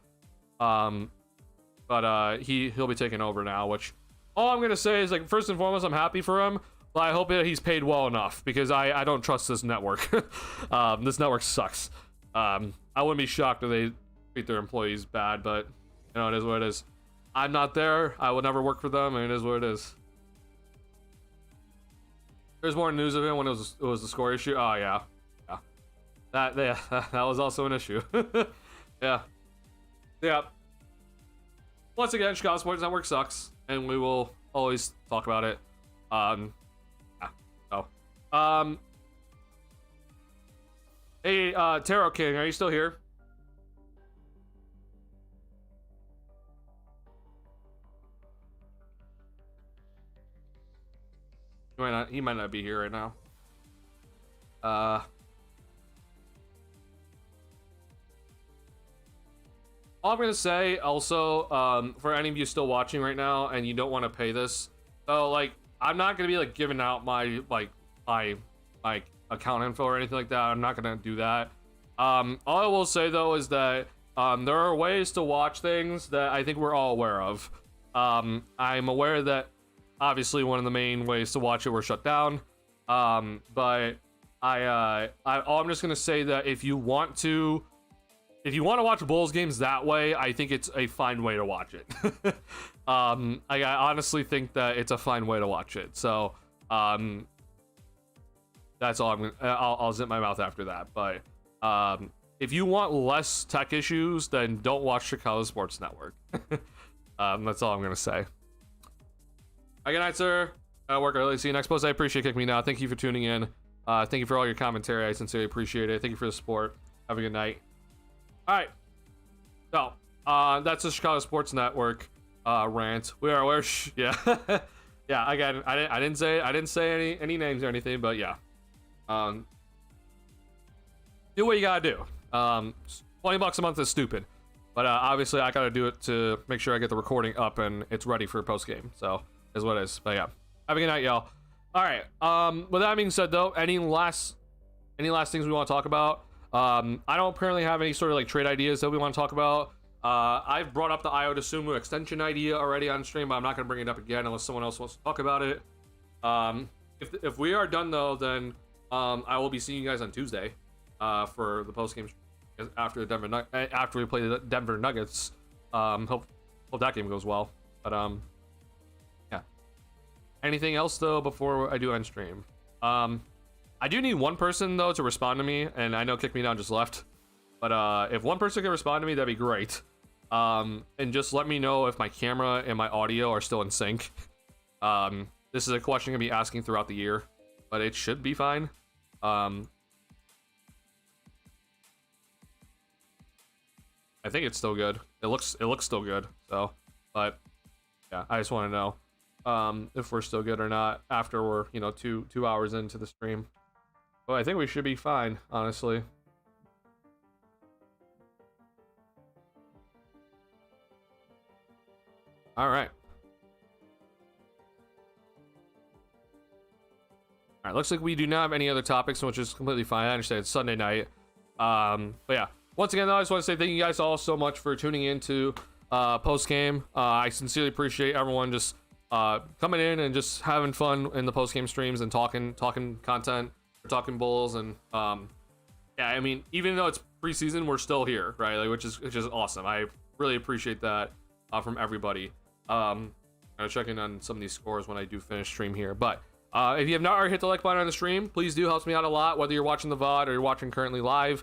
But he'll be taking over now, which all I'm gonna say is, like, first and foremost, I'm happy for him, but I hope that he's paid well enough, because I don't trust this network. This network sucks. I wouldn't be shocked if they treat their employees bad, but you know, it is what it is. I'm not there. I would never work for them, and it is what it is. There's more news of it when it was the score issue. Oh yeah. That was also an issue. Yeah. Once again, Chicago Sports Network sucks, and we will always talk about it. Hey, Tarot King, are you still here? He might not be here right now. All I'm gonna say also, for any of you still watching right now and you don't want to pay this, so like, I'm not gonna be like giving out my account info or anything like that. I'm not gonna do that. All I will say though is that there are ways to watch things that I think we're all aware of. I'm aware that obviously one of the main ways to watch it were shut down, but I'm just gonna say that if you want to if you want to watch Bulls games that way, I think it's a fine way to watch it. I honestly think that it's a fine way to watch it. So that's all I'll zip my mouth after that. But if you want less tech issues, then don't watch Chicago Sports Network. That's all I'm gonna say. Good night, sir. Work early. See you next post. I appreciate Kick Me Now. Thank you for tuning in. Thank you for all your commentary. I sincerely appreciate it. Thank you for the support. Have a good night. All right. So that's the Chicago Sports Network rant. Yeah. Yeah. Again, I didn't say any names or anything, but yeah. Do what you gotta do. $20 a month is stupid, but obviously I gotta do it to make sure I get the recording up and it's ready for post game. So is what it is. But yeah, have a good night, y'all. All right. With that being said, though, any last things we want to talk about? I don't currently have any sort of like trade ideas that we want to talk about. I've brought up the Io DeSumo extension idea already on stream, but I'm not gonna bring it up again unless someone else wants to talk about it. If we are done though, then I will be seeing you guys on Tuesday for the post game after after we play the Denver Nuggets. Hope that game goes well. But yeah. Anything else though before I do end stream? I do need one person though to respond to me, and I know Kick Me Down just left. But if one person can respond to me, that'd be great. And just let me know if my camera and my audio are still in sync. This is a question I'm gonna be asking throughout the year, but it should be fine. I think it's still good. It looks still good. So, but yeah, I just want to know if we're still good or not after we're 2 hours into the stream. But I think we should be fine, honestly. All right. All right, looks like we do not have any other topics, which is completely fine. I understand it's Sunday night. But yeah, once again, though, I just want to say thank you guys all so much for tuning in to post game. I sincerely appreciate everyone just coming in and just having fun in the post game streams and talking content, talking Bulls, and yeah, I mean, even though it's preseason, we're still here, right? Like, which is awesome. I really appreciate that from everybody. I'm checking on some of these scores when I do finish stream here, but. If you have not already hit the like button on the stream, please do. Helps me out a lot, whether you're watching the VOD or you're watching currently live.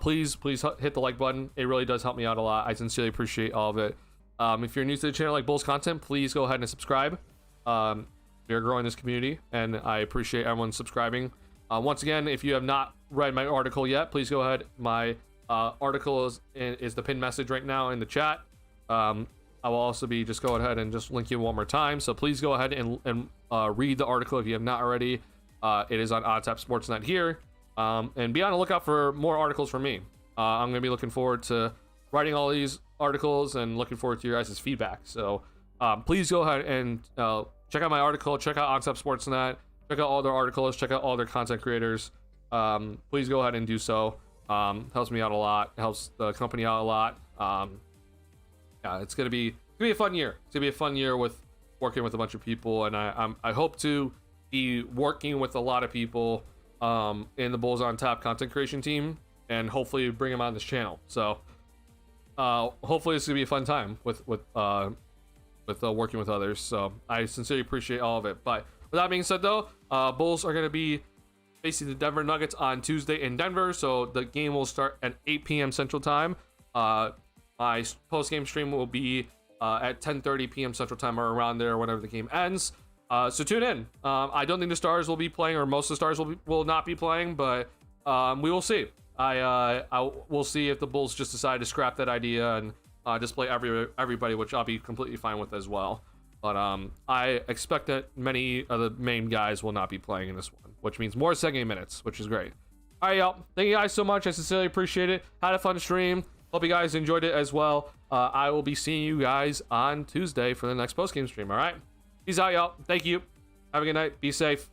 Please hit the like button. It really does help me out a lot. I sincerely appreciate all of it. If you're new to the channel like Bulls content, please go ahead and subscribe. We are growing this community, and I appreciate everyone subscribing. Once again, if you have not read my article yet, please go ahead. My article is the pinned message right now in the chat. I will also be just go ahead and just link you one more time. So please go ahead and read the article if you have not already. It is on OddTap Sportsnet here. And be on the lookout for more articles from me. I'm going to be looking forward to writing all these articles and looking forward to your guys' feedback. So please go ahead and check out my article. Check out OddTap Sportsnet. Check out all their articles. Check out all their content creators. Please go ahead and do so. Helps me out a lot. Helps the company out a lot. Yeah, it's gonna be a fun year. It's gonna be a fun year with working with a bunch of people, and I hope to be working with a lot of people in the Bulls on Tap content creation team, and hopefully bring them on this channel. So hopefully it's gonna be a fun time with working with others. So I sincerely appreciate all of it. But with that being said, though, Bulls are gonna be facing the Denver Nuggets on Tuesday in Denver. So the game will start at 8 p.m. Central Time. My post-game stream will be at 10:30 p.m. Central Time or around there whenever the game ends. So tune in. I don't think the Stars will be playing, or most of the Stars will not be playing, but we will see. We'll see if the Bulls just decide to scrap that idea and display everybody, which I'll be completely fine with as well. But I expect that many of the main guys will not be playing in this one, which means more second game minutes, which is great. All right, y'all. Thank you guys so much. I sincerely appreciate it. Had a fun stream. Hope you guys enjoyed it as well. I will be seeing you guys on Tuesday for the next post-game stream, all right? Peace out, y'all. Thank you. Have a good night. Be safe.